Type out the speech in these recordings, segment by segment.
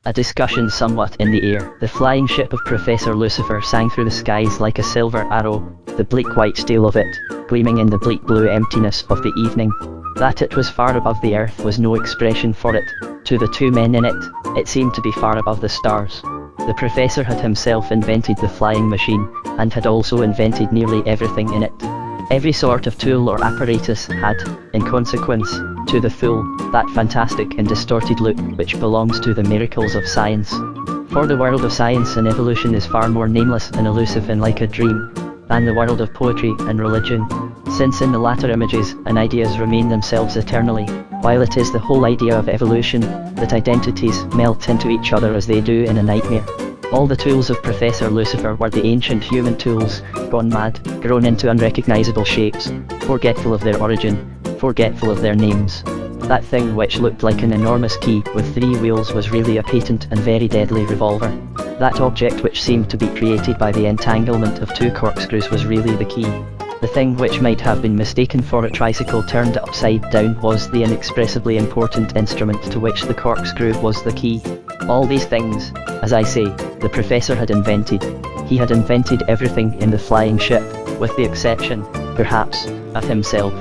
a discussion somewhat in the air. The flying ship of Professor Lucifer sang through the skies like a silver arrow, the bleak white steel of it, gleaming in the bleak blue emptiness of the evening. That it was far above the earth was no expression for it. To the two men in it seemed to be far above the stars. The professor had himself invented the flying machine, and had also invented nearly everything in it. Every sort of tool or apparatus had, in consequence, to the full, that fantastic and distorted look which belongs to the miracles of science. For the world of science and evolution is far more nameless and elusive and like a dream, than the world of poetry and religion, since in the latter images and ideas remain themselves eternally, while it is the whole idea of evolution, that identities melt into each other as they do in a nightmare. All the tools of Professor Lucifer were the ancient human tools, gone mad, grown into unrecognizable shapes, forgetful of their origin, forgetful of their names. That thing which looked like an enormous key with 3 wheels was really a patent and very deadly revolver. That object which seemed to be created by the entanglement of 2 corkscrews was really the key. The thing which might have been mistaken for a tricycle turned upside down was the inexpressibly important instrument to which the corkscrew was the key. All these things, as I say, the professor had invented. He had invented everything in the flying ship, with the exception, perhaps, of himself.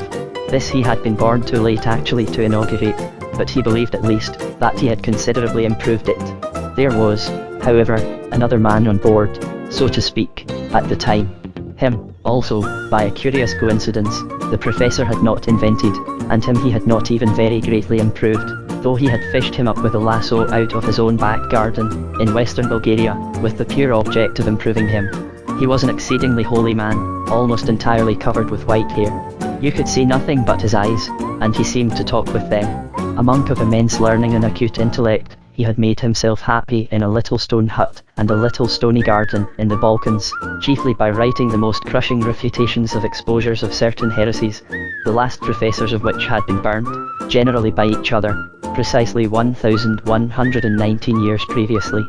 This he had been born too late actually to inaugurate, but he believed at least, that he had considerably improved it. There was, however, another man on board, so to speak, at the time. Him, also, by a curious coincidence, the professor had not invented, and him he had not even very greatly improved, though he had fished him up with a lasso out of his own back garden, in western Bulgaria, with the pure object of improving him. He was an exceedingly holy man, almost entirely covered with white hair. You could see nothing but his eyes, and he seemed to talk with them. A monk of immense learning and acute intellect, he had made himself happy in a little stone hut and a little stony garden in the Balkans, chiefly by writing the most crushing refutations of exposures of certain heresies, the last professors of which had been burned, generally by each other, precisely 1119 years previously.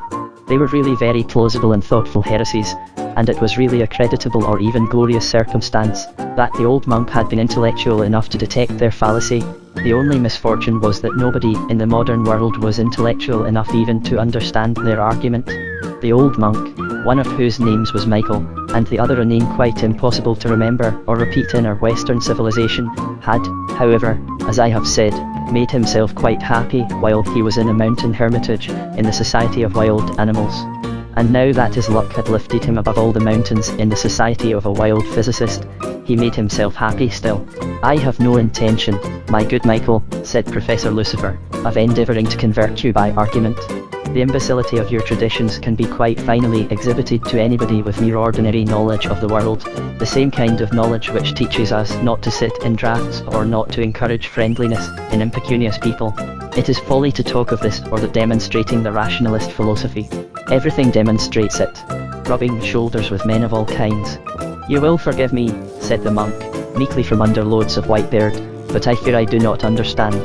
They were really very plausible and thoughtful heresies, and it was really a creditable or even glorious circumstance, that the old monk had been intellectual enough to detect their fallacy. The only misfortune was that nobody in the modern world was intellectual enough even to understand their argument. The old monk, one of whose names was Michael, and the other a name quite impossible to remember or repeat in our Western civilization, had, however, as I have said, made himself quite happy while he was in a mountain hermitage, in the society of wild animals. And now that his luck had lifted him above all the mountains in the society of a wild physicist, he made himself happy still. I have no intention, my good Michael, said Professor Lucifer, of endeavouring to convert you by argument. The imbecility of your traditions can be quite finely exhibited to anybody with mere ordinary knowledge of the world, the same kind of knowledge which teaches us not to sit in draughts or not to encourage friendliness in impecunious people. It is folly to talk of this or the demonstrating the rationalist philosophy. Everything demonstrates it. Rubbing shoulders with men of all kinds. You will forgive me, said the monk, meekly from under loads of white beard, but I fear I do not understand.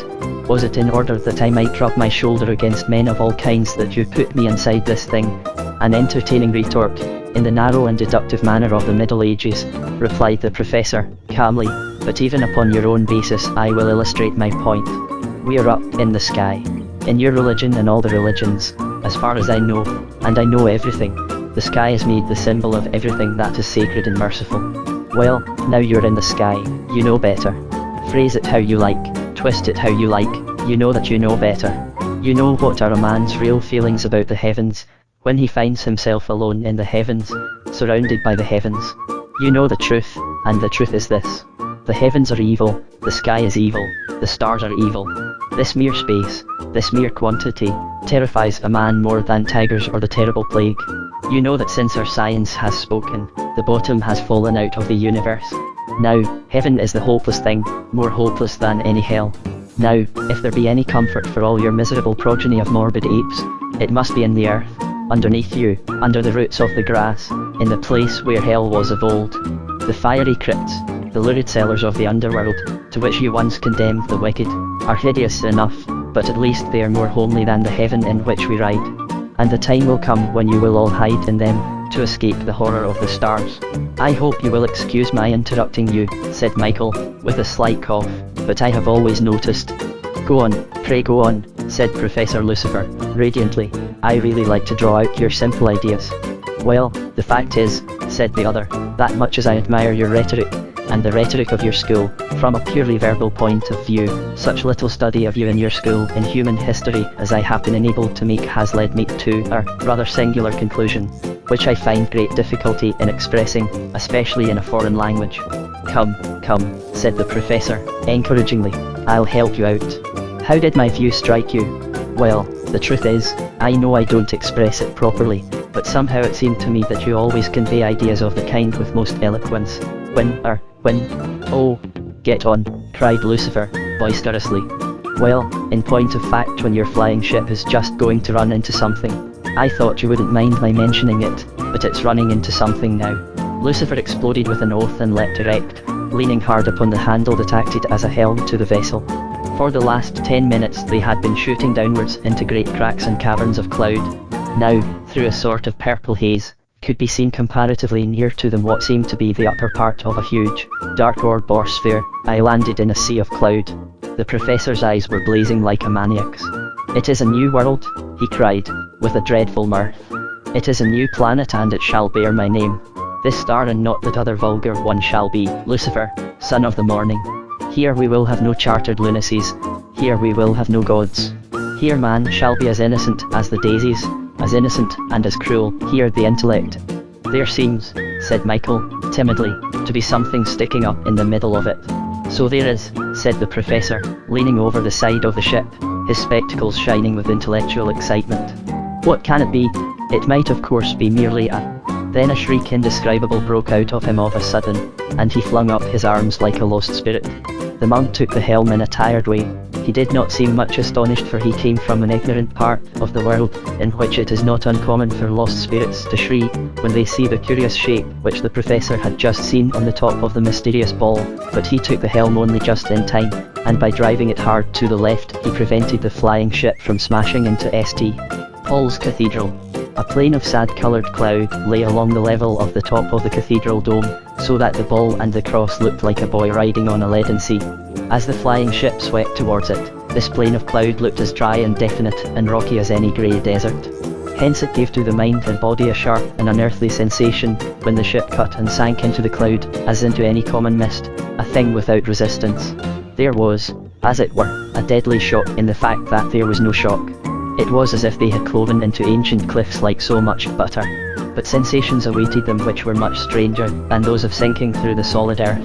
Was it in order that I might rub my shoulder against men of all kinds that you put me inside this thing? An entertaining retort, in the narrow and deductive manner of the Middle Ages, replied the professor, calmly, but even upon your own basis I will illustrate my point. We are up in the sky. In your religion and all the religions, as far as I know, and I know everything, the sky is made the symbol of everything that is sacred and merciful. Well, now you're in the sky, you know better. Phrase it how you like, twist it how you like, you know that you know better. You know what are a man's real feelings about the heavens, when he finds himself alone in the heavens, surrounded by the heavens. You know the truth, and the truth is this. The heavens are evil, the sky is evil, the stars are evil. This mere space, this mere quantity, terrifies a man more than tigers or the terrible plague. You know that since our science has spoken, the bottom has fallen out of the universe. Now, heaven is the hopeless thing, more hopeless than any hell. Now, if there be any comfort for all your miserable progeny of morbid apes, it must be in the earth, underneath you, under the roots of the grass, in the place where hell was of old. The fiery crypts, the lurid cellars of the underworld, to which you once condemned the wicked, are hideous enough, but at least they are more homely than the heaven in which we ride. And the time will come when you will all hide in them, to escape the horror of the stars. I hope you will excuse my interrupting you, said Michael, with a slight cough, but I have always noticed. Go on, pray go on, said Professor Lucifer, radiantly. "I really like to draw out your simple ideas." "Well, the fact is," said the other, "that much as I admire your rhetoric, and the rhetoric of your school, from a purely verbal point of view, such little study of you in your school in human history as I have been enabled to make has led me to a rather singular conclusion, which I find great difficulty in expressing, especially in a foreign language." Come, said the professor, encouragingly, "I'll help you out." "How did my view strike you?" "Well, the truth is, I know I don't express it properly, but somehow it seemed to me that you always convey ideas of the kind with most eloquence. Oh, get on," cried Lucifer, boisterously. "Well, in point of fact, when your flying ship is just going to run into something. I thought you wouldn't mind my mentioning it, but it's running into something now." Lucifer exploded with an oath and leapt erect, leaning hard upon the handle that acted as a helm to the vessel. For the last 10 minutes they had been shooting downwards into great cracks and caverns of cloud. Now, through a sort of purple haze, could be seen comparatively near to them what seemed to be the upper part of a huge, dark orb or sphere. I landed in a sea of cloud. The professor's eyes were blazing like a maniac's. "It is a new world," he cried, with a dreadful mirth. "It is a new planet and it shall bear my name. This star and not that other vulgar one shall be Lucifer, son of the morning. Here we will have no chartered lunacies. Here we will have no gods. Here man shall be as innocent as the daisies, as innocent and as cruel. Here the intellect." "There seems," said Michael, timidly, "to be something sticking up in the middle of it." "So there is," said the professor, leaning over the side of the ship, his spectacles shining with intellectual excitement. "What can it be? It might of course be merely a—" Then a shriek indescribable broke out of him of a sudden, and he flung up his arms like a lost spirit. The monk took the helm in a tired way. He did not seem much astonished, for he came from an ignorant part of the world, in which it is not uncommon for lost spirits to shriek when they see the curious shape which the professor had just seen on the top of the mysterious ball, but he took the helm only just in time, and by driving it hard to the left he prevented the flying ship from smashing into St. Paul's Cathedral. A plain of sad-coloured cloud lay along the level of the top of the cathedral dome, so that the ball and the cross looked like a boy riding on a leaden sea. As the flying ship swept towards it, this plain of cloud looked as dry and definite and rocky as any grey desert. Hence it gave to the mind and body a sharp and unearthly sensation when the ship cut and sank into the cloud, as into any common mist, a thing without resistance. There was, as it were, a deadly shock in the fact that there was no shock. It was as if they had cloven into ancient cliffs like so much butter. But sensations awaited them which were much stranger than those of sinking through the solid earth.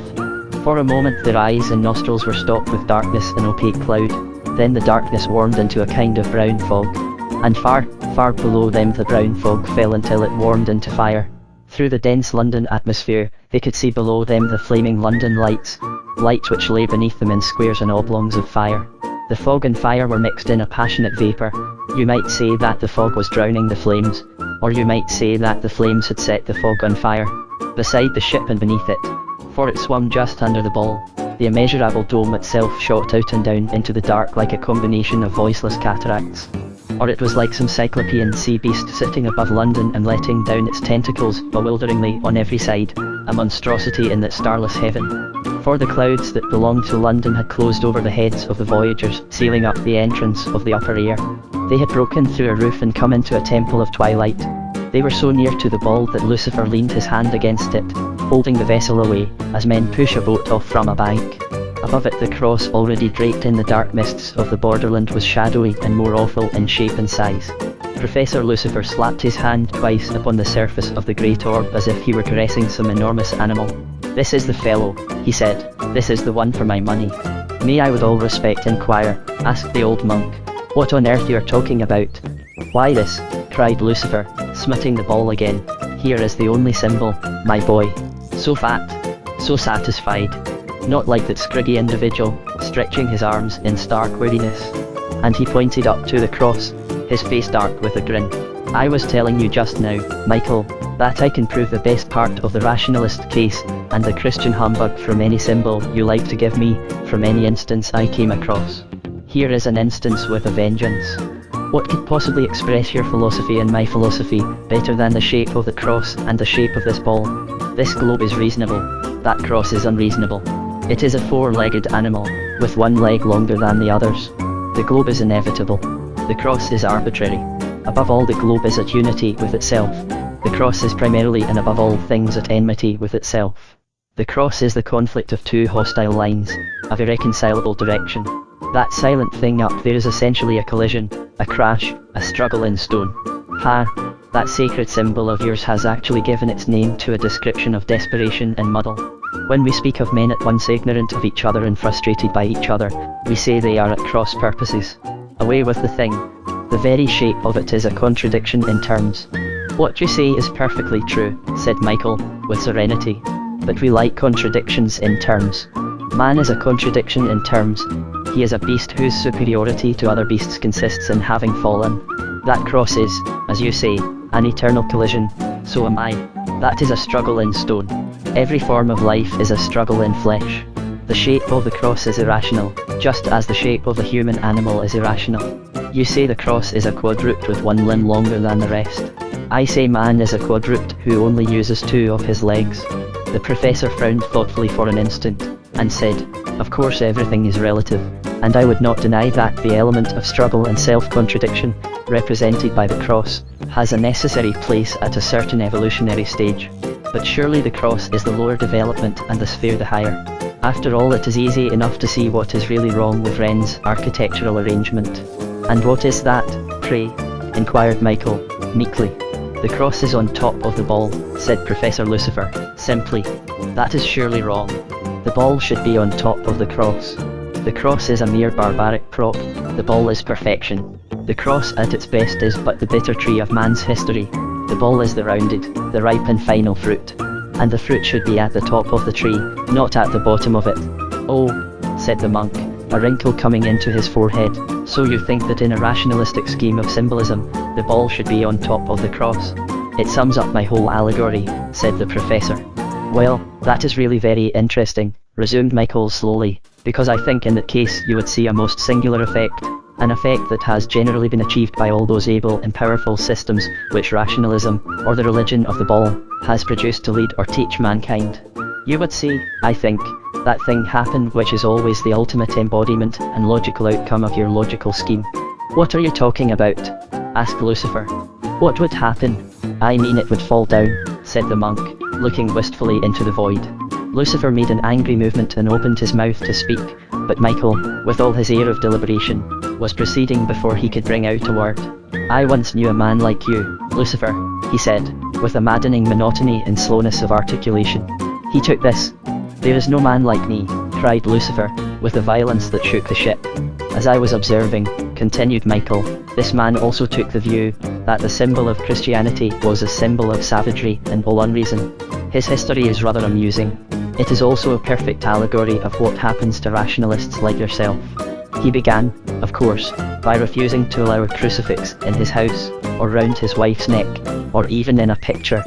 For a moment their eyes and nostrils were stopped with darkness and opaque cloud. Then the darkness warmed into a kind of brown fog. And far, far below them the brown fog fell until it warmed into fire. Through the dense London atmosphere, they could see below them the flaming London lights which lay beneath them in squares and oblongs of fire. The fog and fire were mixed in a passionate vapour. You might say that the fog was drowning the flames, or you might say that the flames had set the fog on fire. Beside the ship and beneath it, for it swung just under the ball, the immeasurable dome itself shot out and down into the dark like a combination of voiceless cataracts. Or it was like some cyclopean sea beast sitting above London and letting down its tentacles bewilderingly on every side, a monstrosity in that starless heaven. For the clouds that belonged to London had closed over the heads of the voyagers, sealing up the entrance of the upper air. They had broken through a roof and come into a temple of twilight. They were so near to the ball that Lucifer leaned his hand against it, holding the vessel away, as men push a boat off from a bank. Above it the cross, already draped in the dark mists of the borderland, was shadowy and more awful in shape and size. Professor Lucifer slapped his hand twice upon the surface of the great orb as if he were caressing some enormous animal. "This is the fellow," he said. "This is the one for my money." "May I with all respect inquire," asked the old monk, "what on earth you're talking about?" "Why this," cried Lucifer, smiting the ball again. "Here is the only symbol, my boy. So fat, so satisfied. Not like that scraggy individual, stretching his arms in stark weariness." And he pointed up to the cross, his face dark with a grin. "I was telling you just now, Michael, that I can prove the best part of the rationalist case, and the Christian humbug from any symbol you like to give me, from any instance I came across. Here is an instance with a vengeance. What could possibly express your philosophy and my philosophy better than the shape of the cross and the shape of this ball? This globe is reasonable, that cross is unreasonable. It is a four-legged animal, with one leg longer than the others. The globe is inevitable. The cross is arbitrary. Above all, the globe is at unity with itself. The cross is primarily and above all things at enmity with itself. The cross is the conflict of two hostile lines, of irreconcilable direction. That silent thing up there is essentially a collision, a crash, a struggle in stone. Ha! That sacred symbol of yours has actually given its name to a description of desperation and muddle. When we speak of men at once ignorant of each other and frustrated by each other, we say they are at cross purposes. Away with the thing. The very shape of it is a contradiction in terms. What you say is perfectly true, said Michael, with serenity. But we like contradictions in terms. Man is a contradiction in terms. He is a beast whose superiority to other beasts consists in having fallen. That cross is, as you say, an eternal collision. So am I. That is a struggle in stone. Every form of life is a struggle in flesh. The shape of the cross is irrational, just as the shape of the human animal is irrational. You say the cross is a quadruped with one limb longer than the rest. I say man is a quadruped who only uses two of his legs. The professor frowned thoughtfully for an instant, and said, "Of course everything is relative, and I would not deny that the element of struggle and self-contradiction, represented by the cross, has a necessary place at a certain evolutionary stage. But surely the cross is the lower development and the sphere the higher. After all, it is easy enough to see what is really wrong with Wren's architectural arrangement." "And what is that, pray?" inquired Michael, meekly. "The cross is on top of the ball," said Professor Lucifer, simply. "That is surely wrong. The ball should be on top of the cross. The cross is a mere barbaric prop, the ball is perfection. The cross at its best is but the bitter tree of man's history. The ball is the rounded, the ripe and final fruit. And the fruit should be at the top of the tree, not at the bottom of it." "Oh," said the monk, a wrinkle coming into his forehead, "so you think that in a rationalistic scheme of symbolism, the ball should be on top of the cross?" "It sums up my whole allegory," said the professor. "Well, that is really very interesting," resumed Michael slowly, "because I think in that case you would see a most singular effect, an effect that has generally been achieved by all those able and powerful systems which rationalism, or the religion of the ball, has produced to lead or teach mankind. You would see, I think, that thing happen which is always the ultimate embodiment and logical outcome of your logical scheme." "What are you talking about?" asked Lucifer. "What would happen?" "I mean it would fall down," said the monk, looking wistfully into the void. Lucifer made an angry movement and opened his mouth to speak, but Michael, with all his air of deliberation, was proceeding before he could bring out a word. "I once knew a man like you, Lucifer," he said, with a maddening monotony and slowness of articulation. "He took this." "There is no man like me," cried Lucifer, with a violence that shook the ship. "As I was observing," continued Michael, "this man also took the view that the symbol of Christianity was a symbol of savagery and all unreason. His history is rather amusing. It is also a perfect allegory of what happens to rationalists like yourself. He began, of course, by refusing to allow a crucifix in his house, or round his wife's neck, or even in a picture.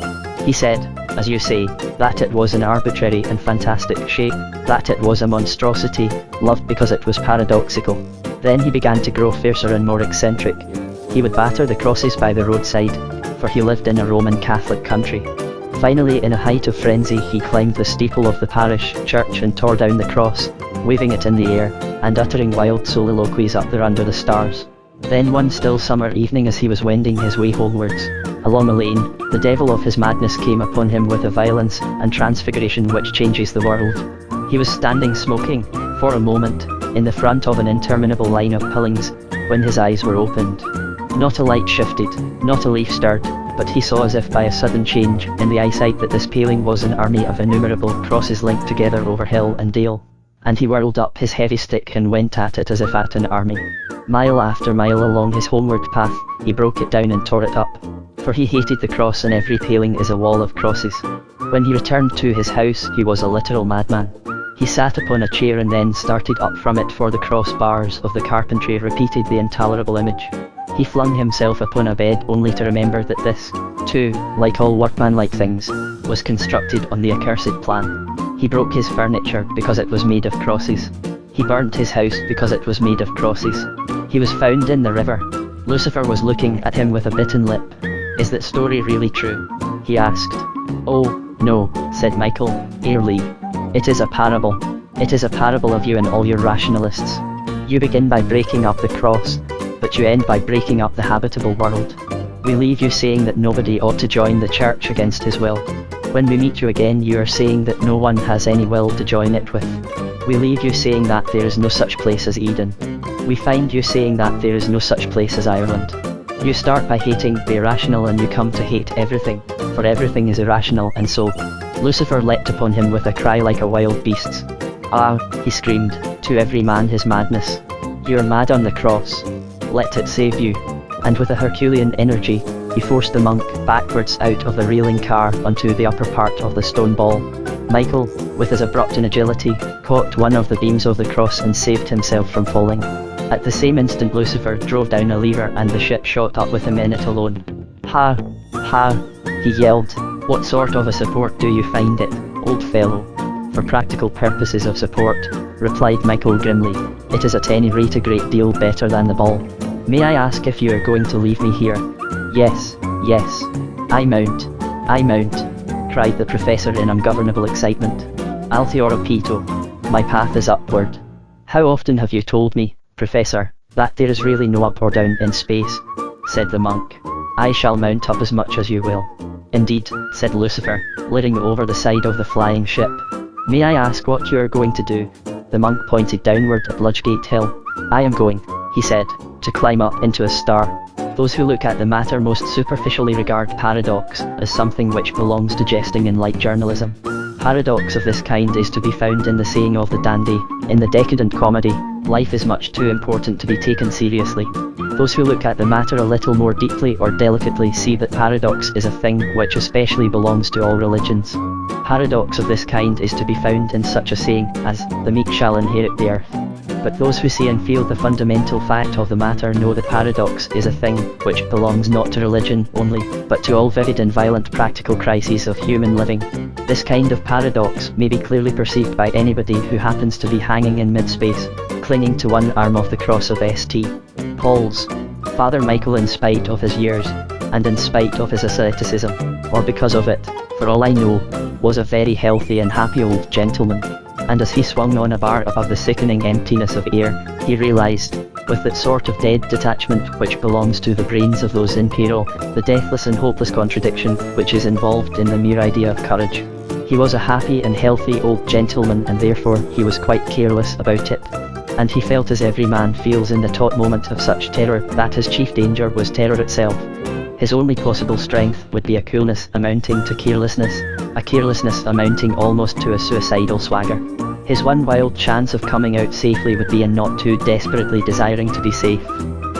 He said, as you say, that it was an arbitrary and fantastic shape, that it was a monstrosity, loved because it was paradoxical. Then he began to grow fiercer and more eccentric. He would batter the crosses by the roadside, for he lived in a Roman Catholic country. Finally, in a height of frenzy, he climbed the steeple of the parish church and tore down the cross, waving it in the air, and uttering wild soliloquies up there under the stars. Then one still summer evening, as he was wending his way homewards, along a lane, the devil of his madness came upon him with a violence and transfiguration which changes the world. He was standing smoking, for a moment, in the front of an interminable line of pilings, when his eyes were opened. Not a light shifted, not a leaf stirred, but he saw as if by a sudden change in the eyesight that this paling was an army of innumerable crosses linked together over hill and dale. And he whirled up his heavy stick and went at it as if at an army. Mile after mile along his homeward path, he broke it down and tore it up. For he hated the cross, and every paling is a wall of crosses. When he returned to his house, he was a literal madman. He sat upon a chair and then started up from it, for the cross bars of the carpentry repeated the intolerable image. He flung himself upon a bed only to remember that this, too, like all workmanlike things, was constructed on the accursed plan. He broke his furniture because it was made of crosses. He burnt his house because it was made of crosses. He was found in the river. Lucifer was looking at him with a bitten lip. "Is that story really true?" he asked. "Oh, no," said Michael, airily. "It is a parable. It is a parable of you and all your rationalists. You begin by breaking up the cross, but you end by breaking up the habitable world. We leave you saying that nobody ought to join the church against his will. When we meet you again, you are saying that no one has any will to join it with. We leave you saying that there is no such place as Eden. We find you saying that there is no such place as Ireland. You start by hating the irrational and you come to hate everything, for everything is irrational, and so Lucifer leapt upon him with a cry like a wild beast's. Ah, he screamed, to every man his madness. You are mad on the cross. Let it save you. And with a Herculean energy, he forced the monk backwards out of the reeling car onto the upper part of the stone ball. Michael, with his abrupt agility, caught one of the beams of the cross and saved himself from falling. At the same instant Lucifer drove down a lever and the ship shot up with him in it alone. Ha! Ha! He yelled. What sort of a support do you find it, old fellow? For practical purposes of support, replied Michael grimly, it is at any rate a great deal better than the ball. May I ask if you are going to leave me here? Yes, yes. I mount, cried the professor in ungovernable excitement. Altiora Pito. My path is upward. How often have you told me, Professor, that there is really no up or down in space? Said the monk. I shall mount up as much as you will. Indeed, said Lucifer, leering over the side of the flying ship. May I ask what you are going to do? The monk pointed downward at Ludgate Hill. I am going, he said, to climb up into a star. Those who look at the matter most superficially regard paradox as something which belongs to jesting in light journalism. Paradox of this kind is to be found in the saying of the dandy, in the decadent comedy, life is much too important to be taken seriously. Those who look at the matter a little more deeply or delicately see that paradox is a thing which especially belongs to all religions. Paradox of this kind is to be found in such a saying as, the meek shall inherit the earth. But those who see and feel the fundamental fact of the matter know that paradox is a thing which belongs not to religion only, but to all vivid and violent practical crises of human living. This kind of paradox may be clearly perceived by anybody who happens to be hanging in mid-space, clinging to one arm of the cross of St. Paul's. Father Michael, in spite of his years, and in spite of his asceticism, or because of it, for all I know, was a very healthy and happy old gentleman. And as he swung on a bar above the sickening emptiness of air, he realized, with that sort of dead detachment which belongs to the brains of those in peril, the deathless and hopeless contradiction which is involved in the mere idea of courage. He was a happy and healthy old gentleman, and therefore he was quite careless about it. And he felt as every man feels in the taut moment of such terror, that his chief danger was terror itself. His only possible strength would be a coolness amounting to carelessness, a carelessness amounting almost to a suicidal swagger. His one wild chance of coming out safely would be in not too desperately desiring to be safe.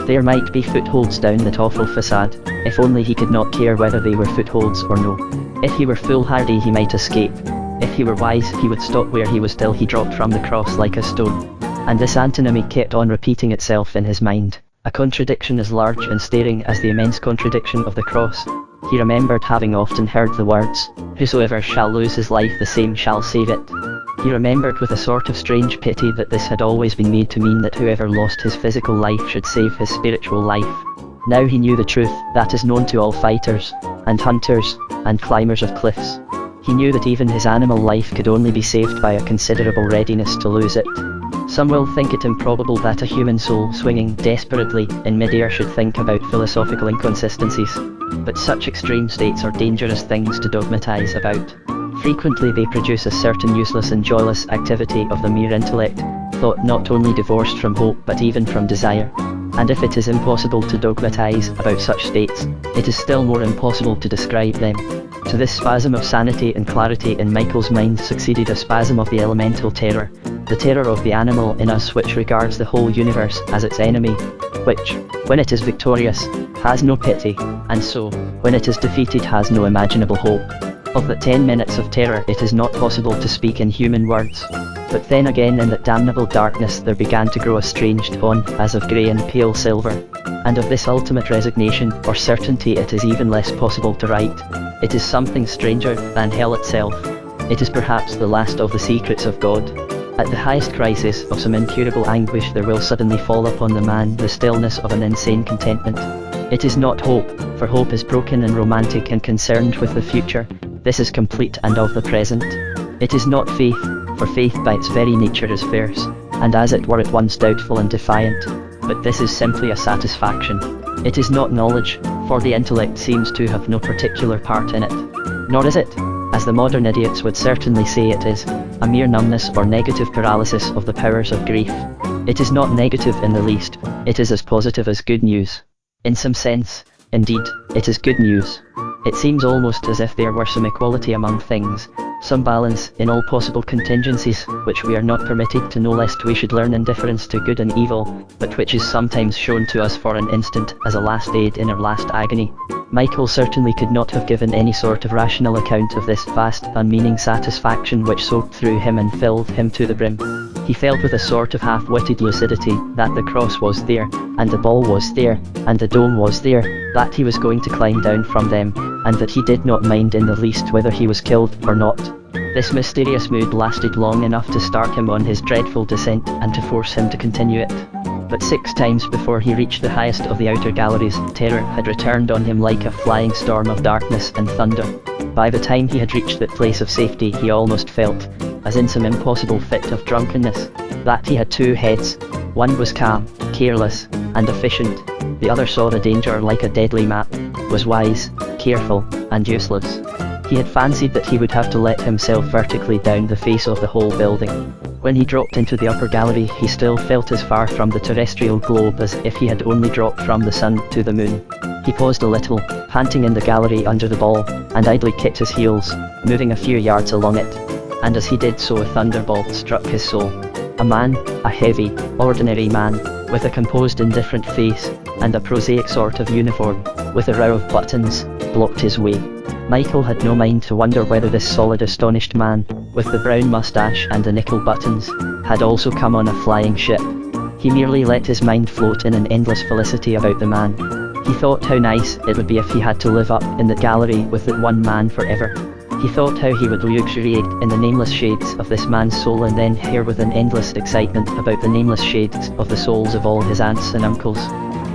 There might be footholds down that awful facade, if only he could not care whether they were footholds or no. If he were foolhardy he might escape. If he were wise he would stop where he was till he dropped from the cross like a stone. And this antinomy kept on repeating itself in his mind. A contradiction as large and staring as the immense contradiction of the cross. He remembered having often heard the words, whosoever shall lose his life the same shall save it. He remembered with a sort of strange pity that this had always been made to mean that whoever lost his physical life should save his spiritual life. Now he knew the truth that is known to all fighters, and hunters, and climbers of cliffs. He knew that even his animal life could only be saved by a considerable readiness to lose it. Some will think it improbable that a human soul swinging desperately in mid-air should think about philosophical inconsistencies, but such extreme states are dangerous things to dogmatize about. Frequently they produce a certain useless and joyless activity of the mere intellect, thought not only divorced from hope but even from desire. And if it is impossible to dogmatize about such states, it is still more impossible to describe them. To this spasm of sanity and clarity in Michael's mind succeeded a spasm of the elemental terror, the terror of the animal in us which regards the whole universe as its enemy, which, when it is victorious, has no pity, and so, when it is defeated has no imaginable hope. Of that 10 minutes of terror it is not possible to speak in human words. But then again in that damnable darkness there began to grow a strange dawn as of grey and pale silver, and of this ultimate resignation or certainty it is even less possible to write. It is something stranger than hell itself. It is perhaps the last of the secrets of God. At the highest crisis of some incurable anguish there will suddenly fall upon the man the stillness of an insane contentment. It is not hope, for hope is broken and romantic and concerned with the future. This is complete and of the present. It is not faith, for faith by its very nature is fierce, and as it were at once doubtful and defiant. But this is simply a satisfaction. It is not knowledge, for the intellect seems to have no particular part in it. Nor is it, as the modern idiots would certainly say it is, a mere numbness or negative paralysis of the powers of grief. It is not negative in the least, it is as positive as good news. In some sense, indeed, it is good news. It seems almost as if there were some equality among things, some balance in all possible contingencies, which we are not permitted to know lest we should learn indifference to good and evil, but which is sometimes shown to us for an instant as a last aid in our last agony. Michael certainly could not have given any sort of rational account of this vast, unmeaning satisfaction which soaked through him and filled him to the brim. He felt with a sort of half-witted lucidity that the cross was there, and the ball was there, and the dome was there, that he was going to climb down from them, and that he did not mind in the least whether he was killed or not. This mysterious mood lasted long enough to start him on his dreadful descent and to force him to continue it. But 6 times before he reached the highest of the outer galleries, terror had returned on him like a flying storm of darkness and thunder. By the time he had reached that place of safety he almost felt, as in some impossible fit of drunkenness, that he had 2 heads. One was calm, careless, and efficient. The other saw the danger like a deadly map, was wise, careful, and useless. He had fancied that he would have to let himself vertically down the face of the whole building. When he dropped into the upper gallery he still felt as far from the terrestrial globe as if he had only dropped from the sun to the moon. He paused a little, panting in the gallery under the ball, and idly kicked his heels, moving a few yards along it. And as he did so a thunderbolt struck his soul. A man, a heavy, ordinary man, with a composed indifferent face, and a prosaic sort of uniform, with a row of buttons, blocked his way. Michael had no mind to wonder whether this solid astonished man, with the brown moustache and the nickel buttons, had also come on a flying ship. He merely let his mind float in an endless felicity about the man. He thought how nice it would be if he had to live up in the gallery with that one man forever. He thought how he would luxuriate in the nameless shades of this man's soul and then hear with an endless excitement about the nameless shades of the souls of all his aunts and uncles.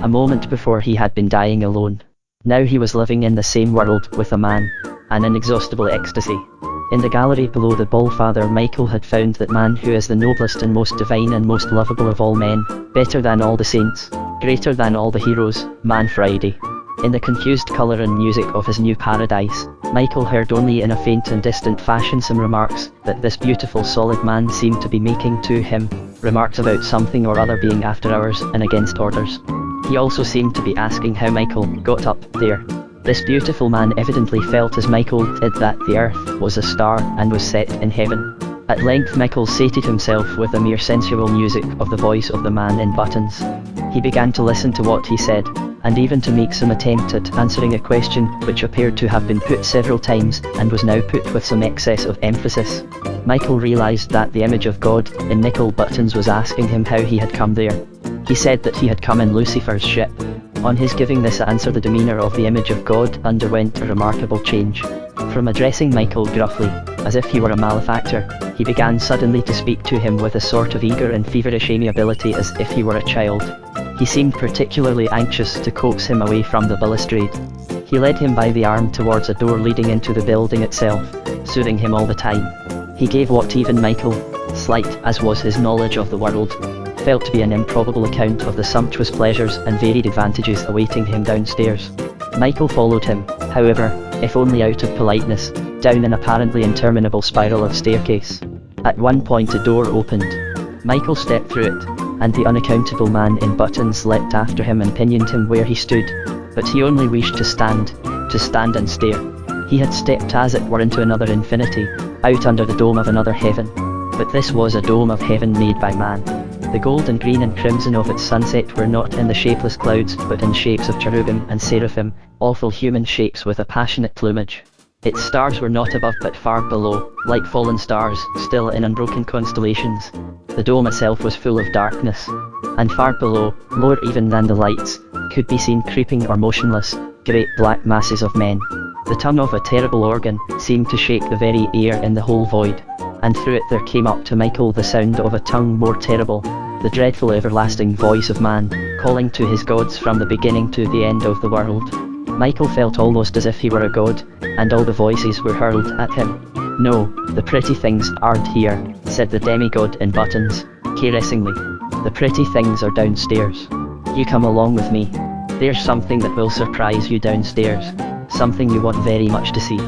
A moment before he had been dying alone. Now he was living in the same world with a man, an inexhaustible ecstasy. In the gallery below the Ballfather Michael had found that man who is the noblest and most divine and most lovable of all men, better than all the saints, greater than all the heroes, Man Friday. In the confused colour and music of his new paradise, Michael heard only in a faint and distant fashion some remarks that this beautiful solid man seemed to be making to him, remarks about something or other being after hours and against orders. He also seemed to be asking how Michael got up there. This beautiful man evidently felt as Michael did that the earth was a star and was set in heaven. At length Michael sated himself with the mere sensual music of the voice of the man in buttons. He began to listen to what he said, and even to make some attempt at answering a question which appeared to have been put several times and was now put with some excess of emphasis. Michael realized that the image of God in nickel buttons was asking him how he had come there. He said that he had come in Lucifer's ship. On his giving this answer the demeanour of the image of God underwent a remarkable change. From addressing Michael gruffly, as if he were a malefactor, he began suddenly to speak to him with a sort of eager and feverish amiability as if he were a child. He seemed particularly anxious to coax him away from the balustrade. He led him by the arm towards a door leading into the building itself, soothing him all the time. He gave what even Michael, slight as was his knowledge of the world, felt to be an improbable account of the sumptuous pleasures and varied advantages awaiting him downstairs. Michael followed him, however, if only out of politeness, down an apparently interminable spiral of staircase. At one point a door opened. Michael stepped through it, and the unaccountable man in buttons leapt after him and pinioned him where he stood. But he only wished to stand and stare. He had stepped as it were into another infinity, out under the dome of another heaven. But this was a dome of heaven made by man. The gold and green and crimson of its sunset were not in the shapeless clouds but in shapes of cherubim and seraphim, awful human shapes with a passionate plumage. Its stars were not above but far below, like fallen stars, still in unbroken constellations. The dome itself was full of darkness. And far below, lower even than the lights, could be seen creeping or motionless, great black masses of men. The tongue of a terrible organ seemed to shake the very air in the whole void, and through it there came up to Michael the sound of a tongue more terrible, the dreadful everlasting voice of man, calling to his gods from the beginning to the end of the world. Michael felt almost as if he were a god, and all the voices were hurled at him. No, the pretty things aren't here, said the demigod in buttons, caressingly. The pretty things are downstairs. You come along with me. There's something that will surprise you downstairs. Something you want very much to see.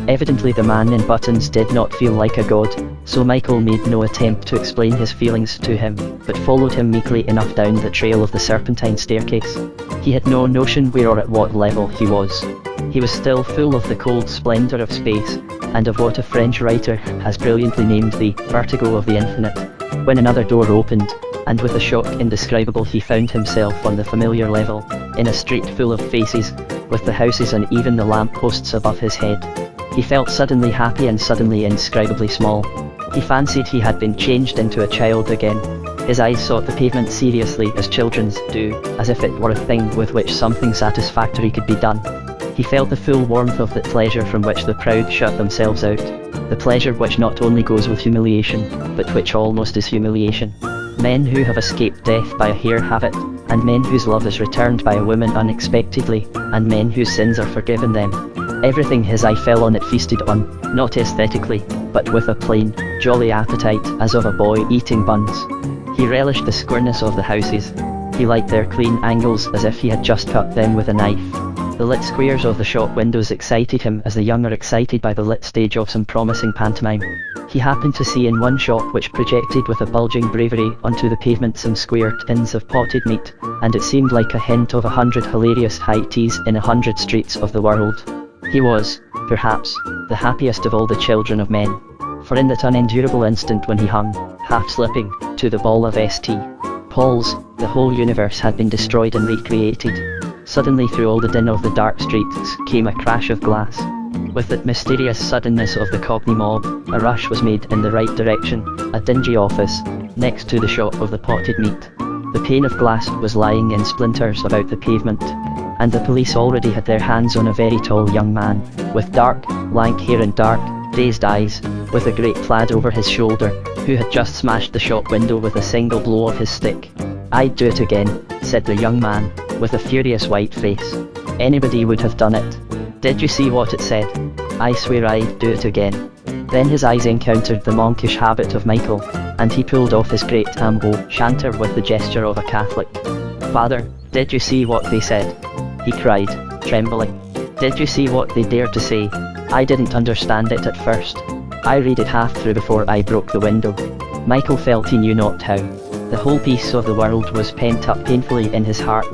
Evidently the man in buttons did not feel like a god, so Michael made no attempt to explain his feelings to him, but followed him meekly enough down the trail of the serpentine staircase. He had no notion where or at what level he was. He was still full of the cold splendour of space, and of what a French writer has brilliantly named the vertigo of the infinite, when another door opened, and with a shock indescribable he found himself on the familiar level, in a street full of faces, with the houses and even the lamp-posts above his head. He felt suddenly happy and suddenly indescribably small. He fancied he had been changed into a child again. His eyes sought the pavement seriously as children's do, as if it were a thing with which something satisfactory could be done. He felt the full warmth of that pleasure from which the proud shut themselves out, the pleasure which not only goes with humiliation, but which almost is humiliation. Men who have escaped death by a hair have it, and men whose love is returned by a woman unexpectedly, and men whose sins are forgiven them. Everything his eye fell on it feasted on, not aesthetically, but with a plain, jolly appetite as of a boy eating buns. He relished the squareness of the houses. He liked their clean angles as if he had just cut them with a knife. The lit squares of the shop windows excited him as the young are excited by the lit stage of some promising pantomime. He happened to see in one shop which projected with a bulging bravery onto the pavement some square tins of potted meat, and it seemed like a hint of 100 hilarious high teas in 100 streets of the world. He was, perhaps, the happiest of all the children of men. For in that unendurable instant when he hung, half slipping, to the ball of St. Paul's, the whole universe had been destroyed and recreated. Suddenly through all the din of the dark streets came a crash of glass. With that mysterious suddenness of the Cockney mob, a rush was made in the right direction, a dingy office, next to the shop of the potted meat. The pane of glass was lying in splinters about the pavement, and the police already had their hands on a very tall young man, with dark, lank hair and dark, dazed eyes, with a great plaid over his shoulder, who had just smashed the shop window with a single blow of his stick. "I'd do it again," said the young man, with a furious white face. "Anybody would have done it. Did you see what it said? I swear I'd do it again." Then his eyes encountered the monkish habit of Michael, and he pulled off his great tam-o'-shanter with the gesture of a Catholic. "Father, did you see what they said?" he cried, trembling. "Did you see what they dared to say? I didn't understand it at first. I read it half through before I broke the window." Michael felt he knew not how. The whole peace of the world was pent up painfully in his heart.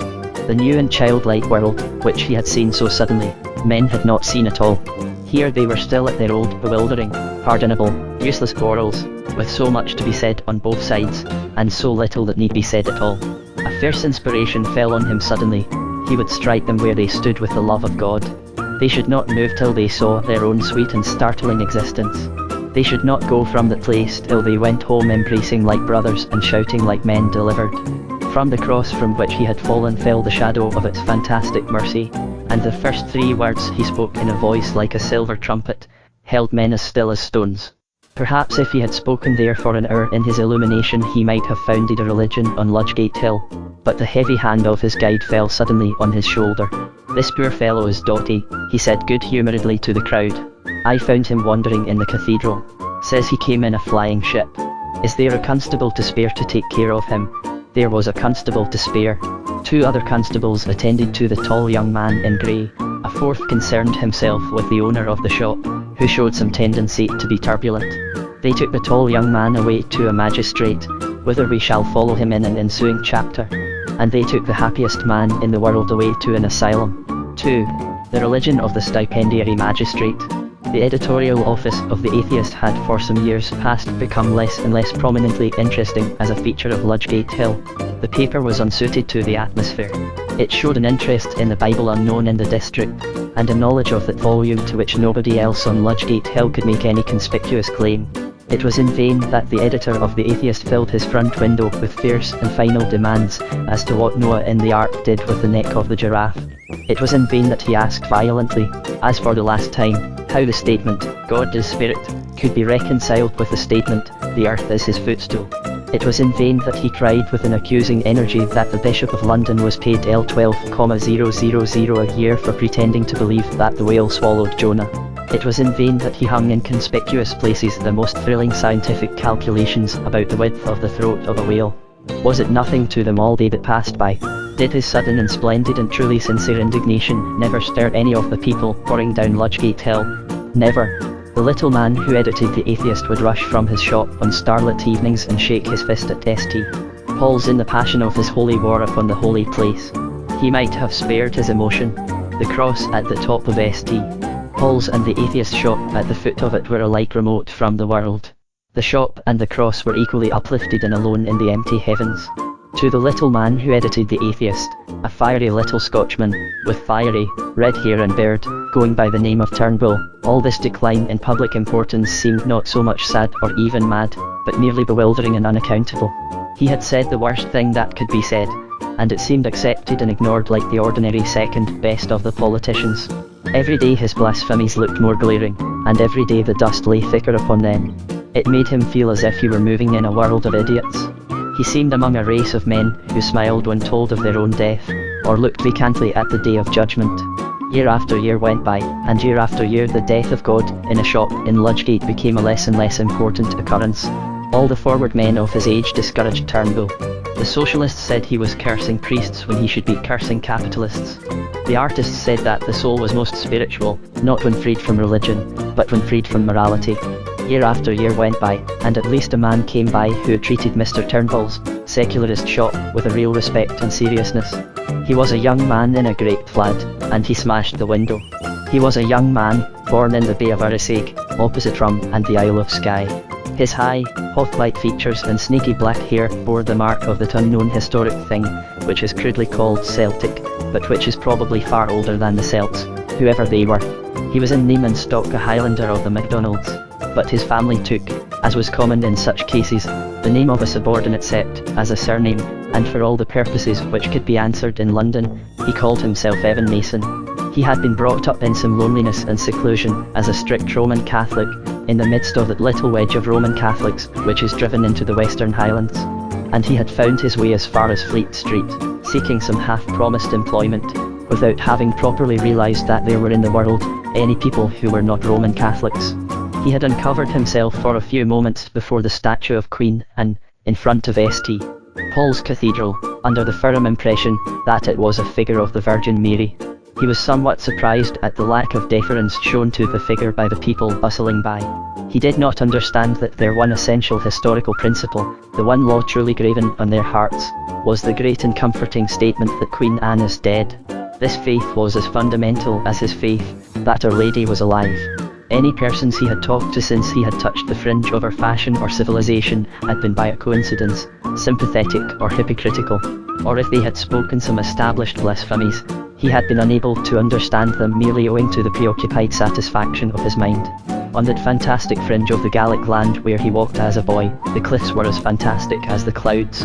The new and childlike world, which he had seen so suddenly, men had not seen at all. Here they were still at their old, bewildering, pardonable, useless quarrels, with so much to be said on both sides, and so little that need be said at all. A fierce inspiration fell on him suddenly. He would strike them where they stood with the love of God. They should not move till they saw their own sweet and startling existence. They should not go from that place till they went home embracing like brothers and shouting like men delivered. From the cross from which he had fallen fell the shadow of its fantastic mercy, and the first 3 words he spoke in a voice like a silver trumpet, held men as still as stones. Perhaps if he had spoken there for an hour in his illumination he might have founded a religion on Ludgate Hill, but the heavy hand of his guide fell suddenly on his shoulder. "This poor fellow is dotty," he said good-humouredly to the crowd. "I found him wandering in the cathedral. Says he came in a flying ship. Is there a constable to spare to take care of him?" There was a constable to spare. 2 other constables attended to the tall young man in grey. A 4th concerned himself with the owner of the shop, who showed some tendency to be turbulent. They took the tall young man away to a magistrate, whither we shall follow him in an ensuing chapter. And they took the happiest man in the world away to an asylum. 2. The religion of the stipendiary magistrate. The editorial office of The Atheist had for some years past become less and less prominently interesting as a feature of Ludgate Hill. The paper was unsuited to the atmosphere. It showed an interest in the Bible unknown in the district, and a knowledge of that volume to which nobody else on Ludgate Hill could make any conspicuous claim. It was in vain that the editor of The Atheist filled his front window with fierce and final demands as to what Noah in the Ark did with the neck of the giraffe. It was in vain that he asked violently, as for the last time, how the statement, "God is spirit," could be reconciled with the statement, "the earth is his footstool." It was in vain that he cried with an accusing energy that the Bishop of London was paid L12,000 a year for pretending to believe that the whale swallowed Jonah. It was in vain that he hung in conspicuous places the most thrilling scientific calculations about the width of the throat of a whale. Was it nothing to them all day that passed by? Did his sudden and splendid and truly sincere indignation never stir any of the people pouring down Ludgate Hill? Never. The little man who edited The Atheist would rush from his shop on starlit evenings and shake his fist at St. Paul's in the passion of his holy war upon the holy place. He might have spared his emotion. The cross at the top of St. Paul's and the atheist shop at the foot of it were alike remote from the world. The shop and the cross were equally uplifted and alone in the empty heavens. To the little man who edited The Atheist, a fiery little Scotchman, with fiery, red hair and beard, going by the name of Turnbull, all this decline in public importance seemed not so much sad or even mad, but merely bewildering and unaccountable. He had said the worst thing that could be said, and it seemed accepted and ignored like the ordinary second best of the politicians. Every day his blasphemies looked more glaring, and every day the dust lay thicker upon them. It made him feel as if he were moving in a world of idiots. He seemed among a race of men who smiled when told of their own death, or looked vacantly at the day of judgment. Year after year went by, and year after year the death of God in a shop in Ludgate became a less and less important occurrence. All the forward men of his age discouraged Turnbull. The socialists said he was cursing priests when he should be cursing capitalists. The artists said that the soul was most spiritual, not when freed from religion, but when freed from morality. Year after year went by, and at least a man came by who treated Mr. Turnbull's secularist shop with a real respect and seriousness. He was a young man in a great plaid, and he smashed the window. He was a young man, born in the Bay of Arisaig, opposite Rum and the Isle of Skye. His high, hawk-like features and snaky black hair bore the mark of that unknown historic thing, which is crudely called Celtic, but which is probably far older than the Celts, whoever they were. He was in name and stock a Highlander of the MacDonalds, but his family took, as was common in such cases, the name of a subordinate sept as a surname, and for all the purposes which could be answered in London, he called himself Evan Mason. He had been brought up in some loneliness and seclusion as a strict Roman Catholic, in the midst of that little wedge of Roman Catholics which is driven into the Western Highlands. And he had found his way as far as Fleet Street, seeking some half-promised employment, without having properly realised that there were in the world any people who were not Roman Catholics. He had uncovered himself for a few moments before the statue of Queen Anne, in front of St. Paul's Cathedral, under the firm impression that it was a figure of the Virgin Mary. He was somewhat surprised at the lack of deference shown to the figure by the people bustling by. He did not understand that their one essential historical principle, the one law truly graven on their hearts, was the great and comforting statement that Queen Anne is dead. This faith was as fundamental as his faith that Our Lady was alive. Any persons he had talked to since he had touched the fringe of our fashion or civilization had been by a coincidence, sympathetic or hypocritical, or if they had spoken some established blasphemies, he had been unable to understand them merely owing to the preoccupied satisfaction of his mind. On that fantastic fringe of the Gallic land where he walked as a boy, the cliffs were as fantastic as the clouds.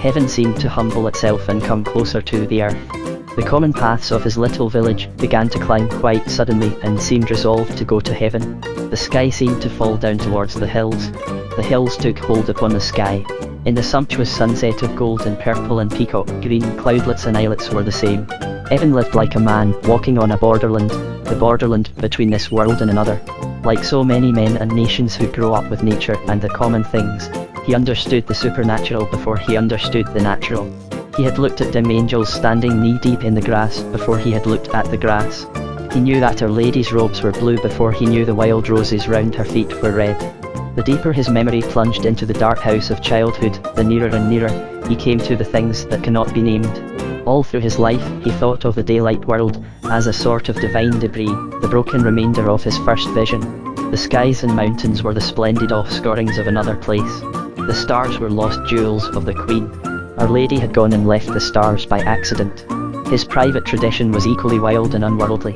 Heaven seemed to humble itself and come closer to the earth. The common paths of his little village began to climb quite suddenly and seemed resolved to go to heaven. The sky seemed to fall down towards the hills. The hills took hold upon the sky. In the sumptuous sunset of gold and purple and peacock green, cloudlets and islets were the same. Evan lived like a man walking on a borderland, the borderland between this world and another. Like so many men and nations who grow up with nature and the common things, he understood the supernatural before he understood the natural. He had looked at dim angels standing knee-deep in the grass before he had looked at the grass. He knew that Our Lady's robes were blue before he knew the wild roses round her feet were red. The deeper his memory plunged into the dark house of childhood, the nearer and nearer he came to the things that cannot be named. All through his life he thought of the daylight world as a sort of divine debris, the broken remainder of his first vision. The skies and mountains were the splendid offscourings of another place. The stars were lost jewels of the Queen. Our Lady had gone and left the stars by accident. His private tradition was equally wild and unworldly.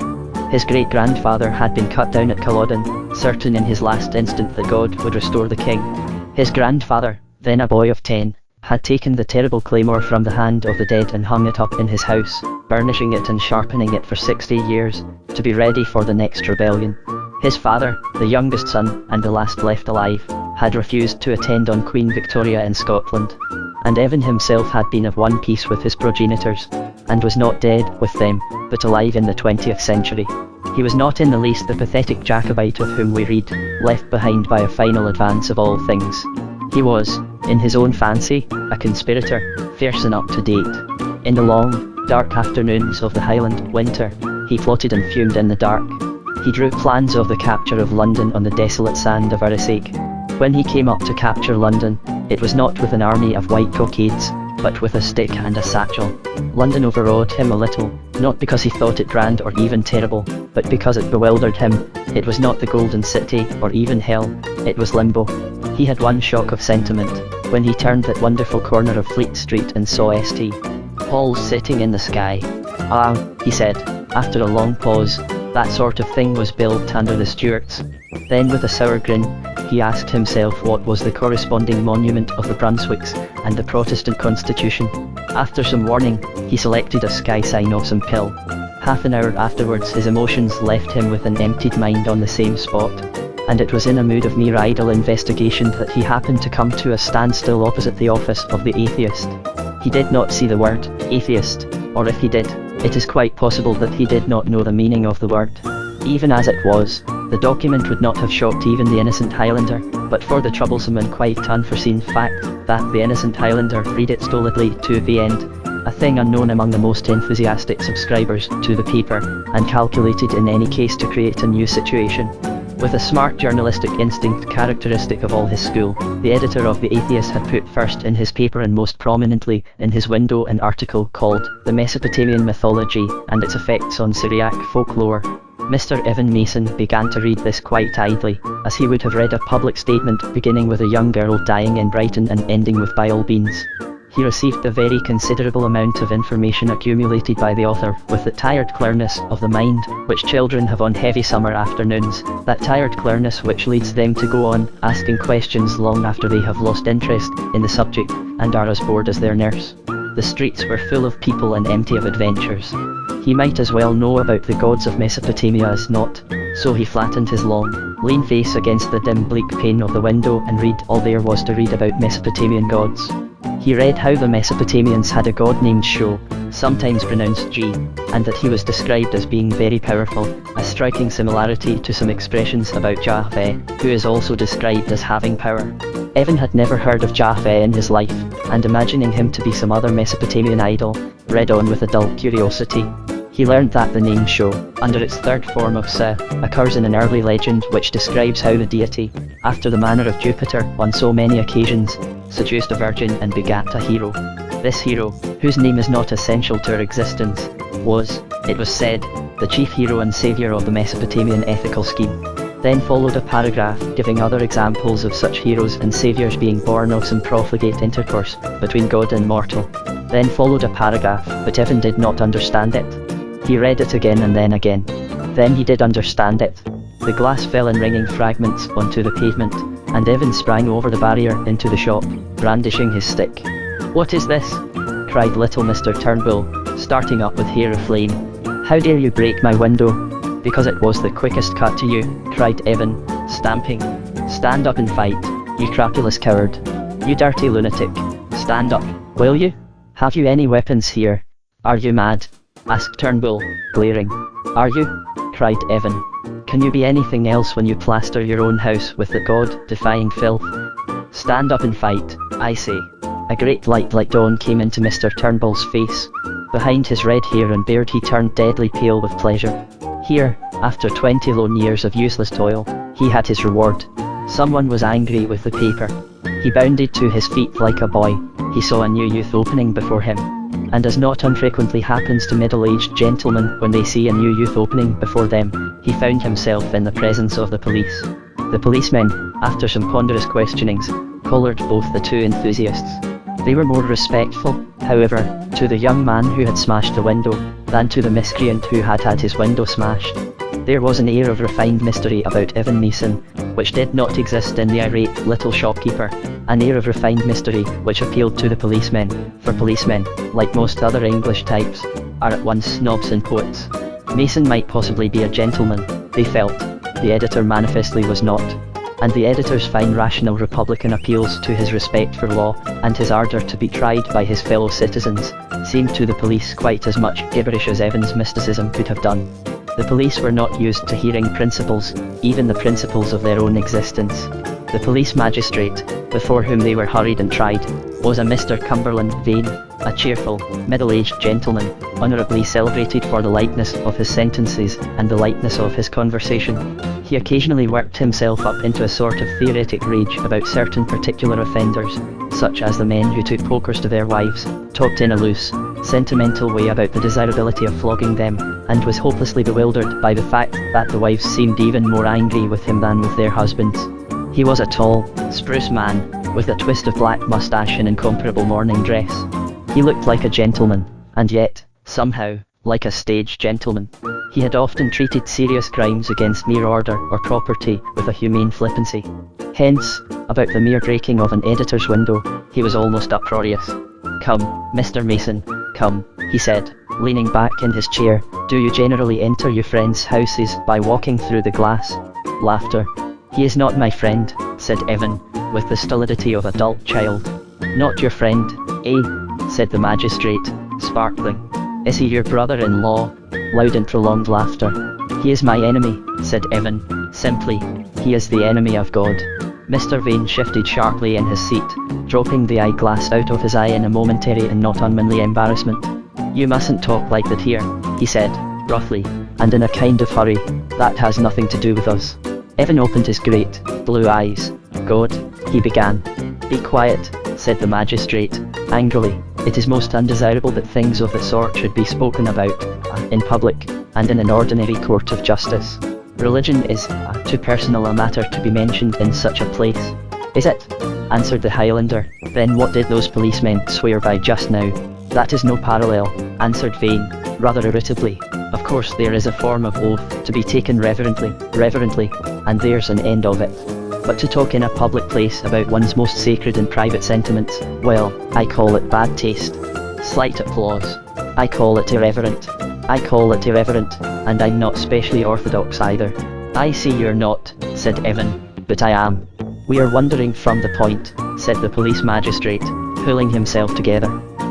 His great-grandfather had been cut down at Culloden, certain in his last instant that God would restore the king. His grandfather, then a boy of 10, had taken the terrible claymore from the hand of the dead and hung it up in his house, burnishing it and sharpening it for 60 years, to be ready for the next rebellion. His father, the youngest son and the last left alive, had refused to attend on Queen Victoria in Scotland, and Evan himself had been of one piece with his progenitors, and was not dead with them, but alive in the 20th century. He was not in the least the pathetic Jacobite of whom we read, left behind by a final advance of all things. He was, in his own fancy, a conspirator, fierce and up to date. In the long, dark afternoons of the Highland winter, he plotted and fumed in the dark. He drew plans of the capture of London on the desolate sand of Arisaig. When he came up to capture London, it was not with an army of white cockades, but with a stick and a satchel. London overawed him a little, not because he thought it grand or even terrible, but because it bewildered him. It was not the Golden City, or even hell, it was limbo. He had one shock of sentiment, when he turned that wonderful corner of Fleet Street and saw St. Paul's sitting in the sky. Ah, he said, after a long pause, that sort of thing was built under the Stuarts. Then with a sour grin, he asked himself what was the corresponding monument of the Brunswicks and the Protestant Constitution. After some warning, he selected a sky sign of some pill. Half an hour afterwards his emotions left him with an emptied mind on the same spot, and it was in a mood of mere idle investigation that he happened to come to a standstill opposite the office of the Atheist. He did not see the word atheist, or if he did, it is quite possible that he did not know the meaning of the word. Even as it was, the document would not have shocked even the innocent Highlander, but for the troublesome and quite unforeseen fact that the innocent Highlander read it stolidly to the end, a thing unknown among the most enthusiastic subscribers to the paper, and calculated in any case to create a new situation. With a smart journalistic instinct characteristic of all his school, the editor of The Atheist had put first in his paper and most prominently in his window an article called The Mesopotamian Mythology and Its Effects on Syriac Folklore. Mr. Evan Mason began to read this quite idly, as he would have read a public statement beginning with a young girl dying in Brighton and ending with by all beans. He received a very considerable amount of information accumulated by the author with the tired clearness of the mind which children have on heavy summer afternoons, that tired clearness which leads them to go on asking questions long after they have lost interest in the subject and are as bored as their nurse. The streets were full of people and empty of adventures. He might as well know about the gods of Mesopotamia as not, so he flattened his long, lean face against the dim bleak pane of the window and read all there was to read about Mesopotamian gods. He read how the Mesopotamians had a god named Sho, sometimes pronounced G, and that he was described as being very powerful, a striking similarity to some expressions about Jahve, who is also described as having power. Evan had never heard of Jahve in his life, and imagining him to be some other Mesopotamian idol, read on with a dull curiosity. He learned that the name Sho, under its third form of Se, occurs in an early legend which describes how the deity, after the manner of Jupiter on so many occasions, seduced a virgin and begat a hero. This hero, whose name is not essential to her existence, was, it was said, the chief hero and saviour of the Mesopotamian ethical scheme. Then followed a paragraph giving other examples of such heroes and saviours being born of some profligate intercourse between God and mortal. Then followed a paragraph, but Evan did not understand it. He read it again and then again. Then he did understand it. The glass fell in ringing fragments onto the pavement, and Evan sprang over the barrier into the shop, brandishing his stick. "What is this?" cried little Mr. Turnbull, starting up with hair aflame. "How dare you break my window?" "Because it was the quickest cut to you," cried Evan, stamping. "Stand up and fight, you crapulous coward. You dirty lunatic. Stand up, will you? Have you any weapons here? Are you mad?" asked Turnbull, glaring. "Are you?" cried Evan. "Can you be anything else when you plaster your own house with the god-defying filth? Stand up and fight, I say." A great light like dawn came into Mr. Turnbull's face. Behind his red hair and beard he turned deadly pale with pleasure. Here, after 20 lone years of useless toil, he had his reward. Someone was angry with the paper. He bounded to his feet like a boy. He saw a new youth opening before him. And as not unfrequently happens to middle-aged gentlemen when they see a new youth opening before them, he found himself in the presence of the police. The policemen, after some ponderous questionings, collared both the two enthusiasts. They were more respectful, however, to the young man who had smashed the window, than to the miscreant who had had his window smashed. There was an air of refined mystery about Evan Mason, which did not exist in the irate little shopkeeper, an air of refined mystery which appealed to the policemen, for policemen, like most other English types, are at once snobs and poets. Mason might possibly be a gentleman, they felt. The editor manifestly was not. And the editor's fine rational republican appeals to his respect for law, and his ardour to be tried by his fellow citizens, seemed to the police quite as much gibberish as Evan's mysticism could have done. The police were not used to hearing principles, even the principles of their own existence. The police magistrate, before whom they were hurried and tried, was a Mr. Cumberland Vane, a cheerful, middle-aged gentleman, honourably celebrated for the lightness of his sentences and the lightness of his conversation. He occasionally worked himself up into a sort of theoretic rage about certain particular offenders, such as the men who took pokers to their wives, talked in a loose, sentimental way about the desirability of flogging them, and was hopelessly bewildered by the fact that the wives seemed even more angry with him than with their husbands. He was a tall, spruce man, with a twist of black moustache and incomparable morning dress. He looked like a gentleman, and yet, somehow, like a stage gentleman. He had often treated serious crimes against mere order or property with a humane flippancy. Hence, about the mere breaking of an editor's window, he was almost uproarious. "Come, Mr. Mason, come," he said, leaning back in his chair. "Do you generally enter your friends' houses by walking through the glass?" Laughter. "He is not my friend," said Evan, with the stolidity of a dull child. "Not your friend, eh?" said the magistrate, sparkling. "Is he your brother-in-law?" Loud and prolonged laughter. "He is my enemy," said Evan, simply. "He is the enemy of God." Mr. Vane shifted sharply in his seat, dropping the eyeglass out of his eye in a momentary and not unmanly embarrassment. "You mustn't talk like that here," he said, roughly, and in a kind of hurry. "That has nothing to do with us." Evan opened his great, blue eyes. "God," he began. "Be quiet," said the magistrate, angrily. "It is most undesirable that things of the sort should be spoken about, in public, and in an ordinary court of justice. Religion is, too personal a matter to be mentioned in such a place." "Is it?" answered the Highlander. "Then what did those policemen swear by just now?" "That is no parallel," answered Vane, rather irritably. "Of course there is a form of oath to be taken reverently, and there's an end of it. But to talk in a public place about one's most sacred and private sentiments, well, I call it bad taste." Slight applause. "I call it irreverent. And I'm not specially orthodox either." "I see you're not," said Evan, "but I am." "We are wandering from the point," said the police magistrate, pulling himself together.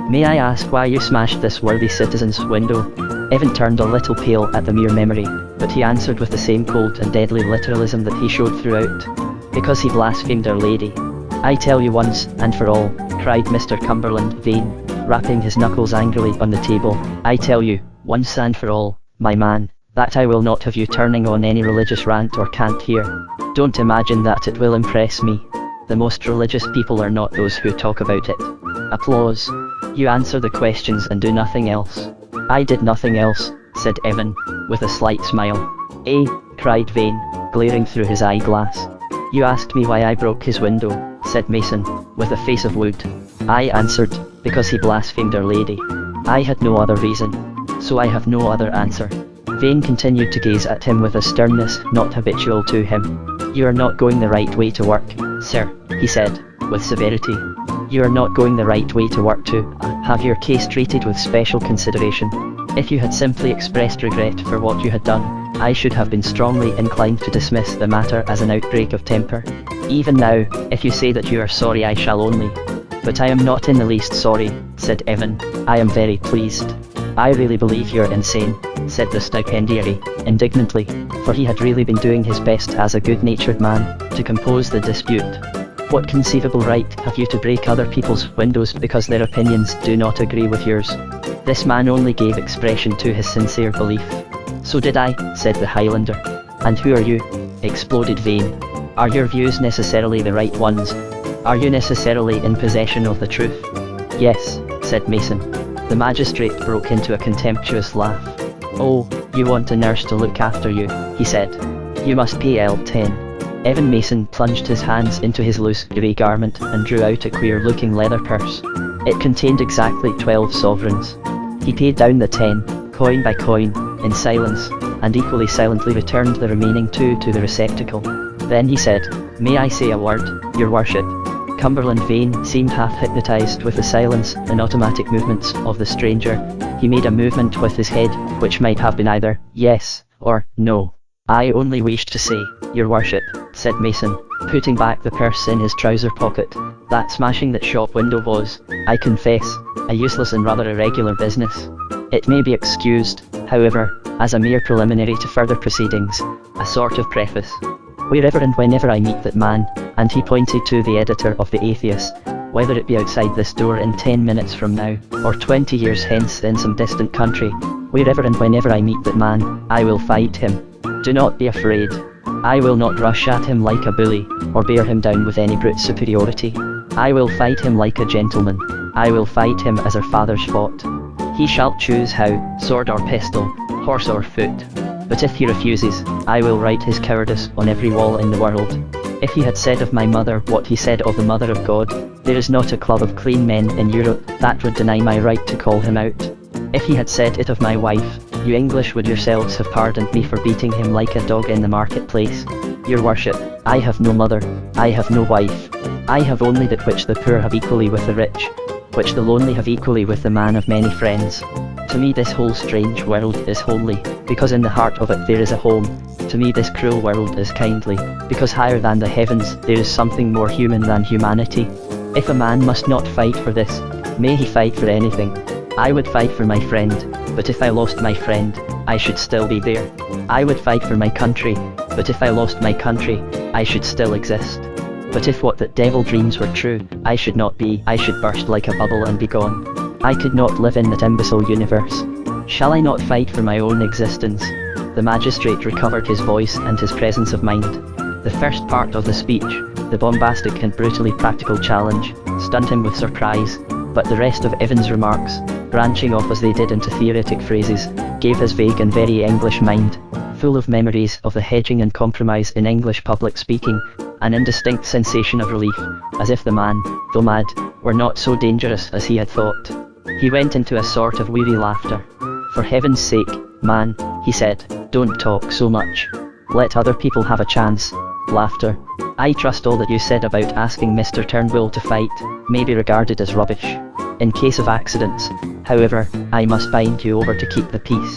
"May I ask why you smashed this worthy citizen's window?" Evan turned a little pale at the mere memory, but he answered with the same cold and deadly literalism that he showed throughout. "Because he blasphemed Our Lady." "I tell you once and for all," cried Mr. Cumberland Vane, rapping his knuckles angrily on the table, "I tell you, once and for all, my man, that I will not have you turning on any religious rant or cant here. Don't imagine that it will impress me. The most religious people are not those who talk about it." Applause. "You answer the questions and do nothing else." "I did nothing else," said Evan, with a slight smile. "Eh?" cried Vane, glaring through his eyeglass. "You asked me why I broke his window," said Mason, with a face of wood. "I answered, because he blasphemed Our Lady. I had no other reason. So I have no other answer." Vane continued to gaze at him with a sternness not habitual to him. "You are not going the right way to work, sir," he said, with severity. "You are not going the right way to work to have your case treated with special consideration. If you had simply expressed regret for what you had done, I should have been strongly inclined to dismiss the matter as an outbreak of temper. Even now, if you say that you are sorry, I shall only—" "But I am not in the least sorry," said Evan. "I am very pleased." "I really believe you're insane," said the stipendiary, indignantly, for he had really been doing his best as a good-natured man to compose the dispute. "What conceivable right have you to break other people's windows because their opinions do not agree with yours?" This man only gave expression to his sincere belief. "So did I," said the Highlander. "And who are you?" exploded Vane. "Are your views necessarily the right ones? Are you necessarily in possession of the truth?" "Yes," said Mason. The magistrate broke into a contemptuous laugh. "Oh, you want a nurse to look after you," he said. "You must pay L10. Evan Mason plunged his hands into his loose grey garment and drew out a queer-looking leather purse. It contained exactly 12 sovereigns. He paid down the 10, coin by coin, in silence, and equally silently returned the remaining 2 to the receptacle. Then he said, "May I say a word, your worship?" Cumberland Vane seemed half hypnotized with the silence and automatic movements of the stranger. He made a movement with his head, which might have been either yes or no. "I only wished to say, your worship," said Mason, putting back the purse in his trouser pocket, "that smashing that shop window was, I confess, a useless and rather irregular business. It may be excused, however, as a mere preliminary to further proceedings, a sort of preface. Wherever and whenever I meet that man, and he pointed to the editor of The Atheist, whether it be outside this door in 10 minutes from now, or 20 years hence in some distant country, wherever and whenever I meet that man, I will fight him. Do not be afraid. I will not rush at him like a bully, or bear him down with any brute superiority. I will fight him like a gentleman. I will fight him as our fathers fought. He shall choose how, sword or pistol, horse or foot. But if he refuses, I will write his cowardice on every wall in the world. If he had said of my mother what he said of the Mother of God, there is not a club of clean men in Europe that would deny my right to call him out. If he had said it of my wife, you English would yourselves have pardoned me for beating him like a dog in the marketplace. Your worship, I have no mother, I have no wife. I have only that which the poor have equally with the rich, which the lonely have equally with the man of many friends. To me this whole strange world is holy, because in the heart of it there is a home. To me this cruel world is kindly, because higher than the heavens there is something more human than humanity. If a man must not fight for this, may he fight for anything. I would fight for my friend, but if I lost my friend, I should still be there. I would fight for my country, but if I lost my country, I should still exist. But if what that devil dreams were true, I should not be, I should burst like a bubble and be gone. I could not live in that imbecile universe. Shall I not fight for my own existence? The magistrate recovered his voice and his presence of mind. The first part of the speech, the bombastic and brutally practical challenge, stunned him with surprise, but the rest of Evan's remarks, branching off as they did into theoretic phrases, gave his vague and very English mind, full of memories of the hedging and compromise in English public speaking, an indistinct sensation of relief, as if the man, though mad, were not so dangerous as he had thought. He went into a sort of weary laughter. For heaven's sake, man, he said, don't talk so much. Let other people have a chance. Laughter. I trust all that you said about asking Mr. Turnbull to fight may be regarded as rubbish. In case of accidents, however, I must bind you over to keep the peace.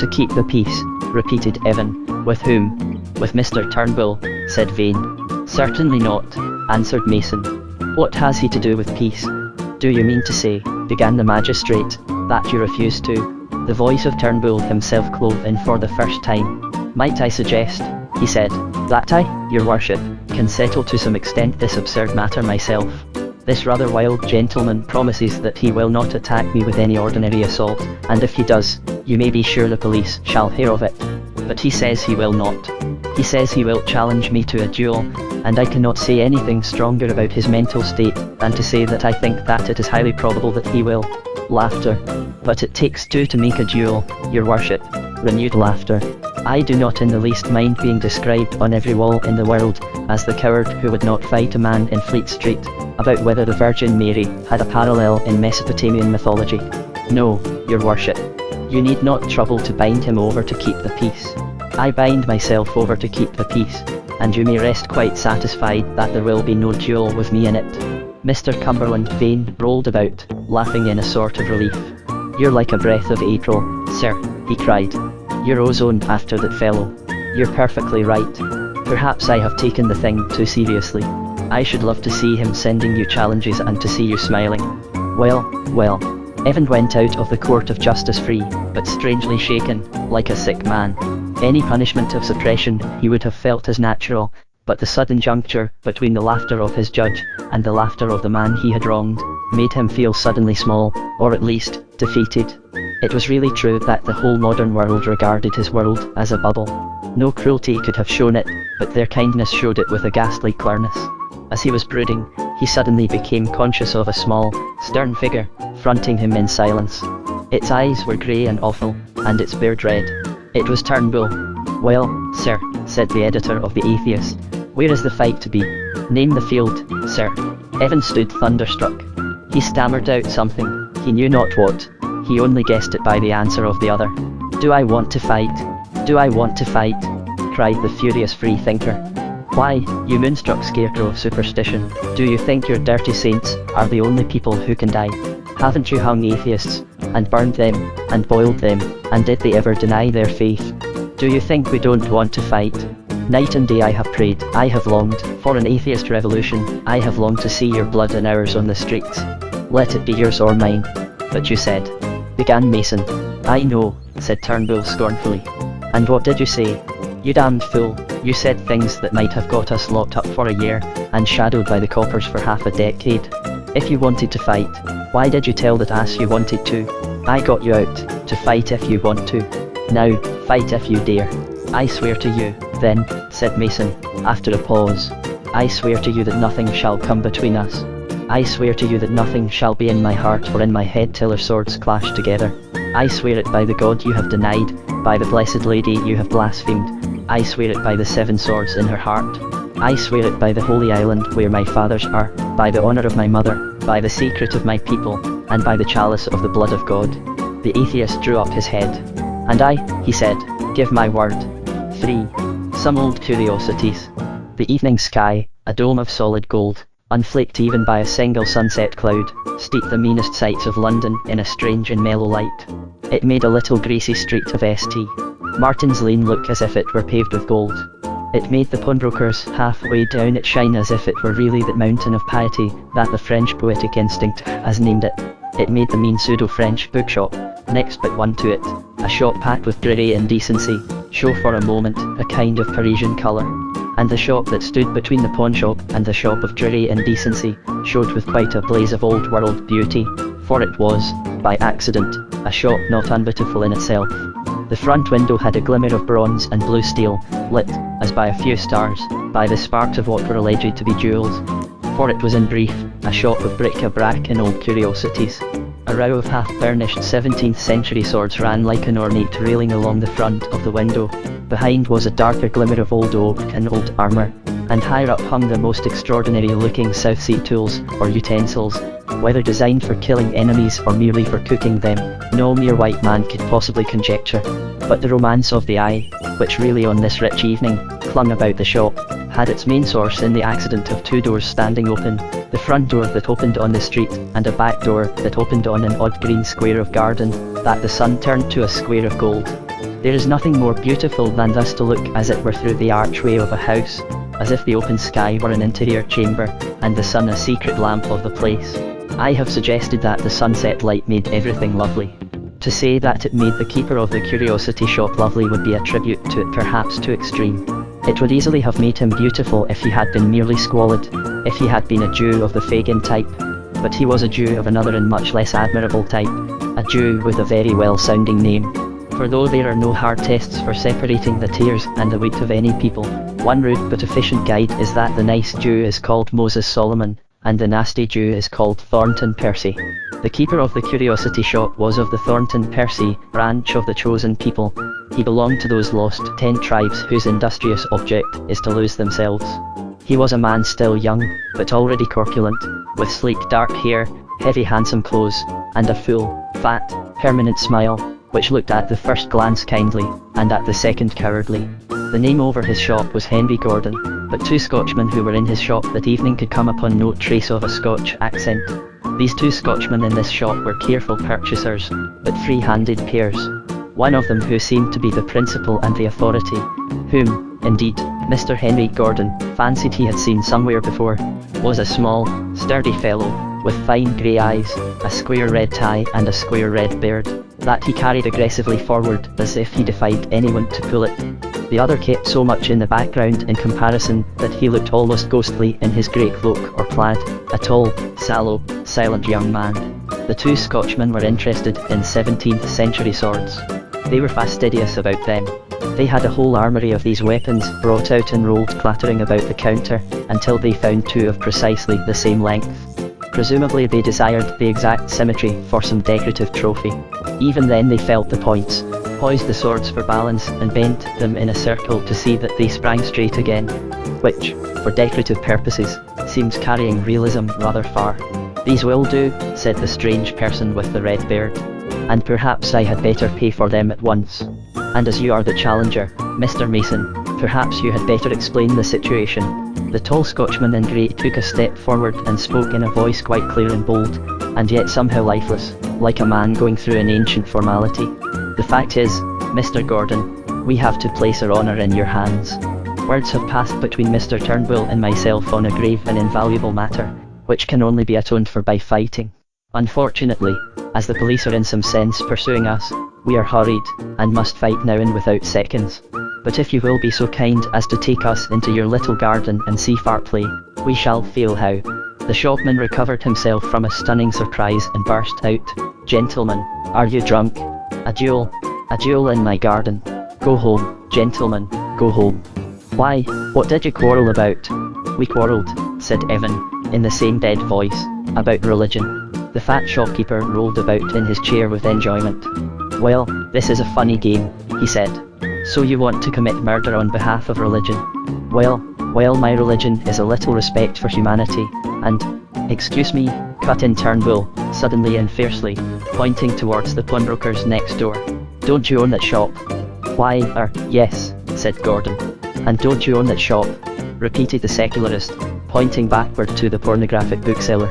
To keep the peace, repeated Evan. With whom? With Mr. Turnbull, said Vane. Certainly not, answered Mason. What has he to do with peace? Do you mean to say, began the magistrate, that you refuse to? The voice of Turnbull himself clove in for the first time. Might I suggest, he said, that I, your worship, can settle to some extent this absurd matter myself. This rather wild gentleman promises that he will not attack me with any ordinary assault, and if he does, you may be sure the police shall hear of it. But he says he will not. He says he will challenge me to a duel, and I cannot say anything stronger about his mental state than to say that I think that it is highly probable that he will. Laughter. But it takes two to make a duel, your worship. Renewed laughter. I do not in the least mind being described on every wall in the world as the coward who would not fight a man in Fleet Street about whether the Virgin Mary had a parallel in Mesopotamian mythology. No, your worship. You need not trouble to bind him over to keep the peace. I bind myself over to keep the peace, and you may rest quite satisfied that there will be no duel with me in it. Mr. Cumberland Vane rolled about, laughing in a sort of relief. You're like a breath of April, sir, he cried. You're ozone after that fellow. You're perfectly right. Perhaps I have taken the thing too seriously. I should love to see him sending you challenges and to see you smiling. Well, well. Evan went out of the court of justice free, but strangely shaken, like a sick man. Any punishment of suppression he would have felt as natural, but the sudden juncture between the laughter of his judge and the laughter of the man he had wronged made him feel suddenly small, or at least, defeated. It was really true that the whole modern world regarded his world as a bubble. No cruelty could have shown it, but their kindness showed it with a ghastly clearness. As he was brooding, he suddenly became conscious of a small, stern figure, fronting him in silence. Its eyes were grey and awful, and its beard red. It was Turnbull. Well, sir, said the editor of The Atheist, where is the fight to be? Name the field, sir. Evan stood thunderstruck. He stammered out something, he knew not what. He only guessed it by the answer of the other. Do I want to fight? Do I want to fight? Cried the furious freethinker. Why, you moonstruck scarecrow of superstition, do you think your dirty saints are the only people who can die? Haven't you hung atheists, and burned them, and boiled them, and did they ever deny their faith? Do you think we don't want to fight? Night and day I have prayed, I have longed for an atheist revolution, I have longed to see your blood and ours on the streets. Let it be yours or mine. But you said, began Mason. I know, said Turnbull scornfully. And what did you say? You damned fool, you said things that might have got us locked up for a year, and shadowed by the coppers for half a decade. If you wanted to fight, why did you tell that ass you wanted to? I got you out, to fight if you want to. Now, fight if you dare. I swear to you, then, said Mason, after a pause. I swear to you that nothing shall come between us. I swear to you that nothing shall be in my heart or in my head till our swords clash together. I swear it by the God you have denied, by the blessed lady you have blasphemed. I swear it by the 7 swords in her heart. I swear it by the holy island where my fathers are, by the honour of my mother, by the secret of my people, and by the chalice of the blood of God. The atheist drew up his head. And I, he said, give my word. 3. Some old curiosities. The evening sky, a dome of solid gold, unflecked even by a single sunset cloud, steeped the meanest sights of London in a strange and mellow light. It made a little greasy street of St. Martin's Lane look as if it were paved with gold. It made the pawnbrokers halfway down it shine as if it were really that mountain of piety that the French poetic instinct has named it. It made the mean pseudo-French bookshop, next but one to it, a shop packed with dreary indecency, show for a moment a kind of Parisian colour. And the shop that stood between the pawnshop and the shop of dreary indecency showed with quite a blaze of old-world beauty, for it was, by accident, a shop not unbeautiful in itself. The front window had a glimmer of bronze and blue steel, lit, as by a few stars, by the sparks of what were alleged to be jewels. For it was in brief, a shop of bric-a-brac and old curiosities. A row of half-burnished 17th century swords ran like an ornate railing along the front of the window. Behind was a darker glimmer of old oak and old armour, and higher up hung the most extraordinary-looking South Sea tools, or utensils, whether designed for killing enemies or merely for cooking them, no mere white man could possibly conjecture. But the romance of the eye, which really on this rich evening, clung about the shop, had its main source in the accident of 2 doors standing open, the front door that opened on the street, and a back door that opened on an odd green square of garden, that the sun turned to a square of gold. There is nothing more beautiful than thus to look as it were through the archway of a house, as if the open sky were an interior chamber, and the sun a secret lamp of the place. I have suggested that the sunset light made everything lovely. To say that it made the keeper of the curiosity shop lovely would be a tribute to it perhaps too extreme. It would easily have made him beautiful if he had been merely squalid, if he had been a Jew of the Fagin type. But he was a Jew of another and much less admirable type, a Jew with a very well-sounding name. For though there are no hard tests for separating the tares and the wheat of any people, one rude but efficient guide is that the nice Jew is called Moses Solomon, and the nasty Jew is called Thornton Percy. The keeper of the curiosity shop was of the Thornton Percy branch of the chosen people. He belonged to those lost 10 tribes whose industrious object is to lose themselves. He was a man still young, but already corpulent, with sleek dark hair, heavy handsome clothes, and a full, fat, permanent smile, which looked at the first glance kindly, and at the second cowardly. The name over his shop was Henry Gordon, but 2 Scotchmen who were in his shop that evening could come upon no trace of a Scotch accent. These 2 Scotchmen in this shop were careful purchasers, but free-handed pairs. One of them, who seemed to be the principal and the authority, whom, indeed, Mr. Henry Gordon fancied he had seen somewhere before, was a small, sturdy fellow, with fine grey eyes, a square red tie and a square red beard, that he carried aggressively forward as if he defied anyone to pull it. The other kept so much in the background in comparison that he looked almost ghostly in his grey cloak or plaid, a tall, sallow, silent young man. The 2 Scotchmen were interested in 17th century swords. They were fastidious about them. They had a whole armoury of these weapons brought out and rolled clattering about the counter, until they found 2 of precisely the same length. Presumably they desired the exact symmetry for some decorative trophy. Even then they felt the points, poised the swords for balance, and bent them in a circle to see that they sprang straight again, which, for decorative purposes, seems carrying realism rather far. "These will do," said the strange person with the red beard, "and perhaps I had better pay for them at once. And as you are the challenger, Mr. Mason, perhaps you had better explain the situation." The tall Scotchman in grey took a step forward and spoke in a voice quite clear and bold, and yet somehow lifeless, like a man going through an ancient formality. "The fact is, Mr. Gordon, we have to place our honour in your hands. Words have passed between Mr. Turnbull and myself on a grave and invaluable matter, which can only be atoned for by fighting. Unfortunately, as the police are in some sense pursuing us. We are hurried, and must fight now and without seconds. But if you will be so kind as to take us into your little garden and see fair play, we shall feel how." The shopman recovered himself from a stunning surprise and burst out, "Gentlemen, are you drunk? A duel? A duel in my garden? Go home, gentlemen, go home." "Why, what did you quarrel about?" "We quarrelled," said Evan, in the same dead voice, "about religion." The fat shopkeeper rolled about in his chair with enjoyment. "Well, this is a funny game," he said. "So you want to commit murder on behalf of religion? Well, my religion is a little respect for humanity, and—" "Excuse me," cut in Turnbull, suddenly and fiercely, pointing towards the pawnbroker's next door. "Don't you own that shop?" "Why, yes," said Gordon. "And don't you own that shop?" repeated the secularist, pointing backward to the pornographic bookseller.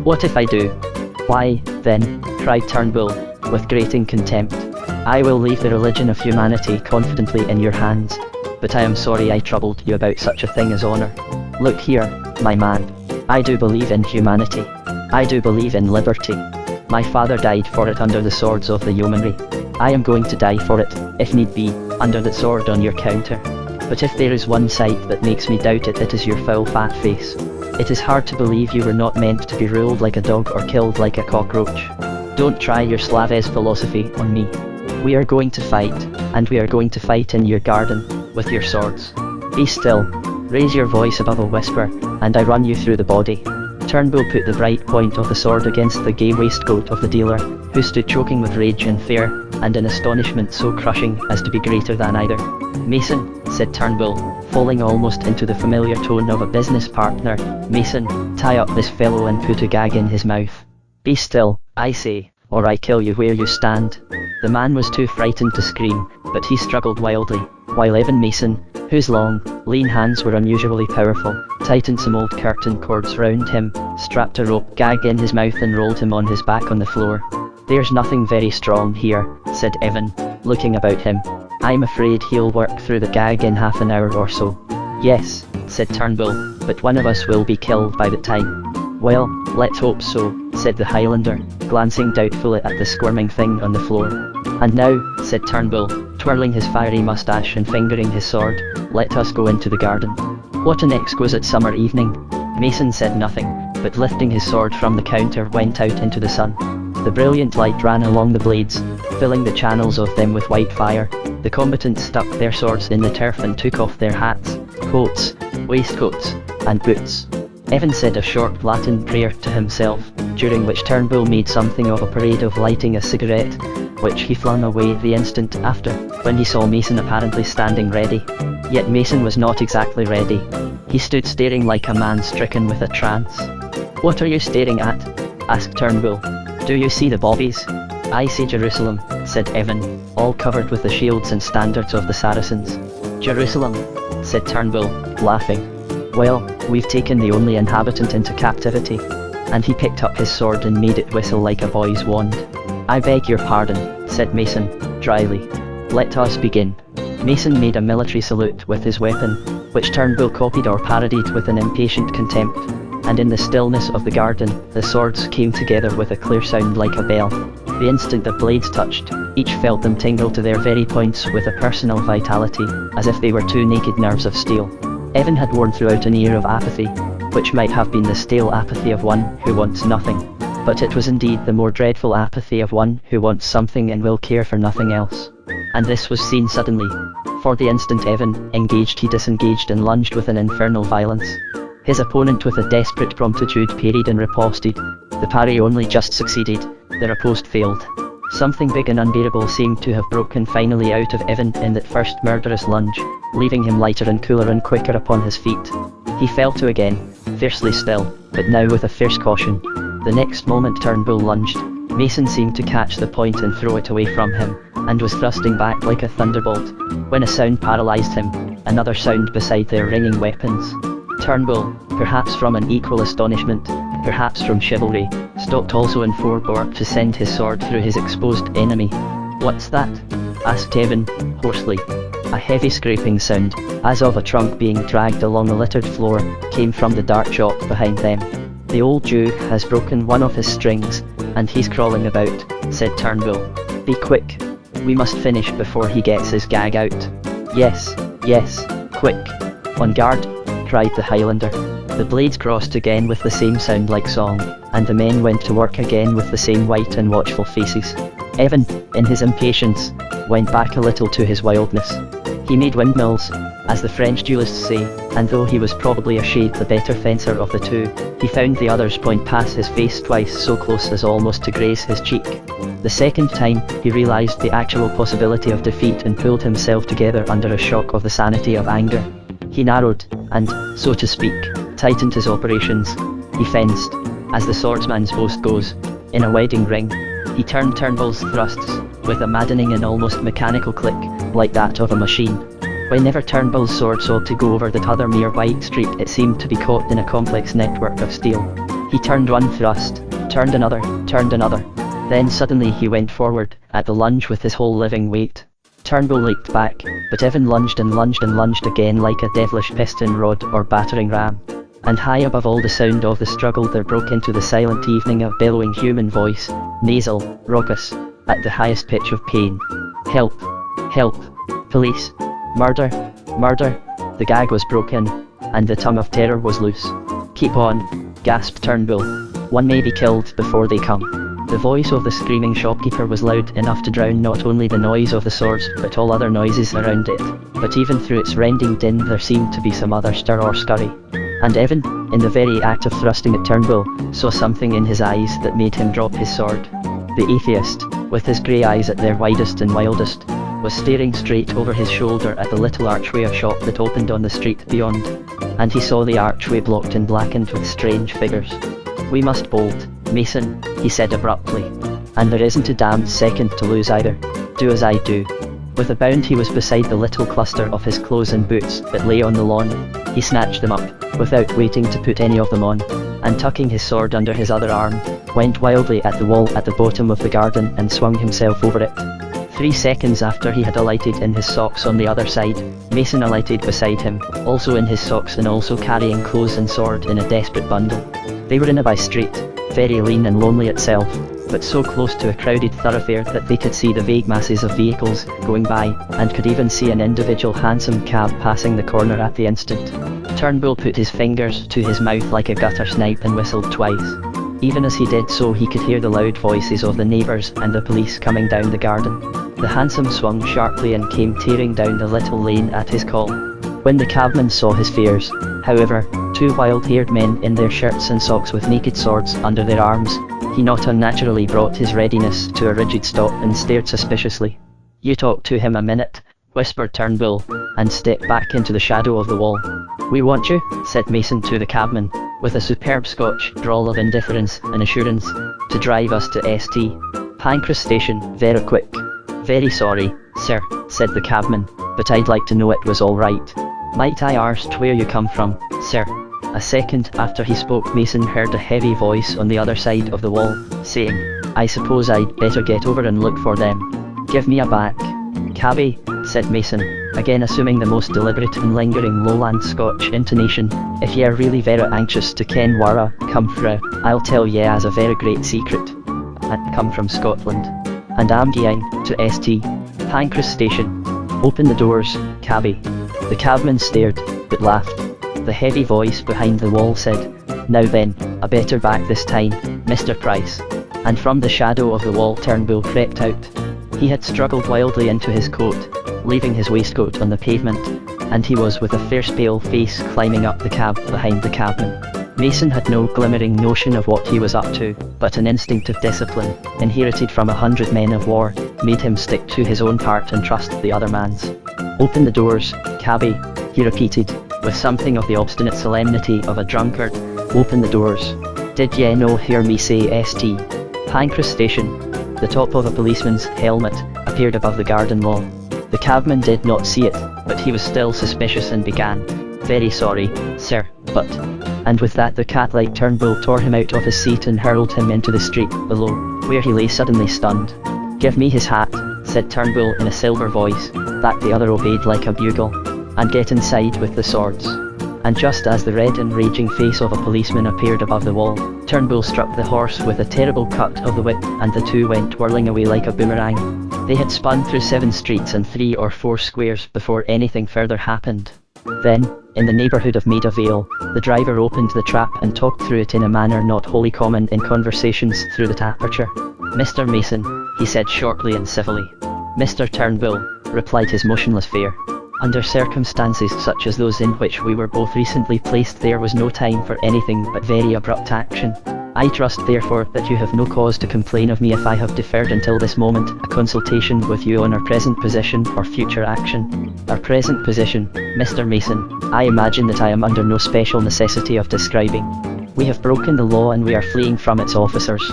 "What if I do?" "Why, then," cried Turnbull, with grating contempt, "I will leave the religion of humanity confidently in your hands. But I am sorry I troubled you about such a thing as honor. Look here, my man. I do believe in humanity. I do believe in liberty. My father died for it under the swords of the yeomanry. I am going to die for it, if need be, under the sword on your counter. But if there is one sight that makes me doubt it, it is your foul fat face. It is hard to believe you were not meant to be ruled like a dog or killed like a cockroach. Don't try your Slaves philosophy on me. We are going to fight, and we are going to fight in your garden, with your swords. Be still. Raise your voice above a whisper, and I run you through the body." Turnbull put the bright point of the sword against the gay waistcoat of the dealer, who stood choking with rage and fear, and in astonishment so crushing as to be greater than either. "Mason," said Turnbull, falling almost into the familiar tone of a business partner, "Mason, tie up this fellow and put a gag in his mouth. Be still, I say, or I kill you where you stand." The man was too frightened to scream, but he struggled wildly, while Evan Mason, whose long, lean hands were unusually powerful, tightened some old curtain cords round him, strapped a rope gag in his mouth and rolled him on his back on the floor. "There's nothing very strong here," said Evan, looking about him. "I'm afraid he'll work through the gag in half an hour or so." "Yes," said Turnbull, "but one of us will be killed by the time." "Well, let's hope so," said the Highlander, glancing doubtfully at the squirming thing on the floor. "And now," said Turnbull, twirling his fiery moustache and fingering his sword, "let us go into the garden." "What an exquisite summer evening." Mason said nothing, but lifting his sword from the counter went out into the sun. The brilliant light ran along the blades, filling the channels of them with white fire. The combatants stuck their swords in the turf and took off their hats, coats, waistcoats, and boots. Evan said a short Latin prayer to himself, during which Turnbull made something of a parade of lighting a cigarette, which he flung away the instant after, when he saw Mason apparently standing ready. Yet Mason was not exactly ready. He stood staring like a man stricken with a trance. "What are you staring at?" asked Turnbull. "Do you see the bobbies?" "I see Jerusalem," said Evan, all covered with the shields and standards of the Saracens. "Jerusalem," said Turnbull, laughing. "Well, we've taken the only inhabitant into captivity." And he picked up his sword and made it whistle like a boy's wand. "I beg your pardon," said Mason, dryly. "Let us begin." Mason made a military salute with his weapon, which Turnbull copied or parodied with an impatient contempt, and in the stillness of the garden, the swords came together with a clear sound like a bell. The instant the blades touched, each felt them tingle to their very points with a personal vitality, as if they were two naked nerves of steel. Evan had worn throughout an air of apathy, which might have been the stale apathy of one who wants nothing. But it was indeed the more dreadful apathy of one who wants something and will care for nothing else. And this was seen suddenly. For the instant Evan engaged, he disengaged and lunged with an infernal violence. His opponent with a desperate promptitude parried and riposted. The parry only just succeeded, the riposte failed. Something big and unbearable seemed to have broken finally out of Evan in that first murderous lunge, leaving him lighter and cooler and quicker upon his feet. He fell to again, fiercely still, but now with a fierce caution. The next moment Turnbull lunged. Mason seemed to catch the point and throw it away from him, and was thrusting back like a thunderbolt, when a sound paralysed him, another sound beside their ringing weapons. Turnbull, perhaps from an equal astonishment, perhaps from chivalry, stopped also and forebore to send his sword through his exposed enemy. "What's that?" asked Evan, hoarsely. A heavy scraping sound, as of a trunk being dragged along a littered floor, came from the dark shop behind them. "The old Jew has broken one of his strings," And he's crawling about, said Turnbull. Be quick. We must finish before he gets his gag out. Yes, yes, quick. On guard, cried the Highlander. The blades crossed again with the same sound like song, and the men went to work again with the same white and watchful faces. Evan, in his impatience, went back a little to his wildness. He made windmills, as the French duelists say, and though he was probably a shade the better fencer of the two, he found the other's point pass his face twice so close as almost to graze his cheek. The second time, he realized the actual possibility of defeat and pulled himself together under a shock of the sanity of anger. He narrowed, and, so to speak, tightened his operations. He fenced, as the swordsman's boast goes, in a wedding ring. He turned Turnbull's thrusts, with a maddening and almost mechanical click, like that of a machine. Whenever Turnbull's sword sought to go over that other mere white streak, it seemed to be caught in a complex network of steel. He turned one thrust, turned another, then suddenly he went forward, at the lunge with his whole living weight. Turnbull leaped back, but Evan lunged and lunged and lunged again like a devilish piston rod or battering ram. And high above all the sound of the struggle there broke into the silent evening a bellowing human voice, nasal, raucous, at the highest pitch of pain. Help! Help! Police! Murder! Murder! The gag was broken, and the tongue of terror was loose. Keep on, gasped Turnbull. One may be killed before they come. The voice of the screaming shopkeeper was loud enough to drown not only the noise of the swords but all other noises around it, but even through its rending din there seemed to be some other stir or scurry. And Evan, in the very act of thrusting at Turnbull, saw something in his eyes that made him drop his sword. The atheist, with his grey eyes at their widest and wildest, was staring straight over his shoulder at the little archway of shop that opened on the street beyond, and he saw the archway blocked and blackened with strange figures. We must bolt, Mason, he said abruptly, and there isn't a damned second to lose either. Do as I do. With a bound he was beside the little cluster of his clothes and boots that lay on the lawn. He snatched them up, without waiting to put any of them on, and tucking his sword under his other arm, went wildly at the wall at the bottom of the garden and swung himself over it. 3 seconds after he had alighted in his socks on the other side, Mason alighted beside him, also in his socks and also carrying clothes and sword in a desperate bundle. They were in a by-street, very lean and lonely itself, but so close to a crowded thoroughfare that they could see the vague masses of vehicles going by, and could even see an individual hansom cab passing the corner at the instant. Turnbull put his fingers to his mouth like a gutter snipe and whistled twice. Even as he did so he could hear the loud voices of the neighbours and the police coming down the garden. The hansom swung sharply and came tearing down the little lane at his call. When the cabman saw his fears, however, 2 wild-haired men in their shirts and socks with naked swords under their arms, he not unnaturally brought his readiness to a rigid stop and stared suspiciously. You talk to him a minute, whispered Turnbull, and stepped back into the shadow of the wall. We want you, said Mason to the cabman, with a superb Scotch drawl of indifference and assurance, to drive us to St. Pancras Station, very quick. Very sorry, sir, said the cabman, but I'd like to know it was all right. Might I ask where you come from, sir? A second after he spoke Mason heard a heavy voice on the other side of the wall, saying, I suppose I'd better get over and look for them. Give me a back. Cabby, said Mason, again assuming the most deliberate and lingering lowland Scotch intonation, if ye are really very anxious to ken where I come fra, I'll tell ye as a very great secret. I come from Scotland, and I'm going to St. Pancras Station. Open the doors, cabby. The cabman stared, but laughed. The heavy voice behind the wall said, Now then, a better back this time, Mr. Price. And from the shadow of the wall Turnbull crept out. He had struggled wildly into his coat, leaving his waistcoat on the pavement, and he was with a fierce pale face climbing up the cab behind the cabman. Mason had no glimmering notion of what he was up to, but an instinct of discipline, inherited from 100 men of war, made him stick to his own part and trust the other man's. Open the doors, cabby, he repeated, with something of the obstinate solemnity of a drunkard. Open the doors. Did ye no hear me say St. Pancras Station? The top of a policeman's helmet appeared above the garden wall. The cabman did not see it, but he was still suspicious and began, Very sorry, sir, but... And with that the cat-like Turnbull tore him out of his seat and hurled him into the street below, where he lay suddenly stunned. Give me his hat, said Turnbull in a silver voice, that the other obeyed like a bugle. And get inside with the swords. and just as the red and raging face of a policeman appeared above the wall, Turnbull struck the horse with a terrible cut of the whip, and the two went whirling away like a boomerang. They had spun through 7 streets and 3 or 4 squares before anything further happened. Then, in the neighbourhood of Maida Vale, the driver opened the trap and talked through it in a manner not wholly common in conversations through the aperture. "Mr. Mason," he said shortly and civilly. "Mr. Turnbull," replied his motionless fare. "Under circumstances such as those in which we were both recently placed, there was no time for anything but very abrupt action. I trust therefore that you have no cause to complain of me if I have deferred until this moment a consultation with you on our present position or future action." "Our present position, Mr. Mason, I imagine that I am under no special necessity of describing. We have broken the law and we are fleeing from its officers.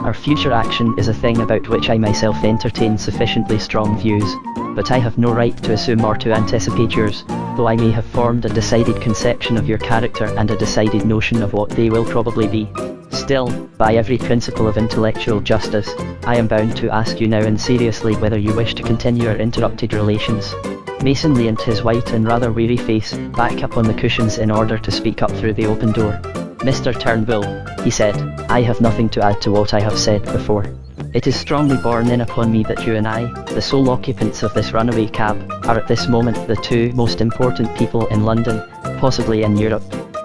Our future action is a thing about which I myself entertain sufficiently strong views, but I have no right to assume or to anticipate yours, though I may have formed a decided conception of your character and a decided notion of what they will probably be. Still, by every principle of intellectual justice, I am bound to ask you now and seriously whether you wish to continue our interrupted relations." Mason leaned his white and rather weary face back up on the cushions in order to speak up through the open door. "Mr. Turnbull," he said, "I have nothing to add to what I have said before. It is strongly borne in upon me that you and I, the sole occupants of this runaway cab, are at this moment the 2 most important people in London, possibly in Europe.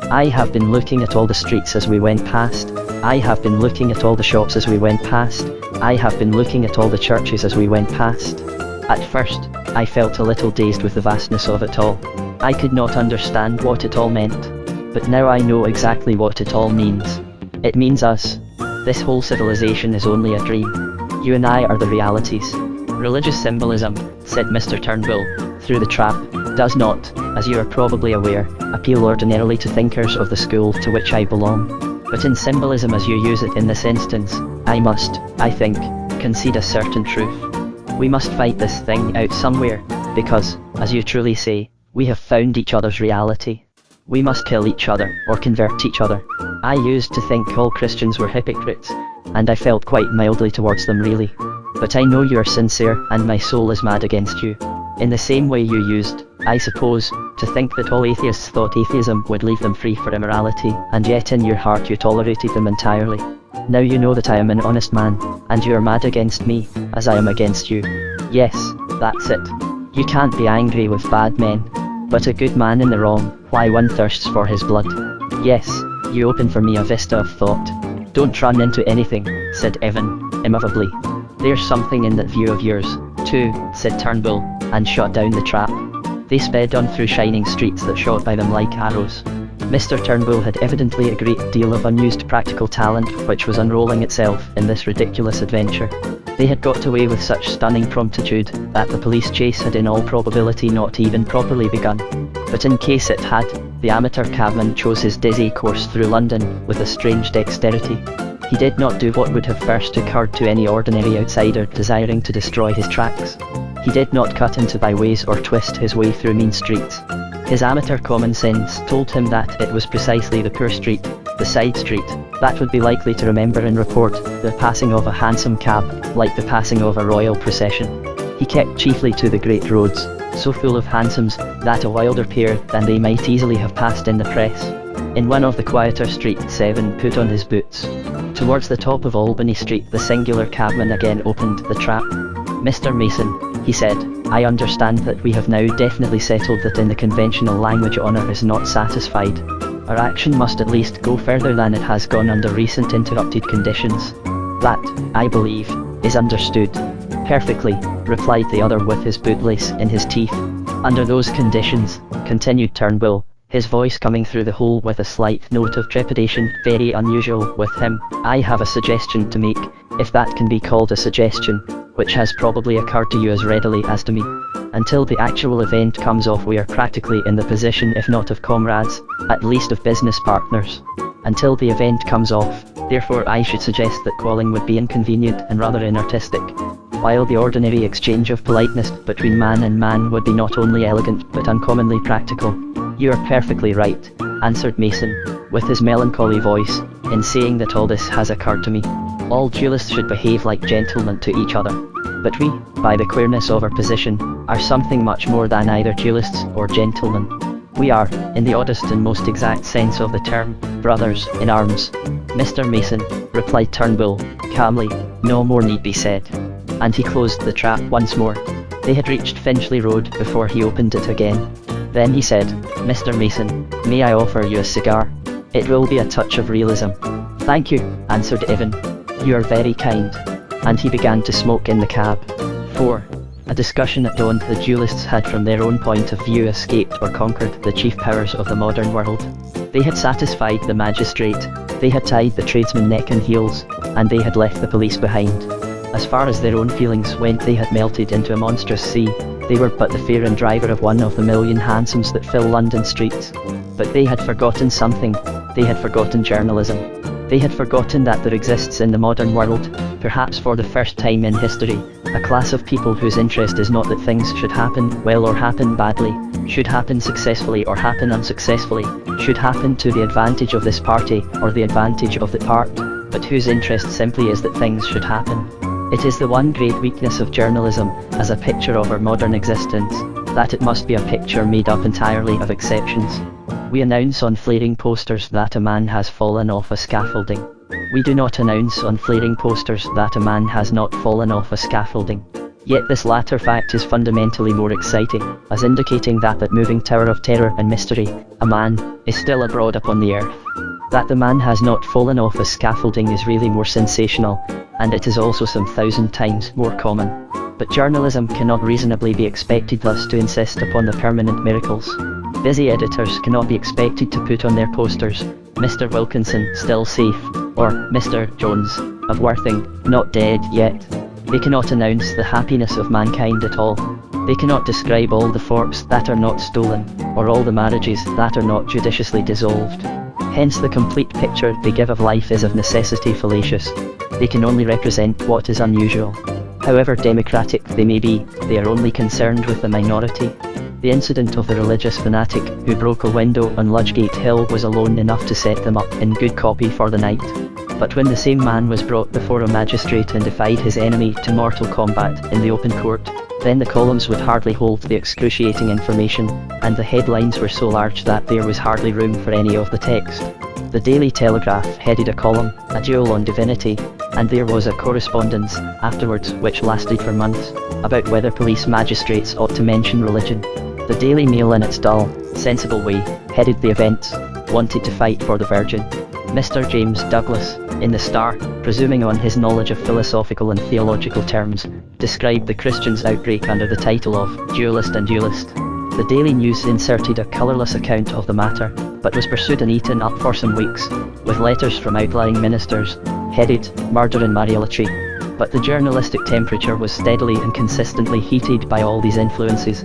I have been looking at all the streets as we went past. I have been looking at all the shops as we went past. I have been looking at all the churches as we went past. At first, I felt a little dazed with the vastness of it all. I could not understand what it all meant. But now I know exactly what it all means. It means us. This whole civilization is only a dream. You and I are the realities." "Religious symbolism," said Mr. Turnbull, through the trap, "does not, as you are probably aware, appeal ordinarily to thinkers of the school to which I belong. But in symbolism as you use it in this instance, I must, I think, concede a certain truth. We must fight this thing out somewhere, because, as you truly say, we have found each other's reality. We must kill each other, or convert each other. I used to think all Christians were hypocrites, and I felt quite mildly towards them really. But I know you are sincere, and my soul is mad against you. In the same way you used, I suppose, to think that all atheists thought atheism would leave them free for immorality, and yet in your heart you tolerated them entirely. Now you know that I am an honest man, and you are mad against me, as I am against you. Yes, that's it. You can't be angry with bad men, but a good man in the wrong, why one thirsts for his blood. Yes, you open for me a vista of thought." "Don't run into anything," said Evan, immovably. "There's something in that view of yours, too," said Turnbull, and shot down the trap. They sped on through shining streets that shot by them like arrows. Mr. Turnbull had evidently a great deal of unused practical talent which was unrolling itself in this ridiculous adventure. They had got away with such stunning promptitude that the police chase had in all probability not even properly begun. But in case it had, the amateur cabman chose his dizzy course through London with a strange dexterity. He did not do what would have first occurred to any ordinary outsider desiring to destroy his tracks. He did not cut into byways or twist his way through mean streets. His amateur common sense told him that it was precisely the poor street, the side street, that would be likely to remember and report the passing of a hansom cab, like the passing of a royal procession. He kept chiefly to the great roads, so full of hansoms that a wilder pair than they might easily have passed in the press. In one of the quieter streets Evan put on his boots. Towards the top of Albany Street the singular cabman again opened the trap. "Mr. Mason," he said, "I understand that we have now definitely settled that in the conventional language honour is not satisfied. Our action must at least go further than it has gone under recent interrupted conditions. That, I believe, is understood." "Perfectly," replied the other with his bootlace in his teeth. "Under those conditions," continued Turnbull, his voice coming through the hole with a slight note of trepidation very unusual with him, "I have a suggestion to make, if that can be called a suggestion, which has probably occurred to you as readily as to me. Until the actual event comes off we are practically in the position if not of comrades, at least of business partners. Until the event comes off, therefore I should suggest that quarrelling would be inconvenient and rather inartistic, while the ordinary exchange of politeness between man and man would be not only elegant but uncommonly practical." "You are perfectly right," answered Mason, with his melancholy voice, "in saying that all this has occurred to me. All duelists should behave like gentlemen to each other. But we, by the queerness of our position, are something much more than either duelists or gentlemen. We are, in the oddest and most exact sense of the term, brothers in arms. Mr. Mason, replied Turnbull, calmly, no more need be said. And he closed the trap once more. They had reached Finchley Road before he opened it again. Then he said, Mr. Mason, may I offer you a cigar? It will be a touch of realism. Thank you, answered Evan. You are very kind. And he began to smoke in the cab. 4. A discussion at dawn. The duelists had from their own point of view escaped or conquered the chief powers of the modern world. They had satisfied the magistrate, they had tied the tradesmen neck and heels, and they had left the police behind. As far as their own feelings went, they had melted into a monstrous sea. They were but the fare and driver of one of the million hansoms that fill London streets. But they had forgotten something. They had forgotten journalism. They had forgotten that there exists in the modern world, perhaps for the first time in history, a class of people whose interest is not that things should happen well or happen badly, should happen successfully or happen unsuccessfully, should happen to the advantage of this party or the advantage of that part, but whose interest simply is that things should happen. It is the one great weakness of journalism, as a picture of our modern existence, that it must be a picture made up entirely of exceptions. We announce on flaring posters that a man has fallen off a scaffolding. We do not announce on flaring posters that a man has not fallen off a scaffolding. Yet this latter fact is fundamentally more exciting, as indicating that moving tower of terror and mystery, a man, is still abroad upon the earth. That the man has not fallen off a scaffolding is really more sensational, and it is also some 1,000 times more common. But journalism cannot reasonably be expected thus to insist upon the permanent miracles. Busy editors cannot be expected to put on their posters, Mr. Wilkinson still safe, or Mr. Jones, of Worthing, not dead yet. They cannot announce the happiness of mankind at all. They cannot describe all the forks that are not stolen, or all the marriages that are not judiciously dissolved. Hence the complete picture they give of life is of necessity fallacious. They can only represent what is unusual. However democratic they may be, they are only concerned with the minority. The incident of the religious fanatic who broke a window on Ludgate Hill was alone enough to set them up in good copy for the night. But when the same man was brought before a magistrate and defied his enemy to mortal combat in the open court, then the columns would hardly hold the excruciating information, and the headlines were so large that there was hardly room for any of the text. The Daily Telegraph headed a column, "A Duel on Divinity," and there was a correspondence, afterwards, which lasted for months, about whether police magistrates ought to mention religion. The Daily Mail in its dull, sensible way, headed the events, wanted to fight for the Virgin. Mr. James Douglas, in the Star, presuming on his knowledge of philosophical and theological terms, described the Christians' outbreak under the title of Duelist and Duelist. The Daily News inserted a colourless account of the matter, but was pursued and eaten up for some weeks, with letters from outlying ministers, headed, Murder in Mariolatry. But the journalistic temperature was steadily and consistently heated by all these influences.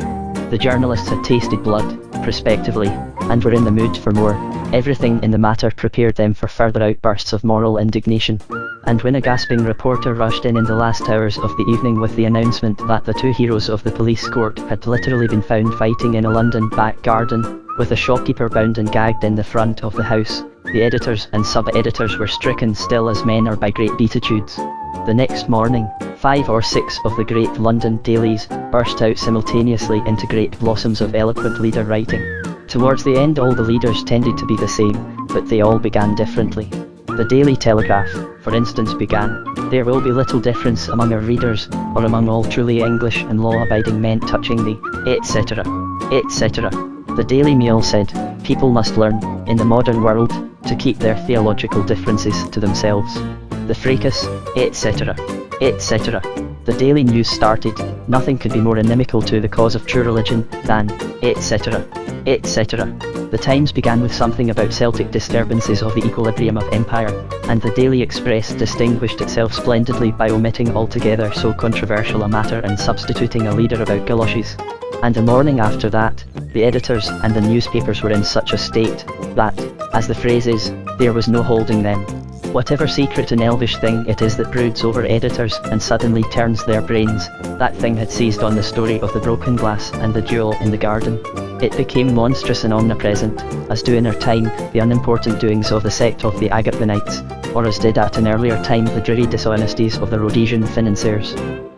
The journalists had tasted blood, prospectively, and were in the mood for more. Everything in the matter prepared them for further outbursts of moral indignation. And when a gasping reporter rushed in the last hours of the evening with the announcement that the two heroes of the police court had literally been found fighting in a London back garden, with a shopkeeper bound and gagged in the front of the house, the editors and sub-editors were stricken still as men are by great beatitudes. The next morning, 5 or 6 of the great London dailies burst out simultaneously into great blossoms of eloquent leader writing. Towards the end all the leaders tended to be the same, but they all began differently. The Daily Telegraph, for instance, began, "There will be little difference among our readers, or among all truly English and law-abiding men touching the etc. etc." The Daily Mail said, "People must learn, in the modern world, to keep their theological differences to themselves." The Fracas, etc. etc. The Daily News started, "Nothing could be more inimical to the cause of true religion than etc. etc." The Times began with something about Celtic disturbances of the equilibrium of empire, and the Daily Express distinguished itself splendidly by omitting altogether so controversial a matter and substituting a leader about galoshes. And the morning after that, the editors and the newspapers were in such a state that, as the phrase is, there was no holding them. Whatever secret and elvish thing it is that broods over editors and suddenly turns their brains, that thing had seized on the story of the broken glass and the duel in the garden. It became monstrous and omnipresent, as do in our time the unimportant doings of the sect of the Agathonites, or as did at an earlier time the dreary dishonesties of the Rhodesian financiers.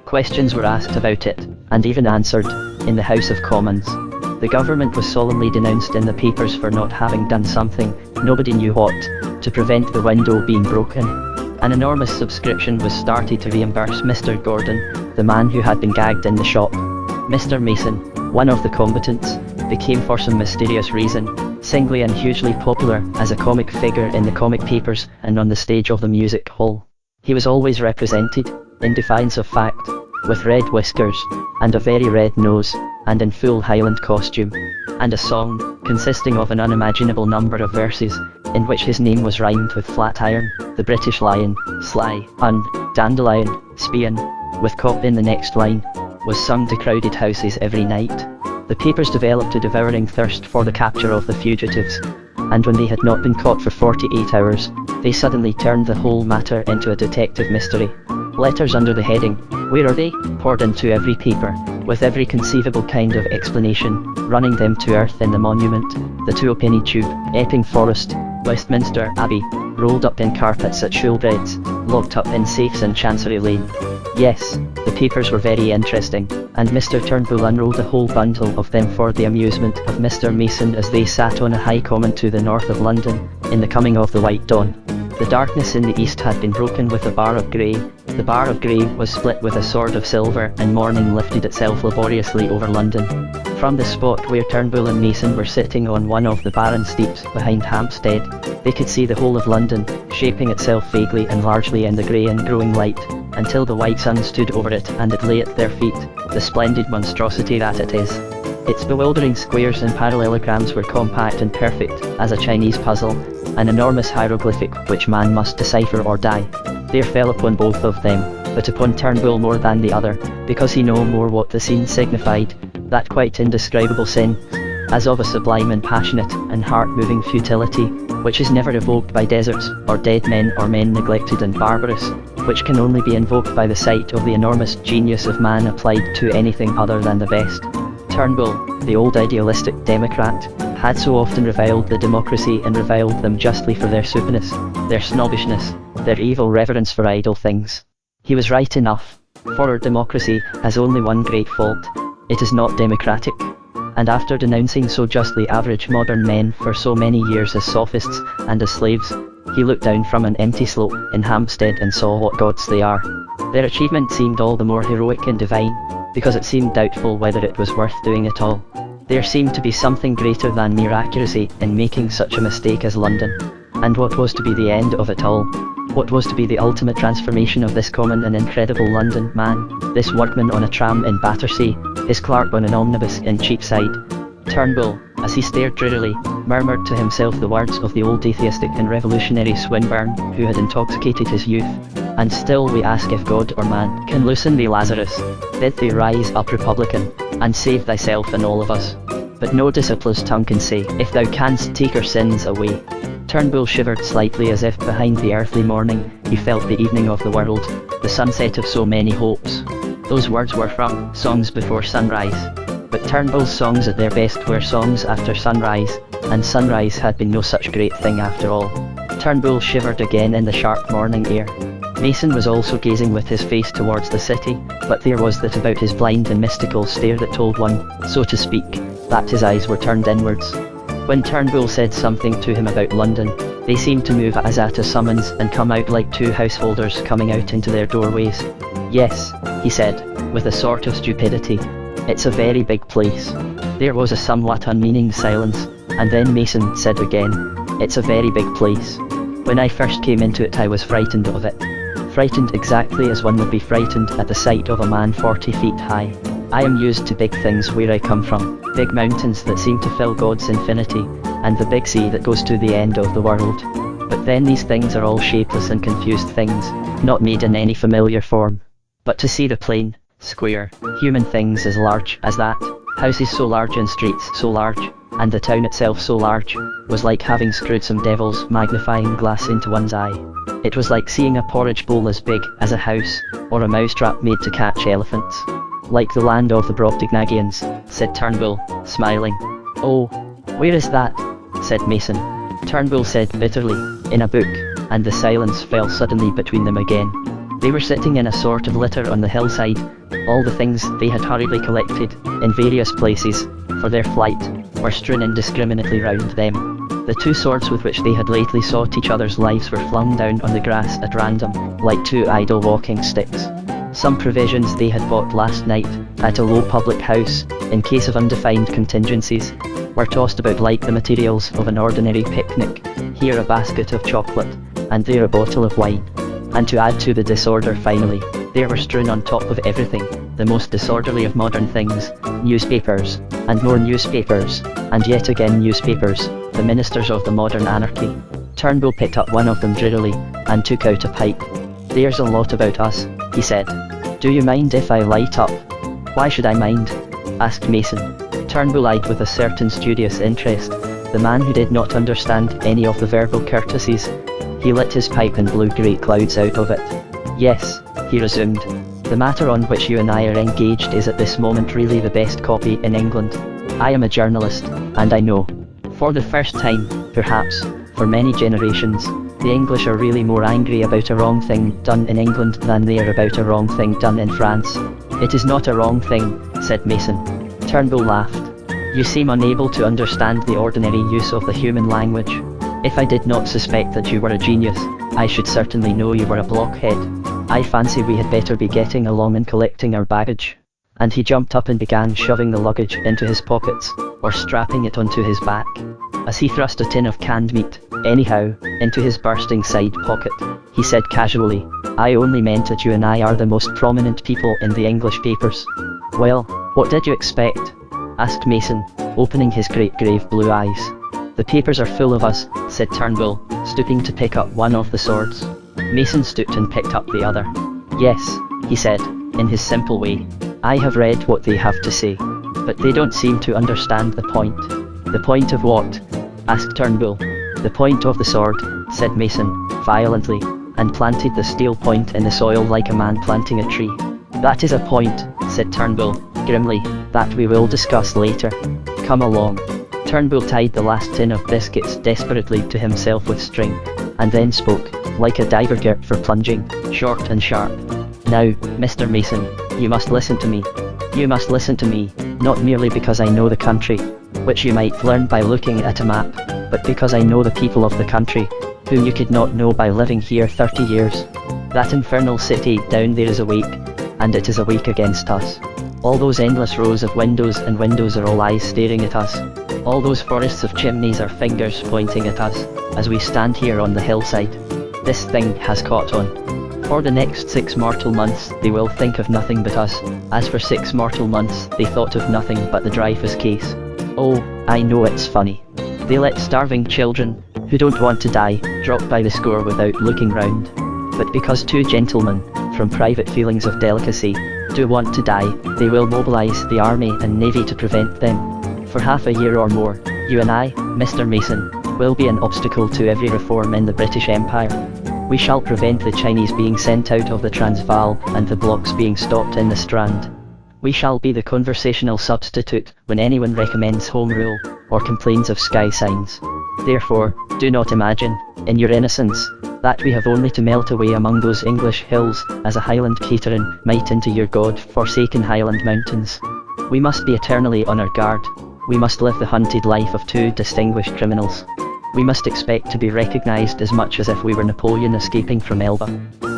Questions were asked about it, and even answered, in the House of Commons. The government was solemnly denounced in the papers for not having done something, nobody knew what, to prevent the window being broken. An enormous subscription was started to reimburse Mr. Gordon, the man who had been gagged in the shop. Mr. Mason, one of the combatants, became for some mysterious reason, singly and hugely popular as a comic figure in the comic papers and on the stage of the music hall. He was always represented, in defiance of fact, with red whiskers, and a very red nose, and in full Highland costume, and a song, consisting of an unimaginable number of verses, in which his name was rhymed with Flatiron, the British Lion, Sly, Dandelion, Spion, with Cop in the next line, was sung to crowded houses every night. The papers developed a devouring thirst for the capture of the fugitives, and when they had not been caught for 48 hours, they suddenly turned the whole matter into a detective mystery. Letters under the heading, "Where are they?" poured into every paper, with every conceivable kind of explanation, running them to earth in the Monument, the Twopenny Tube, Epping Forest, Westminster Abbey, rolled up in carpets at Shoolbred's, locked up in safes in Chancery Lane. Yes, the papers were very interesting, and Mr. Turnbull unrolled a whole bundle of them for the amusement of Mr. Mason as they sat on a high common to the north of London, in the coming of the white dawn. The darkness in the east had been broken with a bar of grey. The bar of grey was split with a sword of silver, and morning lifted itself laboriously over London. From the spot where Turnbull and Mason were sitting on one of the barren steeps behind Hampstead, they could see the whole of London, shaping itself vaguely and largely in the grey and growing light, until the white sun stood over it and it lay at their feet, the splendid monstrosity that it is. Its bewildering squares and parallelograms were compact and perfect as a Chinese puzzle, an enormous hieroglyphic which man must decipher or die. There fell upon both of them, but upon Turnbull more than the other, because he knew more what the scene signified, that quite indescribable sin, as of a sublime and passionate and heart-moving futility, which is never evoked by deserts, or dead men or men neglected and barbarous, which can only be invoked by the sight of the enormous genius of man applied to anything other than the best. Turnbull, the old idealistic Democrat, had so often reviled the democracy and reviled them justly for their supiness, their snobbishness, their evil reverence for idle things. He was right enough, for our democracy has only one great fault: it is not democratic. And after denouncing so justly average modern men for so many years as sophists and as slaves, he looked down from an empty slope in Hampstead and saw what gods they are. Their achievement seemed all the more heroic and divine, because it seemed doubtful whether it was worth doing at all. There seemed to be something greater than mere accuracy in making such a mistake as London. And what was to be the end of it all? What was to be the ultimate transformation of this common and incredible London man, this workman on a tram in Battersea, his clerk on an omnibus in Cheapside? Turnbull, as he stared drearily, murmured to himself the words of the old atheistic and revolutionary Swinburne, who had intoxicated his youth. And still we ask if God or man can loosen thee, Lazarus. Bid thee rise up, Republican, and save thyself and all of us. But no disciple's tongue can say, if thou canst take our sins away. Turnbull shivered slightly as if behind the earthly morning he felt the evening of the world, the sunset of so many hopes. Those words were from Songs Before Sunrise. But Turnbull's songs at their best were songs after sunrise, and sunrise had been no such great thing after all. Turnbull shivered again in the sharp morning air. Mason was also gazing with his face towards the city, but there was that about his blind and mystical stare that told one, so to speak, that his eyes were turned inwards. When Turnbull said something to him about London, they seemed to move as at a summons and come out like two householders coming out into their doorways. Yes, he said, with a sort of stupidity. It's a very big place. There was a somewhat unmeaning silence, and then Mason said again, it's a very big place. When I first came into it I was frightened of it. Frightened exactly as one would be frightened at the sight of a man 40 feet high. I am used to big things where I come from, big mountains that seem to fill God's infinity, and the big sea that goes to the end of the world. But then these things are all shapeless and confused things, not made in any familiar form. But to see the plain, square, human things as large as that, houses so large and streets so large, and the town itself so large, was like having screwed some devil's magnifying glass into one's eye. It was like seeing a porridge bowl as big as a house, or a mousetrap made to catch elephants. Like the land of the Brobdingnagians, said Turnbull, smiling. Oh, where is that? Said Mason. Turnbull said bitterly, in a book, and the silence fell suddenly between them again. They were sitting in a sort of litter on the hillside, all the things they had hurriedly collected, in various places, for their flight, were strewn indiscriminately round them. The two swords with which they had lately sought each other's lives were flung down on the grass at random, like two idle walking sticks. Some provisions they had bought last night, at a low public house, in case of undefined contingencies, were tossed about like the materials of an ordinary picnic, here a basket of chocolate, and there a bottle of wine. And to add to the disorder finally, there were strewn on top of everything, the most disorderly of modern things, newspapers, and more newspapers, and yet again newspapers, the ministers of the modern anarchy. Turnbull picked up one of them drearily, and took out a pipe. "There's a lot about us," he said. "Do you mind if I light up?" "Why should I mind?" asked Mason. Turnbull eyed with a certain studious interest the man who did not understand any of the verbal courtesies. He lit his pipe and blew great clouds out of it. "Yes," he resumed, "the matter on which you and I are engaged is at this moment really the best copy in England. I am a journalist, and I know, for the first time, perhaps, for many generations, the English are really more angry about a wrong thing done in England than they are about a wrong thing done in France." "It is not a wrong thing," said Mason. Turnbull laughed. "You seem unable to understand the ordinary use of the human language. If I did not suspect that you were a genius, I should certainly know you were a blockhead. I fancy we had better be getting along and collecting our baggage." And he jumped up and began shoving the luggage into his pockets, or strapping it onto his back. As he thrust a tin of canned meat, anyhow, into his bursting side pocket, he said casually, "I only meant that you and I are the most prominent people in the English papers." "Well, what did you expect?" asked Mason, opening his great grave blue eyes. "The papers are full of us," said Turnbull, stooping to pick up one of the swords. Mason stooped and picked up the other. "Yes," he said, in his simple way, "I have read what they have to say. But they don't seem to understand the point." "The point of what?" asked Turnbull. "The point of the sword," said Mason, violently, and planted the steel point in the soil like a man planting a tree. "That is a point," said Turnbull, grimly, "that we will discuss later. Come along." Turnbull tied the last tin of biscuits desperately to himself with string, and then spoke, like a diver girt for plunging, short and sharp. "Now, Mr. Mason, you must listen to me. You must listen to me, not merely because I know the country, which you might learn by looking at a map, but because I know the people of the country, whom you could not know by living here 30 years. That infernal city down there is awake, and it is awake against us. All those endless rows of windows and windows are all eyes staring at us. All those forests of chimneys are fingers pointing at us, as we stand here on the hillside. This thing has caught on. For the next 6 mortal months they will think of nothing but us, as for 6 mortal months they thought of nothing but the Dreyfus case. Oh, I know it's funny. They let starving children, who don't want to die, drop by the score without looking round. But because 2 gentlemen, from private feelings of delicacy, do want to die, they will mobilize the army and navy to prevent them. For half a year or more, you and I, Mr. Mason, will be an obstacle to every reform in the British Empire. We shall prevent the Chinese being sent out of the Transvaal and the blocks being stopped in the Strand. We shall be the conversational substitute when anyone recommends Home Rule, or complains of sky signs. Therefore, do not imagine, in your innocence, that we have only to melt away among those English hills, as a Highland cateran might into your God-forsaken Highland mountains. We must be eternally on our guard. We must live the hunted life of 2 distinguished criminals. We must expect to be recognized as much as if we were Napoleon escaping from Elba.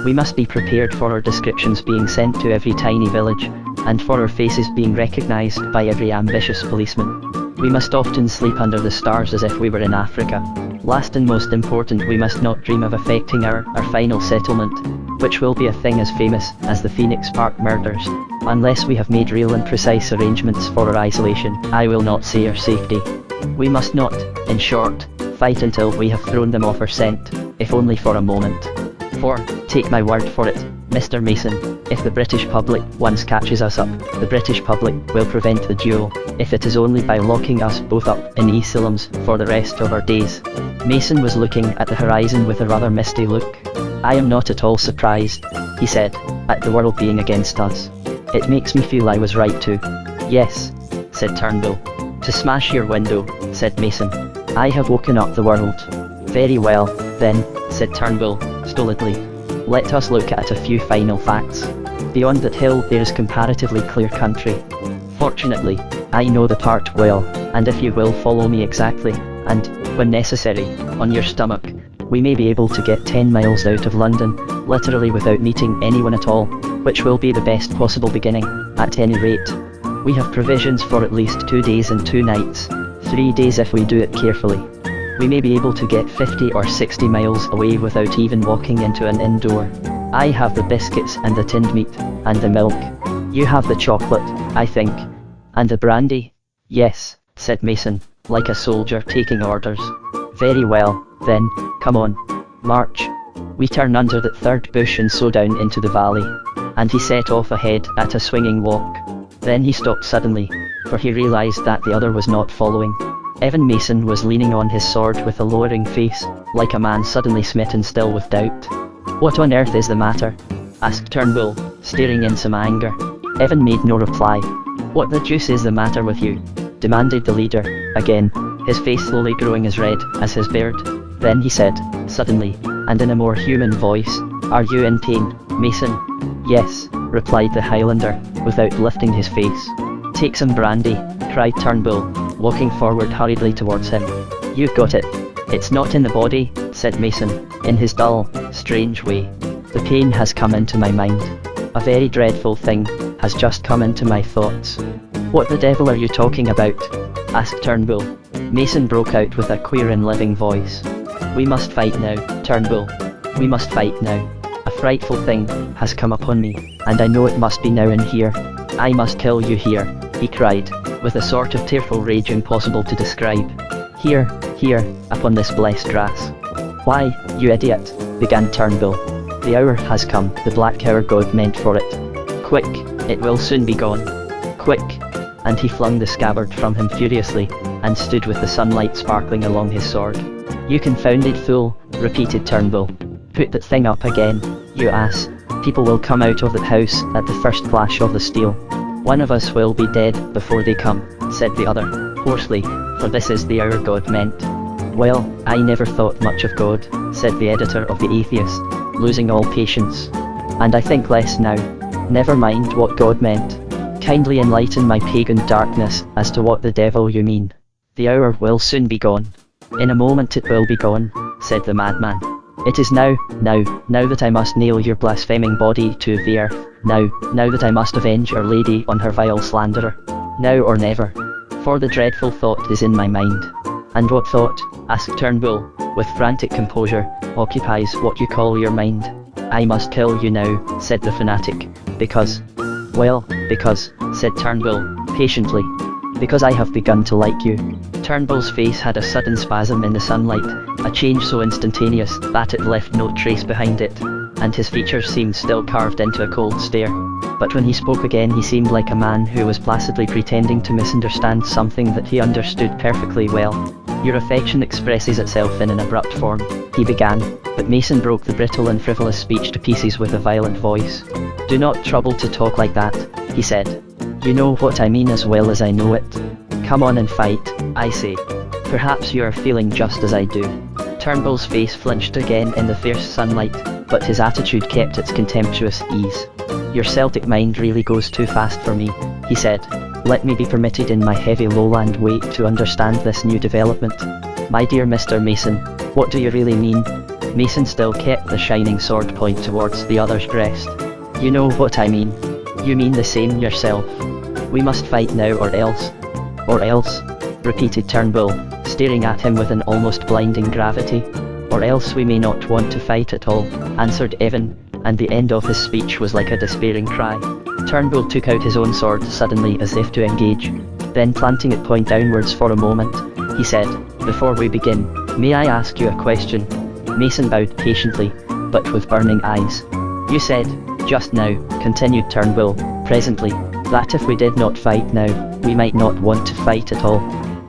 We must be prepared for our descriptions being sent to every tiny village, and for our faces being recognized by every ambitious policeman. We must often sleep under the stars as if we were in Africa. Last and most important, we must not dream of effecting our final settlement, which will be a thing as famous as the Phoenix Park murders, unless we have made real and precise arrangements for our isolation, I will not say our safety. We must not, in short, fight until we have thrown them off our scent, if only for a moment. For, take my word for it, Mr. Mason, if the British public once catches us up, the British public will prevent the duel, if it is only by locking us both up in asylums for the rest of our days. Mason was looking at the horizon with a rather misty look. I am not at all surprised, he said, at the world being against us. It makes me feel I was right too. Yes, said Turnbull. To smash your window, said Mason. I have woken up the world. Very well, then, said Turnbull, stolidly. Let us look at a few final facts. Beyond that hill there is comparatively clear country. Fortunately, I know the part well, and if you will follow me exactly, and, when necessary, on your stomach, we may be able to get 10 miles out of London, literally without meeting anyone at all, which will be the best possible beginning, at any rate. We have provisions for at least 2 days and 2 nights, 3 days if we do it carefully. We may be able to get 50 or 60 miles away without even walking into an inn door. I have the biscuits and the tinned meat, and the milk. You have the chocolate, I think. And the brandy? Yes, said Mason, like a soldier taking orders. Very well, then, come on. March. We turn under that third bush and so down into the valley. And he set off ahead at a swinging walk. Then he stopped suddenly, for he realized that the other was not following. Evan Mason was leaning on his sword with a lowering face, like a man suddenly smitten still with doubt. What on earth is the matter? Asked Turnbull, staring in some anger. Evan made no reply. What the deuce is the matter with you? Demanded the leader, again, his face slowly growing as red as his beard. Then he said, suddenly, and in a more human voice, Are you in pain, Mason? Yes, replied the Highlander, without lifting his face. Take some brandy, cried Turnbull, walking forward hurriedly towards him. You've got it. It's not in the body, said Mason, in his dull, strange way. The pain has come into my mind. A very dreadful thing has just come into my thoughts. What the devil are you talking about? Asked Turnbull. Mason broke out with a queer and living voice. We must fight now, Turnbull. We must fight now. A frightful thing has come upon me, and I know it must be now and here. I must kill you here, he cried, with a sort of tearful rage impossible to describe. Here, upon this blessed grass. Why, you idiot, began Turnbull. The hour has come, the black hour God meant for it. Quick, it will soon be gone. Quick. And he flung the scabbard from him furiously, and stood with the sunlight sparkling along his sword. You confounded fool, repeated Turnbull. Put that thing up again, you ass. People will come out of the house at the first flash of the steel. One of us will be dead before they come, said the other, hoarsely, for this is the hour God meant. Well, I never thought much of God, said the editor of The Atheist, losing all patience. And I think less now. Never mind what God meant. Kindly enlighten my pagan darkness as to what the devil you mean. The hour will soon be gone. In a moment it will be gone, said the madman. It is now that I must nail your blaspheming body to the earth. Now that I must avenge Our Lady on her vile slanderer. Now or never. For the dreadful thought is in my mind. And what thought, asked Turnbull, with frantic composure, occupies what you call your mind? I must kill you now, said the fanatic, because, said Turnbull, patiently, because I have begun to like you. Turnbull's face had a sudden spasm in the sunlight, a change so instantaneous that it left no trace behind it, and his features seemed still carved into a cold stare. But when he spoke again he seemed like a man who was placidly pretending to misunderstand something that he understood perfectly well. Your affection expresses itself in an abrupt form, he began, but Mason broke the brittle and frivolous speech to pieces with a violent voice. Do not trouble to talk like that, he said. You know what I mean as well as I know it. Come on and fight, I say. Perhaps you are feeling just as I do. Turnbull's face flinched again in the fierce sunlight, but his attitude kept its contemptuous ease. Your Celtic mind really goes too fast for me, he said. Let me be permitted in my heavy lowland way to understand this new development. My dear Mr. Mason, what do you really mean? Mason still kept the shining sword point towards the other's breast. You know what I mean. You mean the same yourself. We must fight now or else. Or else, repeated Turnbull, staring at him with an almost blinding gravity. Or else we may not want to fight at all, answered Evan, and the end of his speech was like a despairing cry. Turnbull took out his own sword suddenly as if to engage. Then planting it point downwards for a moment, he said, Before we begin, may I ask you a question? Mason bowed patiently, but with burning eyes. You said, just now, continued Turnbull, presently, that if we did not fight now, we might not want to fight at all.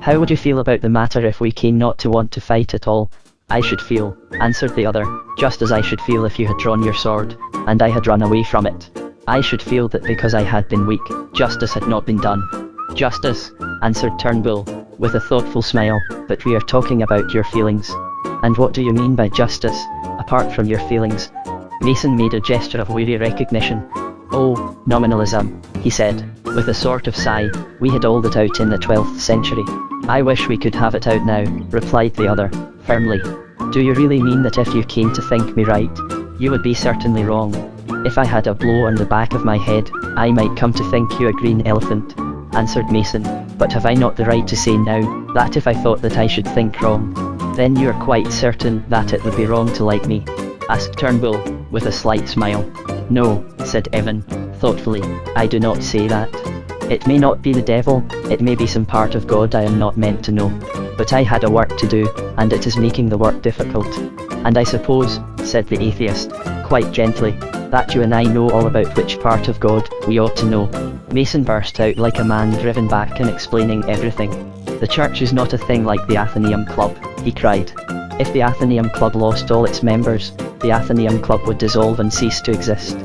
How would you feel about the matter if we came not to want to fight at all? I should feel, answered the other, just as I should feel if you had drawn your sword, and I had run away from it. I should feel that because I had been weak, justice had not been done. Justice, answered Turnbull, with a thoughtful smile, but we are talking about your feelings. And what do you mean by justice, apart from your feelings? Mason made a gesture of weary recognition. Oh, nominalism, he said. with a sort of sigh. "We had all that out in the 12th century. I wish we could have it out now," replied the other, firmly. "Do you really mean that if you came to think me right, you would be certainly wrong? If I had a blow on the back of my head, I might come to think you a green elephant," answered Mason. "But have I not the right to say now, that if I thought that I should think wrong, then you are quite certain that it would be wrong to like me?" asked Turnbull, with a slight smile. "No," said Evan, thoughtfully, "I do not say that. It may not be the devil, it may be some part of God I am not meant to know. But I had a work to do, and it is making the work difficult. And I suppose," said the atheist, quite gently, "that you and I know all about which part of God we ought to know." Mason burst out like a man driven back and explaining everything. "The church is not a thing like the Athenaeum Club," he cried. "If the Athenaeum Club lost all its members, the Athenaeum Club would dissolve and cease to exist.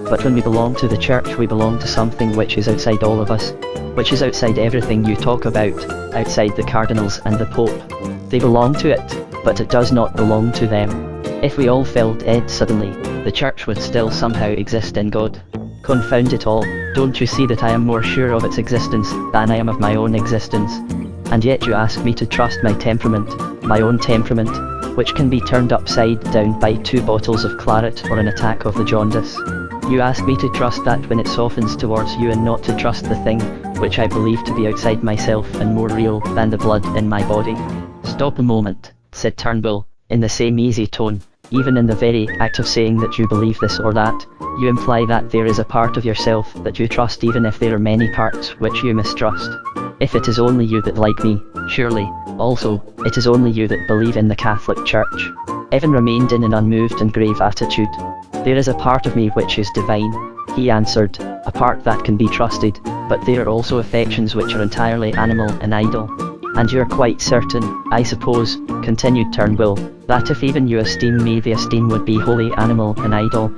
But when we belong to the church, we belong to something which is outside all of us, which is outside everything you talk about, outside the cardinals and the Pope. They belong to it, but it does not belong to them. If we all fell dead suddenly, the church would still somehow exist in God. Confound it all, don't you see that I am more sure of its existence than I am of my own existence? And yet you ask me to trust my temperament, my own temperament, which can be turned upside down by 2 bottles of claret or an attack of the jaundice. You ask me to trust that when it softens towards you, and not to trust the thing which I believe to be outside myself and more real than the blood in my body." "Stop a moment," said Turnbull, in the same easy tone. "Even in the very act of saying that you believe this or that, you imply that there is a part of yourself that you trust, even if there are many parts which you mistrust. If it is only you that like me, surely, also, it is only you that believe in the Catholic Church." Evan remained in an unmoved and grave attitude. "There is a part of me which is divine," he answered, "a part that can be trusted, but there are also affections which are entirely animal and idle." "And you are quite certain, I suppose," continued Turnbull, "that if even you esteem me, the esteem would be wholly animal and idle?"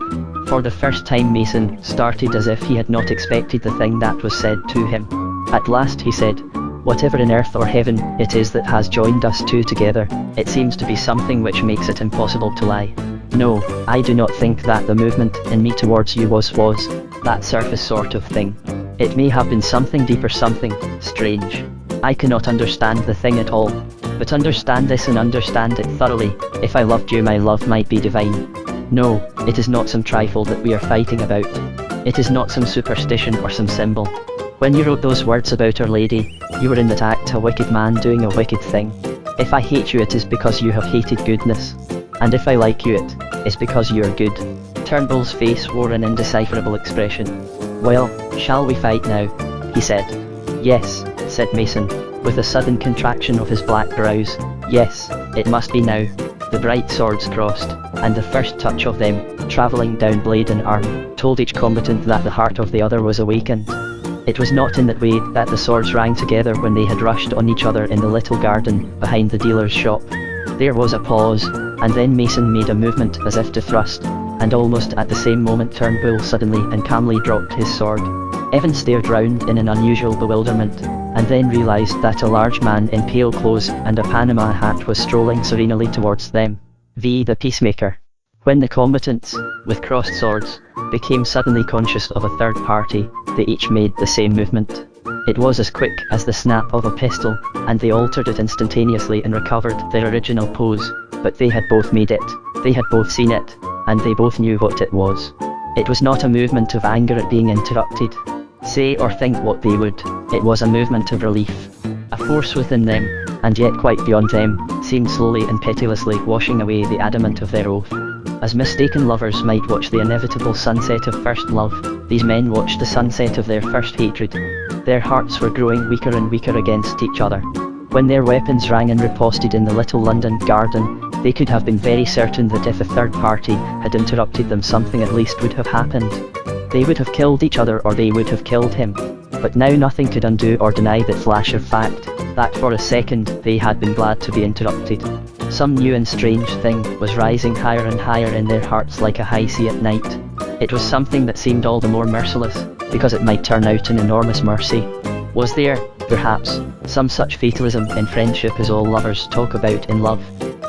For the first time Mason started as if he had not expected the thing that was said to him. At last he said, "Whatever in earth or heaven it is that has joined us two together, it seems to be something which makes it impossible to lie. No, I do not think that the movement in me towards you was that surface sort of thing. It may have been something deeper, something strange. I cannot understand the thing at all. But understand this, and understand it thoroughly. If I loved you, my love might be divine. No, it is not some trifle that we are fighting about. It is not some superstition or some symbol. When you wrote those words about Our Lady, you were in that act a wicked man doing a wicked thing. If I hate you, it is because you have hated goodness. And if I like you, it is because you are good." Turnbull's face wore an indecipherable expression. "Well, shall we fight now?" he said. "Yes," said Mason, with a sudden contraction of his black brows. "Yes, it must be now." The bright swords crossed, and the first touch of them, travelling down blade and arm, told each combatant that the heart of the other was awakened. It was not in that way that the swords rang together when they had rushed on each other in the little garden behind the dealer's shop. There was a pause, and then Mason made a movement as if to thrust, and almost at the same moment Turnbull suddenly and calmly dropped his sword. Evan stared round in an unusual bewilderment, and then realised that a large man in pale clothes and a Panama hat was strolling serenely towards them. The peacemaker. When the combatants, with crossed swords, became suddenly conscious of a third party, they each made the same movement. It was as quick as the snap of a pistol, and they altered it instantaneously and recovered their original pose. But they had both made it, they had both seen it, and they both knew what it was. It was not a movement of anger at being interrupted. Say or think what they would, it was a movement of relief. A force within them, and yet quite beyond them, seemed slowly and pitilessly washing away the adamant of their oath. As mistaken lovers might watch the inevitable sunset of first love, these men watched the sunset of their first hatred. Their hearts were growing weaker and weaker against each other. When their weapons rang and riposted in the little London garden, they could have been very certain that if a third party had interrupted them, something at least would have happened. They would have killed each other, or they would have killed him. But now nothing could undo or deny that flash of fact, that for a second they had been glad to be interrupted. Some new and strange thing was rising higher and higher in their hearts like a high sea at night. It was something that seemed all the more merciless, because it might turn out an enormous mercy. Was there, perhaps, some such fatalism in friendship as all lovers talk about in love?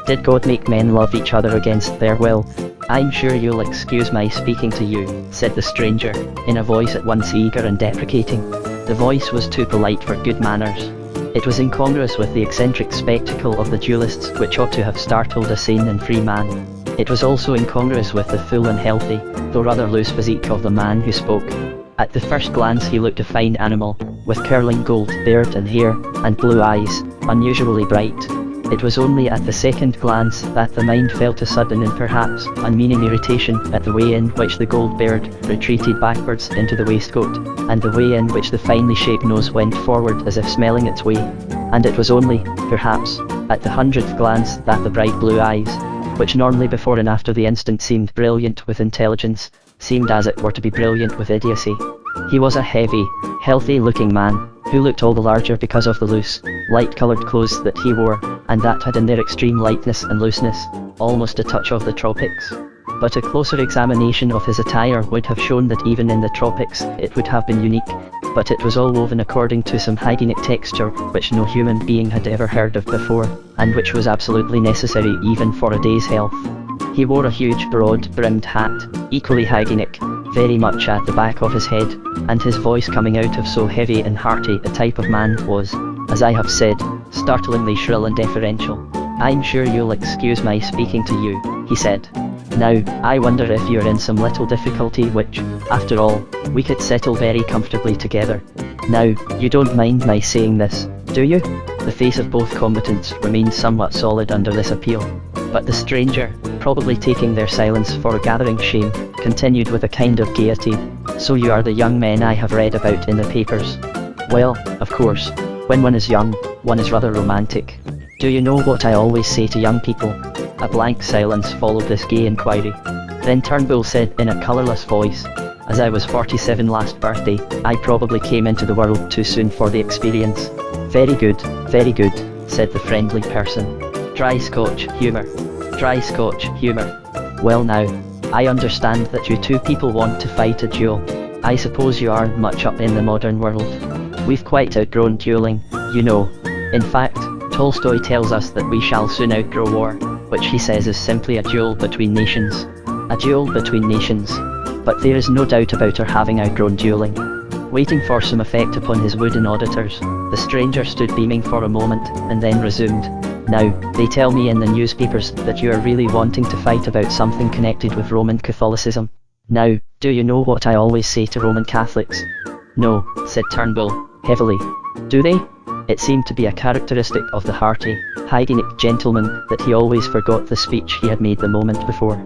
Did God make men love each other against their will? "I'm sure you'll excuse my speaking to you," said the stranger, in a voice at once eager and deprecating. The voice was too polite for good manners. It was incongruous with the eccentric spectacle of the duelists, which ought to have startled a sane and free man. It was also incongruous with the full and healthy, though rather loose physique of the man who spoke. At the first glance he looked a fine animal, with curling gold beard and hair, and blue eyes, unusually bright. It was only at the second glance that the mind felt a sudden and perhaps unmeaning irritation at the way in which the gold beard retreated backwards into the waistcoat, and the way in which the finely shaped nose went forward as if smelling its way. And it was only, perhaps, at the 100th glance that the bright blue eyes, which normally before and after the instant seemed brilliant with intelligence, seemed as it were to be brilliant with idiocy. He was a heavy, healthy-looking man, who looked all the larger because of the loose, light-coloured clothes that he wore, and that had in their extreme lightness and looseness, almost a touch of the tropics. But a closer examination of his attire would have shown that even in the tropics it would have been unique, but it was all woven according to some hygienic texture which no human being had ever heard of before, and which was absolutely necessary even for a day's health. He wore a huge broad-brimmed hat, equally hygienic, very much at the back of his head, and his voice coming out of so heavy and hearty a type of man was, as I have said, startlingly shrill and deferential. "I'm sure you'll excuse my speaking to you," he said. "Now, I wonder if you're in some little difficulty which, after all, we could settle very comfortably together. Now, you don't mind my saying this, do you?" The face of both combatants remained somewhat solid under this appeal, but the stranger, probably taking their silence for a gathering shame, continued with a kind of gaiety, "So you are the young men I have read about in the papers. Well, of course, when one is young, one is rather romantic. Do you know what I always say to young people?" A blank silence followed this gay inquiry. Then Turnbull said in a colourless voice, "As I was 47 last birthday, I probably came into the world too soon for the experience." Very good," said the friendly person. Dry Scotch humour. Dry Scotch humour. "Well now, I understand that you two people want to fight a duel. I suppose you aren't much up in the modern world. We've quite outgrown duelling, you know. In fact, Tolstoy tells us that we shall soon outgrow war, which he says is simply a duel between nations. A duel between nations. But there is no doubt about our having outgrown duelling." Waiting for some effect upon his wooden auditors, the stranger stood beaming for a moment, and then resumed, "Now, they tell me in the newspapers that you are really wanting to fight about something connected with Roman Catholicism. Now, do you know what I always say to Roman Catholics?" "No," said Turnbull, heavily. "Do they?" It seemed to be a characteristic of the hearty, hygienic gentleman that he always forgot the speech he had made the moment before.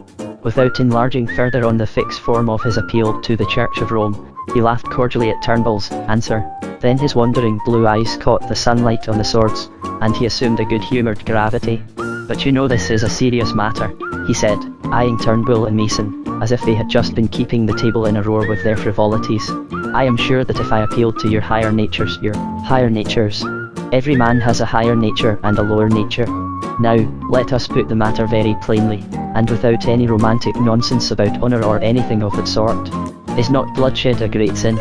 Without enlarging further on the fixed form of his appeal to the Church of Rome, he laughed cordially at Turnbull's answer. Then his wandering blue eyes caught the sunlight on the swords, and he assumed a good-humoured gravity. "But you know this is a serious matter," he said, eyeing Turnbull and Mason, as if they had just been keeping the table in a roar with their frivolities. "I am sure that if I appealed to your higher natures, your higher natures. Every man has a higher nature and a lower nature. Now, let us put the matter very plainly, and without any romantic nonsense about honour or anything of that sort. Is not bloodshed a great sin?"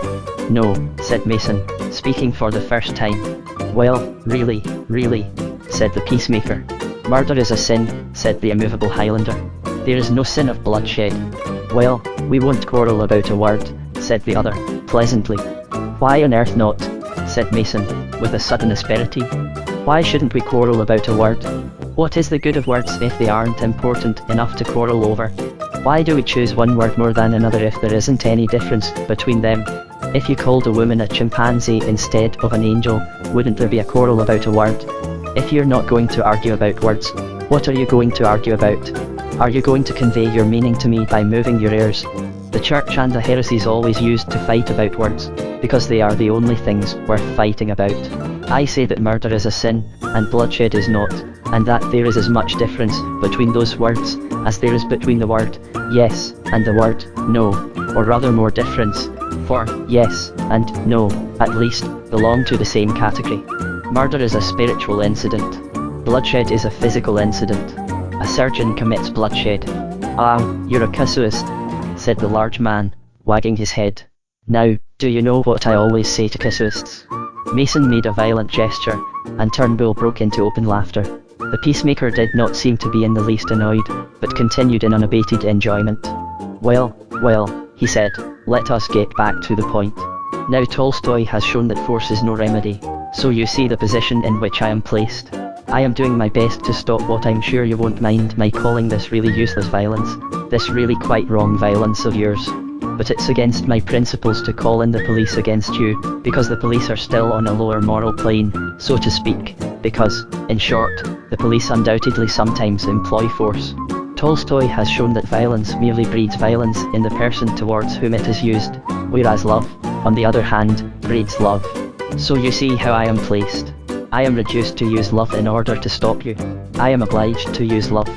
"No," said Mason, speaking for the first time. "Well, really," said the peacemaker. "Murder is a sin," said the immovable Highlander. "There is no sin of bloodshed." "Well, we won't quarrel about a word," said the other, pleasantly. "Why on earth not?" said Mason, with a sudden asperity. "Why shouldn't we quarrel about a word? What is the good of words if they aren't important enough to quarrel over? Why do we choose one word more than another if there isn't any difference between them? If you called a woman a chimpanzee instead of an angel, wouldn't there be a quarrel about a word? If you're not going to argue about words, what are you going to argue about? Are you going to convey your meaning to me by moving your ears? The Church and the heresies always used to fight about words, because they are the only things worth fighting about. I say that murder is a sin, and bloodshed is not, and that there is as much difference between those words as there is between the word yes and the word no, or rather more difference, for yes and no, at least, belong to the same category. Murder is a spiritual incident. Bloodshed is a physical incident. A surgeon commits bloodshed. "Ah, you're a casuist," said the large man, wagging his head. "Now, do you know what I always say to casuists?" Mason made a violent gesture, and Turnbull broke into open laughter. The peacemaker did not seem to be in the least annoyed, but continued in unabated enjoyment. Well, he said, "let us get back to the point. Now Tolstoy has shown that force is no remedy, so you see the position in which I am placed. I am doing my best to stop what I'm sure you won't mind my calling this really useless violence, this really quite wrong violence of yours. But it's against my principles to call in the police against you, because the police are still on a lower moral plane, so to speak, because, in short, the police undoubtedly sometimes employ force. Tolstoy has shown that violence merely breeds violence in the person towards whom it is used, whereas love, on the other hand, breeds love. So you see how I am placed. I am reduced to use love in order to stop you. I am obliged to use love.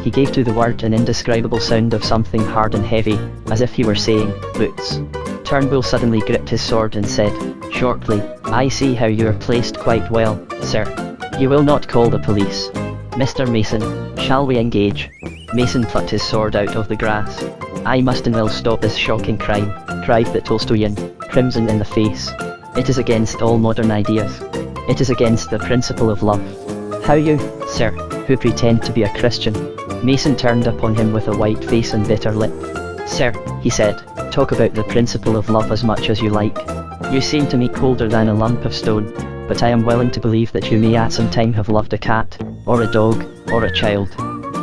He gave to the word an indescribable sound of something hard and heavy, as if he were saying, boots. Turnbull suddenly gripped his sword and said, shortly, I see how you are placed quite well, sir. You will not call the police. Mr. Mason, shall we engage? Mason plucked his sword out of the grass. I must and will stop this shocking crime, cried the Tolstoyan, crimson in the face. It is against all modern ideas. It is against the principle of love. How you, sir, who pretend to be a Christian? Mason turned upon him with a white face and bitter lip. Sir, he said, talk about the principle of love as much as you like. You seem to me colder than a lump of stone, but I am willing to believe that you may at some time have loved a cat, or a dog, or a child.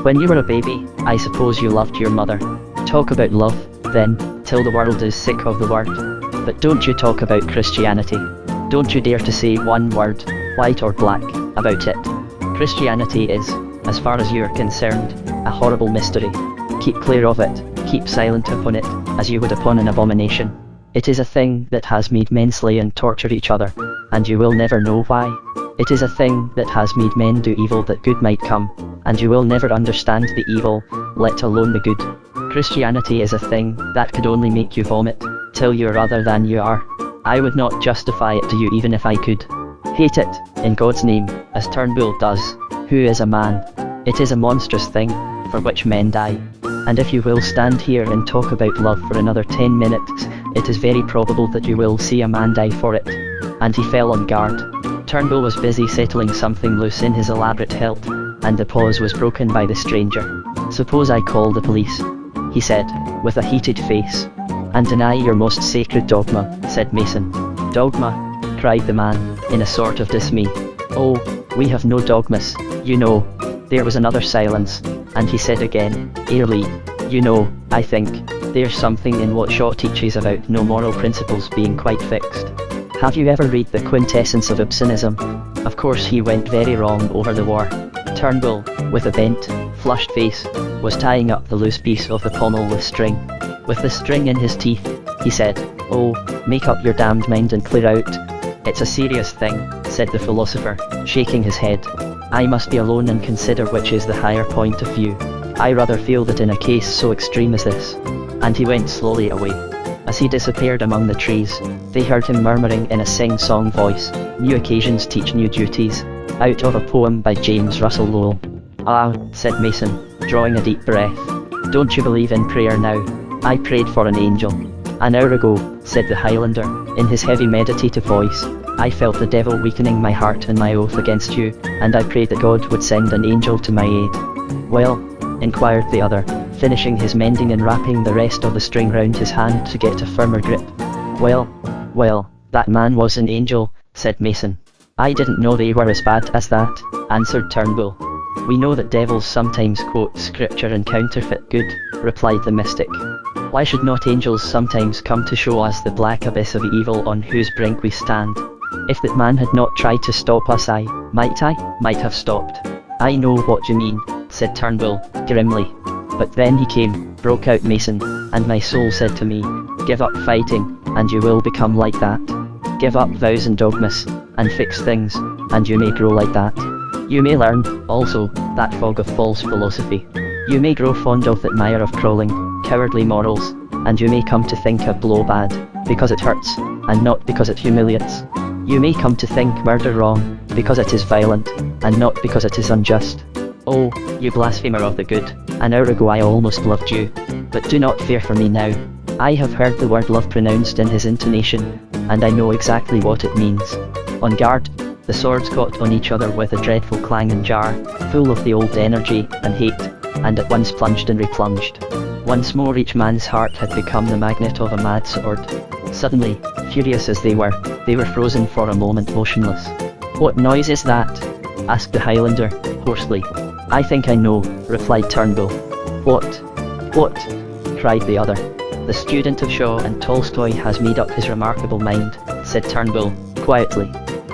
When you were a baby, I suppose you loved your mother. Talk about love, then, till the world is sick of the word. But don't you talk about Christianity. Don't you dare to say one word, white or black, about it. Christianity is, as far as you are concerned, a horrible mystery. Keep clear of it, keep silent upon it, as you would upon an abomination. It is a thing that has made men slay and torture each other, and you will never know why. It is a thing that has made men do evil that good might come, and you will never understand the evil, let alone the good. Christianity is a thing that could only make you vomit, till you're other than you are. I would not justify it to you even if I could. Hate it, in God's name, as Turnbull does, who is a man. It is a monstrous thing, for which men die. And if you will stand here and talk about love for another 10 minutes, it is very probable that you will see a man die for it. And he fell on guard. Turnbull was busy settling something loose in his elaborate hilt, and the pause was broken by the stranger. Suppose I call the police, he said, with a heated face. And deny your most sacred dogma, said Mason. Dogma? Cried the man, in a sort of dismay. Oh, we have no dogmas, you know. There was another silence, and he said again, airily, you know, I think, there's something in what Shaw teaches about no moral principles being quite fixed. Have you ever read The Quintessence of Ibsenism? Of course he went very wrong over the war. Turnbull, with a bent, flushed face, was tying up the loose piece of the pommel with string. With the string in his teeth, he said, oh, make up your damned mind and clear out. It's a serious thing, said the philosopher, shaking his head. I must be alone and consider which is the higher point of view. I rather feel that in a case so extreme as this. And he went slowly away. As he disappeared among the trees, they heard him murmuring in a sing-song voice, new occasions teach new duties, out of a poem by James Russell Lowell. Ah, said Mason, drawing a deep breath. Don't you believe in prayer now? I prayed for an angel. An hour ago, said the Highlander, in his heavy meditative voice, I felt the devil weakening my heart in my oath against you, and I prayed that God would send an angel to my aid. Well? Inquired the other, finishing his mending and wrapping the rest of the string round his hand to get a firmer grip. Well, that man was an angel, said Mason. I didn't know they were as bad as that, answered Turnbull. We know that devils sometimes quote scripture and counterfeit good, replied the mystic. Why should not angels sometimes come to show us the black abyss of evil on whose brink we stand? If that man had not tried to stop us I might have stopped. I know what you mean, said Turnbull, grimly. But then he came, broke out Mason, and my soul said to me, give up fighting, and you will become like that. Give up vows and dogmas, and fix things, and you may grow like that. You may learn, also, that fog of false philosophy. You may grow fond of that mire of crawling, cowardly morals, and you may come to think a blow bad, because it hurts, and not because it humiliates. You may come to think murder wrong, because it is violent, and not because it is unjust. Oh, you blasphemer of the good, an hour ago I almost loved you, but do not fear for me now. I have heard the word love pronounced in his intonation, and I know exactly what it means. On guard, the swords caught on each other with a dreadful clang and jar, full of the old energy and hate, and at once plunged and replunged. Once more each man's heart had become the magnet of a mad sword. Suddenly, furious as they were frozen for a moment motionless. "What noise is that?" asked the Highlander, hoarsely. "I think I know," replied Turnbull. "What? What?" cried the other. "The student of Shaw and Tolstoy has made up his remarkable mind," said Turnbull, quietly.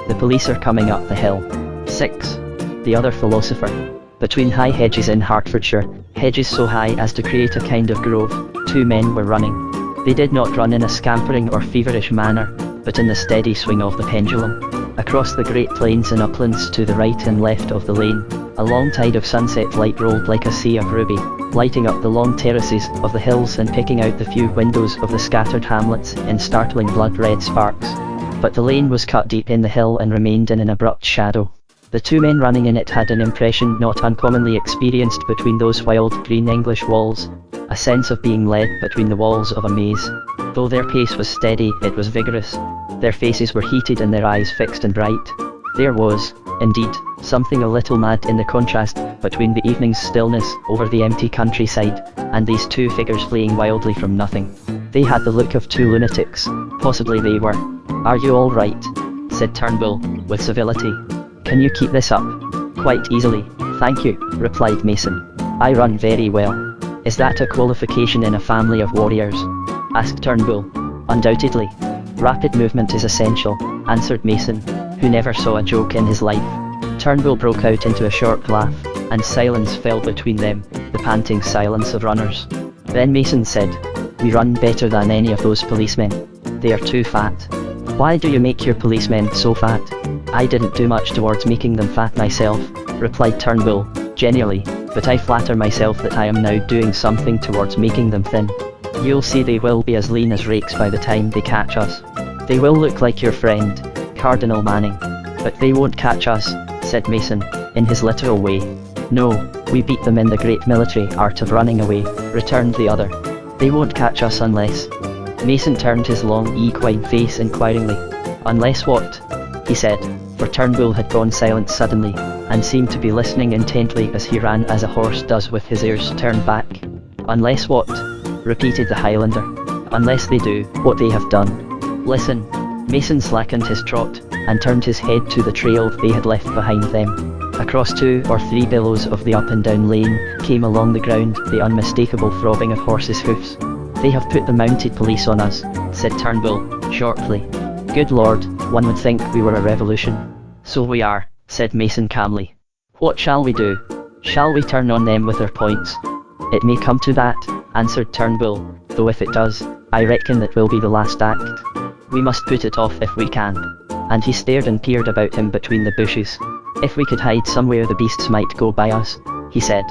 "The police are coming up the hill." 6. The other philosopher. Between high hedges in Hertfordshire, hedges so high as to create a kind of grove, two men were running. They did not run in a scampering or feverish manner, but in the steady swing of the pendulum. Across the great plains and uplands to the right and left of the lane, a long tide of sunset light rolled like a sea of ruby, lighting up the long terraces of the hills and picking out the few windows of the scattered hamlets in startling blood-red sparks. But the lane was cut deep in the hill and remained in an abrupt shadow. The two men running in it had an impression not uncommonly experienced between those wild green English walls, a sense of being led between the walls of a maze. Though their pace was steady, it was vigorous. Their faces were heated and their eyes fixed and bright. There was, indeed, something a little mad in the contrast between the evening's stillness over the empty countryside, and these two figures fleeing wildly from nothing. They had the look of two lunatics. Possibly they were. "Are you all right?" said Turnbull, with civility. "Can you keep this up?" "Quite easily, thank you," replied Mason. "I run very well." "Is that a qualification in a family of warriors?" asked Turnbull. "Undoubtedly. Rapid movement is essential," answered Mason, who never saw a joke in his life. Turnbull broke out into a short laugh, and silence fell between them, the panting silence of runners. Then Mason said, "We run better than any of those policemen. They are too fat." "Why do you make your policemen so fat?" "I didn't do much towards making them fat myself," replied Turnbull, genially, "but I flatter myself that I am now doing something towards making them thin. You'll see they will be as lean as rakes by the time they catch us. They will look like your friend, Cardinal Manning. But they won't catch us," said Mason, in his literal way. "No, we beat them in the great military art of running away," returned the other. "They won't catch us unless—" Mason turned his long equine face inquiringly. "Unless what?" he said, for Turnbull had gone silent suddenly, and seemed to be listening intently as he ran as a horse does with his ears turned back. "Unless what?" repeated the Highlander. "Unless they do what they have done. Listen." Mason slackened his trot, and turned his head to the trail they had left behind them. Across 2 or 3 billows of the up and down lane came along the ground the unmistakable throbbing of horses' hoofs. "They have put the mounted police on us," said Turnbull, shortly. "Good Lord, one would think we were a revolution." "So we are," said Mason calmly. "What shall we do? Shall we turn on them with our points?" "It may come to that," answered Turnbull, "though if it does, I reckon that will be the last act. We must put it off if we can." And he stared and peered about him between the bushes. "If we could hide somewhere the beasts might go by us," he said.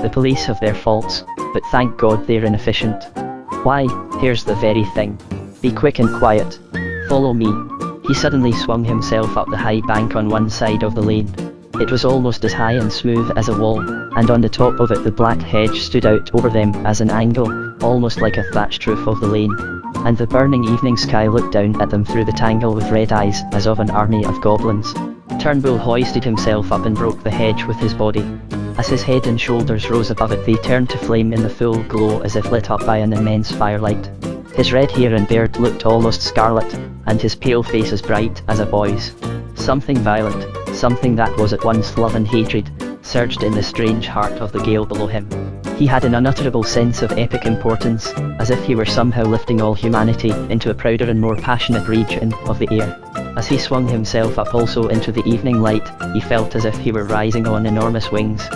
"The police have their faults, but thank God they're inefficient. Why, here's the very thing. Be quick and quiet. Follow me." He suddenly swung himself up the high bank on one side of the lane. It was almost as high and smooth as a wall, and on the top of it the black hedge stood out over them as an angle, almost like a thatched roof of the lane. And the burning evening sky looked down at them through the tangle with red eyes as of an army of goblins. Turnbull hoisted himself up and broke the hedge with his body. As his head and shoulders rose above it, they turned to flame in the full glow as if lit up by an immense firelight. His red hair and beard looked almost scarlet, and his pale face as bright as a boy's. Something violent, something that was at once love and hatred, surged in the strange heart of the gale below him. He had an unutterable sense of epic importance, as if he were somehow lifting all humanity into a prouder and more passionate region of the air. As he swung himself up also into the evening light, he felt as if he were rising on enormous wings.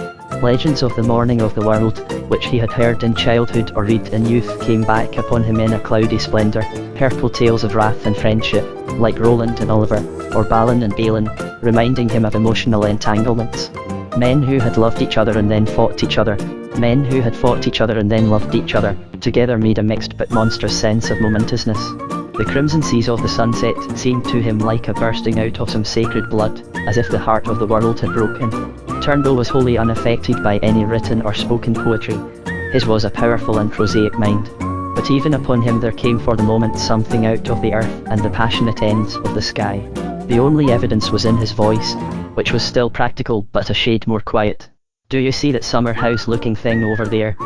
Legends of the morning of the world, which he had heard in childhood or read in youth, came back upon him in a cloudy splendour, purple tales of wrath and friendship, like Roland and Oliver, or Balin and Balin, reminding him of emotional entanglements. Men who had loved each other and then fought each other, men who had fought each other and then loved each other, together made a mixed but monstrous sense of momentousness. The crimson seas of the sunset seemed to him like a bursting out of some sacred blood, as if the heart of the world had broken. Turnbull was wholly unaffected by any written or spoken poetry. His was a powerful and prosaic mind. But even upon him there came for the moment something out of the earth and the passionate ends of the sky. The only evidence was in his voice, which was still practical but a shade more quiet. "Do you see that summer house looking thing over there?"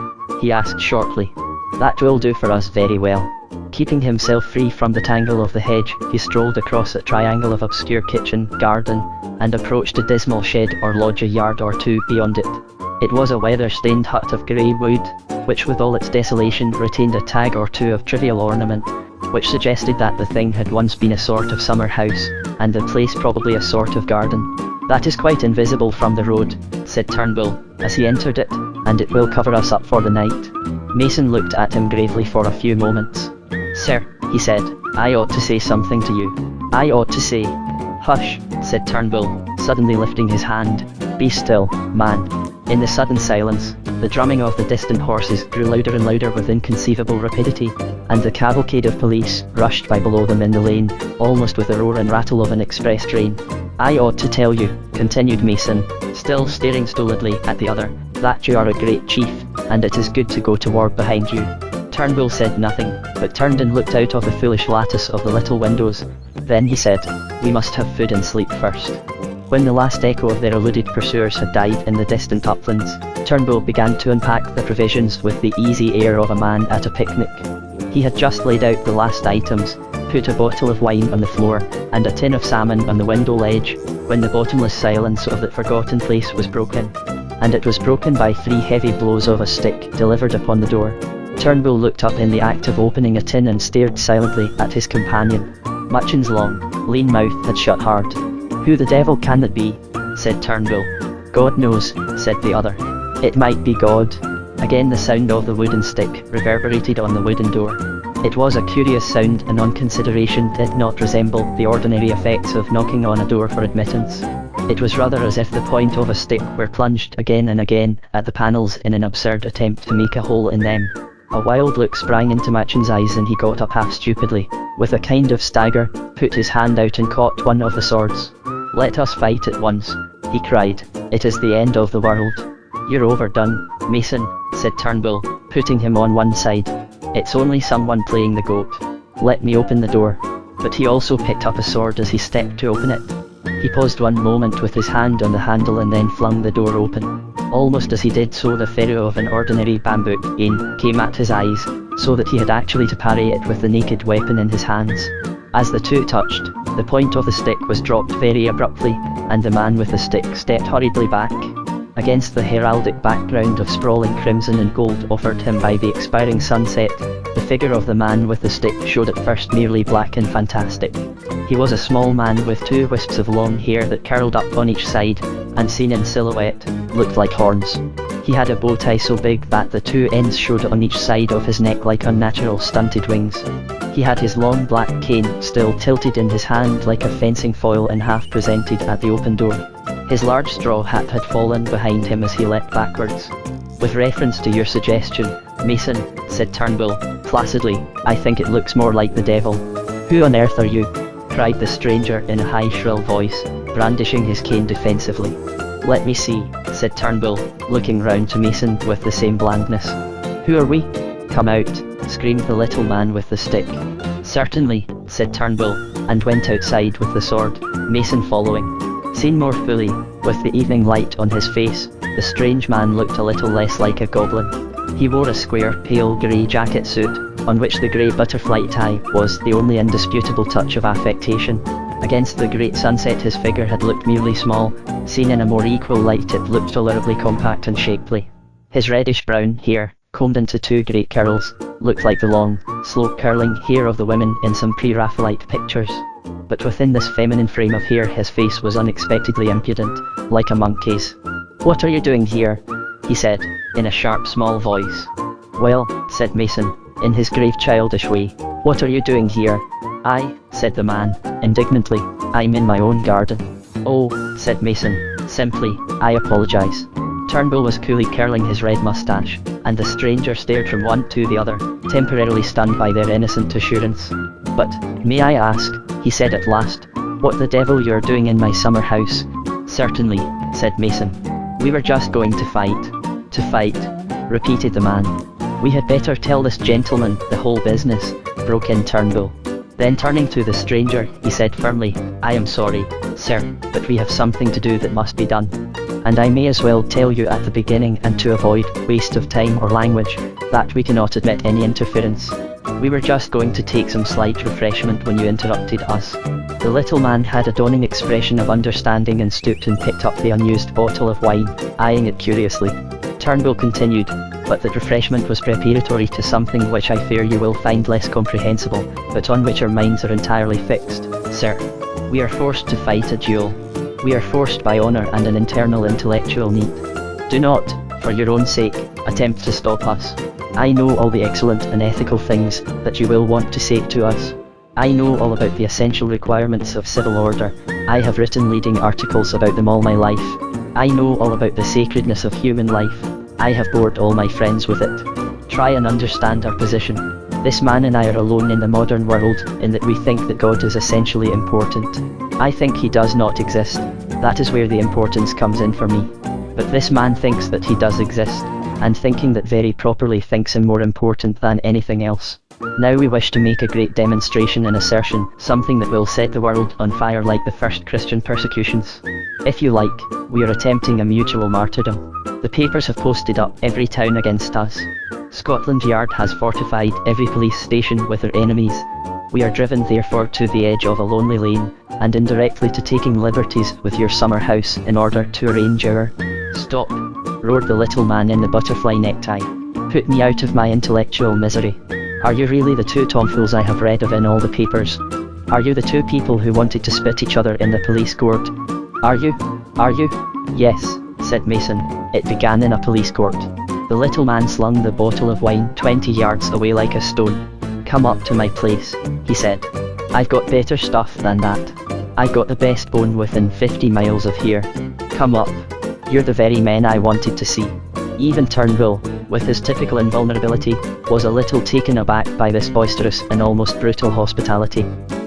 he asked shortly. "That will do for us very well. Keeping himself free from the tangle of the hedge, he strolled across a triangle of obscure kitchen, garden, and approached a dismal shed or lodge a yard or two beyond it. It was a weather-stained hut of grey wood, which with all its desolation retained a tag or two of trivial ornament, which suggested that the thing had once been a sort of summer house, and the place probably a sort of garden. "That is quite invisible from the road," said Turnbull, as he entered it, "and it will cover us up for the night." Mason looked at him gravely for a few moments. "Sir," he said, "I ought to say something to you. I ought to say—" "Hush," said Turnbull, suddenly lifting his hand. "Be still, man." In the sudden silence, the drumming of the distant horses grew louder and louder with inconceivable rapidity, and the cavalcade of police rushed by below them in the lane, almost with the roar and rattle of an express train. "I ought to tell you," continued Mason, still staring stolidly at the other, "that you are a great chief, and it is good to go to war behind you." Turnbull said nothing, but turned and looked out of the foolish lattice of the little windows. Then he said, "We must have food and sleep first." When the last echo of their eluded pursuers had died in the distant uplands, Turnbull began to unpack the provisions with the easy air of a man at a picnic. He had just laid out the last items, put a bottle of wine on the floor, and a tin of salmon on the window ledge, when the bottomless silence of that forgotten place was broken. And it was broken by 3 heavy blows of a stick delivered upon the door. Turnbull looked up in the act of opening a tin and stared silently at his companion. Machin's long, lean mouth had shut hard. "Who the devil can that be?" said Turnbull. "God knows," said the other. "It might be God." Again the sound of the wooden stick reverberated on the wooden door. It was a curious sound, and on consideration did not resemble the ordinary effects of knocking on a door for admittance. It was rather as if the point of a stick were plunged again and again at the panels in an absurd attempt to make a hole in them. A wild look sprang into Machin's eyes, and he got up half stupidly, with a kind of stagger, put his hand out and caught one of the swords. "Let us fight at once," he cried. "It is the end of the world." "You're overdone, Mason," said Turnbull, putting him on one side. "It's only someone playing the goat. Let me open the door." But he also picked up a sword as he stepped to open it. He paused one moment with his hand on the handle and then flung the door open. Almost as he did so, the ferrule of an ordinary bamboo cane came at his eyes, so that he had actually to parry it with the naked weapon in his hands. As the two touched, the point of the stick was dropped very abruptly, and the man with the stick stepped hurriedly back. Against the heraldic background of sprawling crimson and gold offered him by the expiring sunset, the figure of the man with the stick showed at first merely black and fantastic. He was a small man with 2 wisps of long hair that curled up on each side, and seen in silhouette, looked like horns. He had a bow tie so big that the 2 ends showed on each side of his neck like unnatural stunted wings. He had his long black cane still tilted in his hand like a fencing foil and half presented at the open door. His large straw hat had fallen behind him as he leapt backwards. "With reference to your suggestion, Mason," said Turnbull, placidly, "I think it looks more like the devil." "Who on earth are you?" cried the stranger in a high shrill voice, brandishing his cane defensively. "Let me see," said Turnbull, looking round to Mason with the same blandness. "Who are we?" "Come out," screamed the little man with the stick. "Certainly," said Turnbull, and went outside with the sword, Mason following. Seen more fully, with the evening light on his face, the strange man looked a little less like a goblin. He wore a square, pale grey jacket suit, on which the grey butterfly tie was the only indisputable touch of affectation. Against the great sunset his figure had looked merely small, seen in a more equal light it looked tolerably compact and shapely. His reddish-brown hair, combed into 2 great curls, looked like the long, slow-curling hair of the women in some pre-Raphaelite pictures. But within this feminine frame of hair his face was unexpectedly impudent, like a monkey's. "What are you doing here?" he said, in a sharp small voice. "Well," said Mason, in his grave childish way, "what are you doing here?" "I," said the man, indignantly, "I'm in my own garden." "Oh," said Mason, simply, "I apologize." Turnbull was coolly curling his red moustache, and the stranger stared from one to the other, temporarily stunned by their innocent assurance. "But, may I ask," he said at last, "what the devil you're doing in my summer house?" "Certainly," said Mason. "We were just going to fight." "To fight?" repeated the man. "We had better tell this gentleman the whole business," broke in Turnbull. Then turning to the stranger, he said firmly, "I am sorry, sir, but we have something to do that must be done. And I may as well tell you at the beginning, and to avoid waste of time or language, that we cannot admit any interference." We were just going to take some slight refreshment when you interrupted us. The little man had a dawning expression of understanding and stooped and picked up the unused bottle of wine, eyeing it curiously. Turnbull continued, but that refreshment was preparatory to something which I fear you will find less comprehensible, but on which our minds are entirely fixed, sir. We are forced to fight a duel. We are forced by honour and an internal intellectual need. Do not, for your own sake, attempt to stop us. I know all the excellent and ethical things that you will want to say to us. I know all about the essential requirements of civil order. I have written leading articles about them all my life. I know all about the sacredness of human life. I have bored all my friends with it. Try and understand our position. This man and I are alone in the modern world, in that we think that God is essentially important. I think he does not exist. That is where the importance comes in for me. But this man thinks that he does exist, and thinking that very properly thinks him more important than anything else. Now we wish to make a great demonstration and assertion, something that will set the world on fire like the first Christian persecutions. If you like, we are attempting a mutual martyrdom. The papers have posted up every town against us. Scotland Yard has fortified every police station with their enemies. We are driven therefore to the edge of a lonely lane, and indirectly to taking liberties with your summer house in order to arrange our— Stop! Roared the little man in the butterfly necktie. Put me out of my intellectual misery. Are you really the two tomfools I have read of in all the papers? Are you the two people who wanted to spit each other in the police court? Are you? Are you? Yes, said Mason. It began in a police court. The little man slung the bottle of wine 20 yards away like a stone. Come up to my place, he said. I've got better stuff than that. I've got the best bone within 50 miles of here. Come up. You're the very men I wanted to see. Even Turnbull, with his typical invulnerability, was a little taken aback by this boisterous and almost brutal hospitality.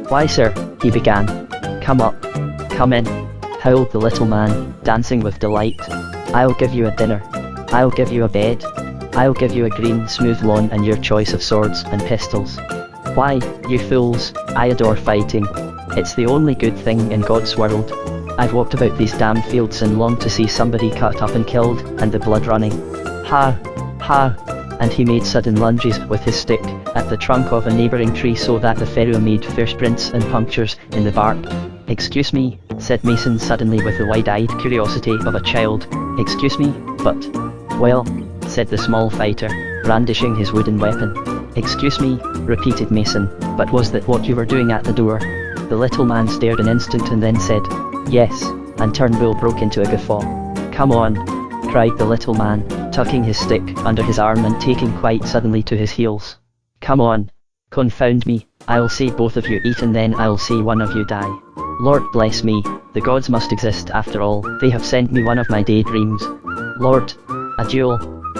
Why, sir, he began. Come up. Come in, howled the little man, dancing with delight. I'll give you a dinner. I'll give you a bed. I'll give you a green, smooth lawn and your choice of swords and pistols. Why, you fools, I adore fighting. It's the only good thing in God's world. I've walked about these damn fields and longed to see somebody cut up and killed, and the blood running. Ha! Ha! And he made sudden lunges with his stick at the trunk of a neighbouring tree so that the ferrule made fierce prints and punctures in the bark. Excuse me, said Mason suddenly with the wide-eyed curiosity of a child. Excuse me, but— Well, said the small fighter, brandishing his wooden weapon. Excuse me, repeated Mason, but was that what you were doing at the door? The little man stared an instant and then said, Yes, and Turnbull broke into a guffaw. Come on, cried the little man, tucking his stick under his arm and taking quite suddenly to his heels. Come on. Confound me, I'll see both of you eat and then I'll see one of you die. Lord bless me, the gods must exist after all, they have sent me one of my daydreams. Lord, a duel.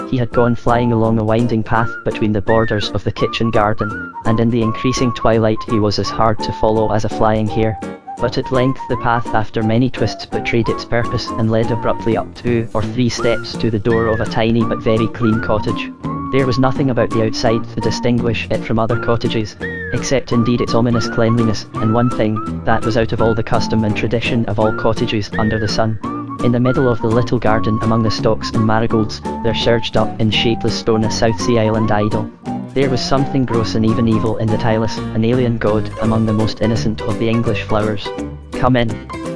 He had gone flying along a winding path between the borders of the kitchen garden, and in the increasing twilight he was as hard to follow as a flying hare. But at length the path after many twists betrayed its purpose and led abruptly up 2 or 3 steps to the door of a tiny but very clean cottage. There was nothing about the outside to distinguish it from other cottages, except indeed its ominous cleanliness, and one thing that was out of all the custom and tradition of all cottages under the sun. In the middle of the little garden among the stocks and marigolds, there surged up in shapeless stone a South Sea Island idol. There was something gross and even evil in the Tylus, an alien god among the most innocent of the English flowers. Come in,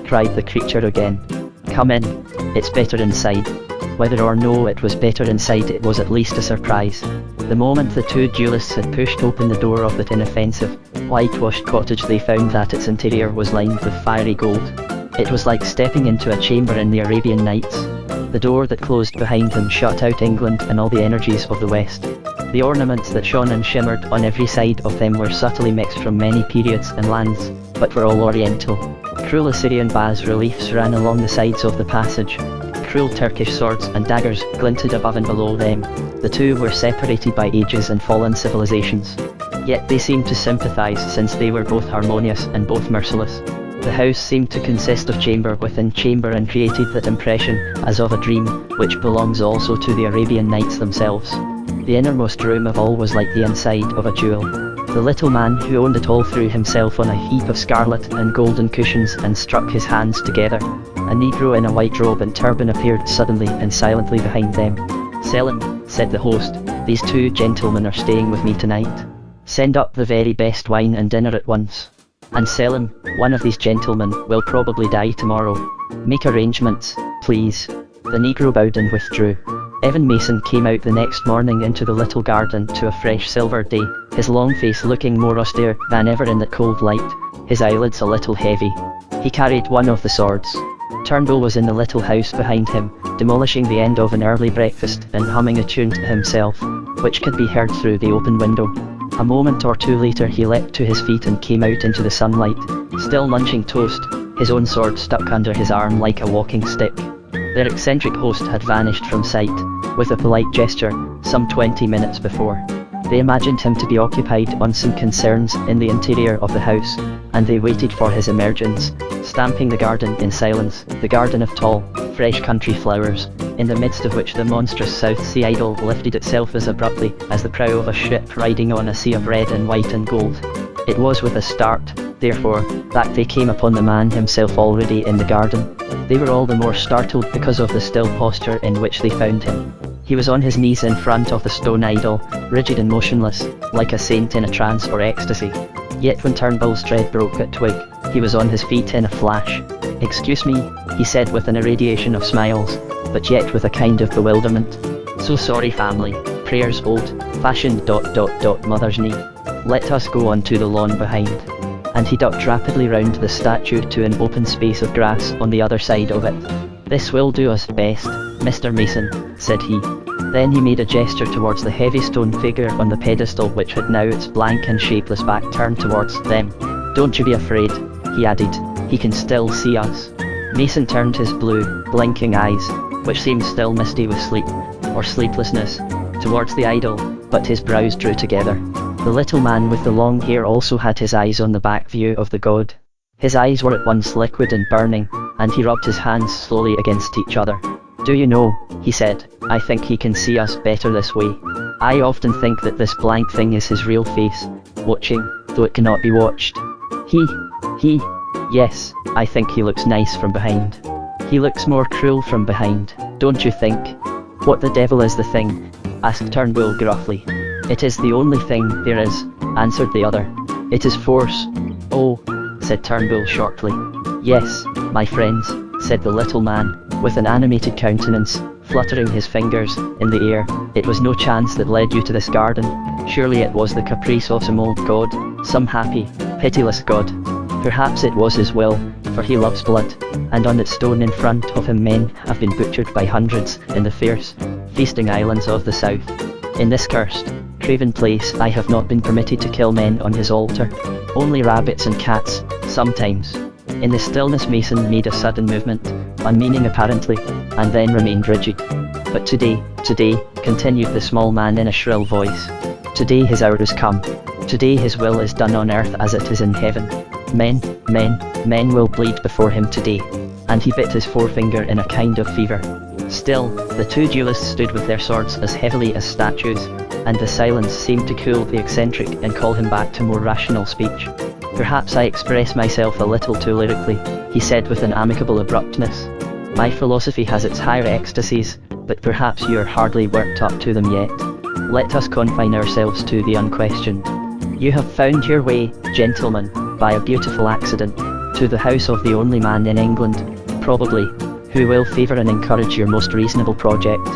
cried the creature again. Come in, it's better inside. Whether or no it was better inside, it was at least a surprise. The moment the two duelists had pushed open the door of that inoffensive, whitewashed cottage, they found that its interior was lined with fiery gold. It was like stepping into a chamber in the Arabian Nights. The door that closed behind them shut out England and all the energies of the West. The ornaments that shone and shimmered on every side of them were subtly mixed from many periods and lands, but were all Oriental. Cruel Assyrian bas-reliefs ran along the sides of the passage. Cruel Turkish swords and daggers glinted above and below them. The two were separated by ages and fallen civilizations. Yet they seemed to sympathize, since they were both harmonious and both merciless. The house seemed to consist of chamber within chamber and created that impression, as of a dream, which belongs also to the Arabian Nights themselves. The innermost room of all was like the inside of a jewel. The little man who owned it all threw himself on a heap of scarlet and golden cushions and struck his hands together. A negro in a white robe and turban appeared suddenly and silently behind them. Selim, said the host, these two gentlemen are staying with me tonight. Send up the very best wine and dinner at once. And Selim, one of these gentlemen, will probably die tomorrow. Make arrangements, please. The Negro bowed and withdrew. Evan Mason came out the next morning into the little garden to a fresh silver day, his long face looking more austere than ever in that cold light, his eyelids a little heavy. He carried one of the swords. Turnbull was in the little house behind him, demolishing the end of an early breakfast and humming a tune to himself, which could be heard through the open window. A moment or two later he leapt to his feet and came out into the sunlight, still munching toast, his own sword stuck under his arm like a walking stick. Their eccentric host had vanished from sight, with a polite gesture, some 20 minutes before. They imagined him to be occupied on some concerns in the interior of the house, and they waited for his emergence, stamping the garden in silence, the garden of tall, fresh country flowers, in the midst of which the monstrous South Sea idol lifted itself as abruptly as the prow of a ship riding on a sea of red and white and gold. It was with a start, therefore, that they came upon the man himself already in the garden. They were all the more startled because of the still posture in which they found him. He was on his knees in front of the stone idol, rigid and motionless, like a saint in a trance or ecstasy. Yet when Turnbull's dread broke at twig, he was on his feet in a flash. "Excuse me," he said with an irradiation of smiles, but yet with a kind of bewilderment. "So sorry family, prayers old-fashioned ... mother's knee. Let us go on to the lawn behind." And he ducked rapidly round the statue to an open space of grass on the other side of it. "This will do us best, Mr. Mason," said he. Then he made a gesture towards the heavy stone figure on the pedestal which had now its blank and shapeless back turned towards them. "Don't you be afraid," he added, "he can still see us." Mason turned his blue, blinking eyes, which seemed still misty with sleep, or sleeplessness, towards the idol, but his brows drew together. The little man with the long hair also had his eyes on the back view of the god. His eyes were at once liquid and burning, and he rubbed his hands slowly against each other. "Do you know," he said, "I think he can see us better this way. I often think that this blank thing is his real face, watching, though it cannot be watched. Yes, I think he looks nice from behind. He looks more cruel from behind, don't you think?" "What the devil is the thing?" asked Turnbull gruffly. "It is the only thing there is," answered the other. "It is force." "Oh," said Turnbull shortly. "Yes, my friends," said the little man, with an animated countenance, fluttering his fingers in the air. "It was no chance that led you to this garden. Surely it was the caprice of some old god, some happy, pitiless god. Perhaps it was his will, for he loves blood, and on that stone in front of him men have been butchered by hundreds in the fierce, feasting islands of the south. In this cursed, craven place I have not been permitted to kill men on his altar, only rabbits and cats, sometimes." In the stillness Mason made a sudden movement, unmeaning apparently, and then remained rigid. "But today, continued the small man in a shrill voice. "Today his hour is come. Today his will is done on earth as it is in heaven. Men will bleed before him today." And he bit his forefinger in a kind of fever. Still, the two duelists stood with their swords as heavily as statues, and the silence seemed to cool the eccentric and call him back to more rational speech. "Perhaps I express myself a little too lyrically," he said with an amicable abruptness. "My philosophy has its higher ecstasies, but perhaps you are hardly worked up to them yet. Let us confine ourselves to the unquestioned. You have found your way, gentlemen, by a beautiful accident, to the house of the only man in England, probably, who will favour and encourage your most reasonable project.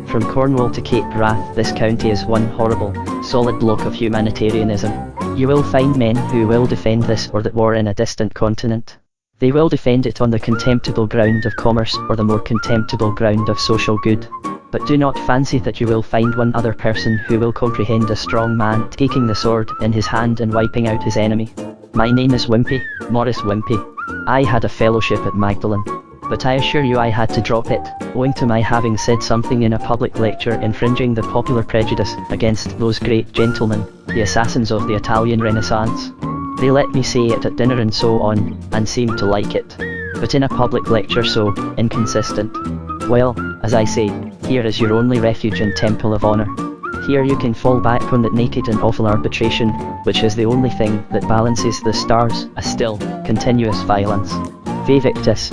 From Cornwall to Cape Wrath this county is one horrible, solid block of humanitarianism. You will find men who will defend this or that war in a distant continent. They will defend it on the contemptible ground of commerce or the more contemptible ground of social good. But do not fancy that you will find one other person who will comprehend a strong man taking the sword in his hand and wiping out his enemy. My name is Wimpy, Morris Wimpy. I had a fellowship at Magdalen, but I assure you I had to drop it, owing to my having said something in a public lecture infringing the popular prejudice against those great gentlemen, the assassins of the Italian Renaissance. They let me say it at dinner and so on, and seemed to like it. But in a public lecture so inconsistent. Well, as I say, here is your only refuge and temple of honour. Here you can fall back on that naked and awful arbitration, which is the only thing that balances the stars, a still, continuous violence. Vae victis.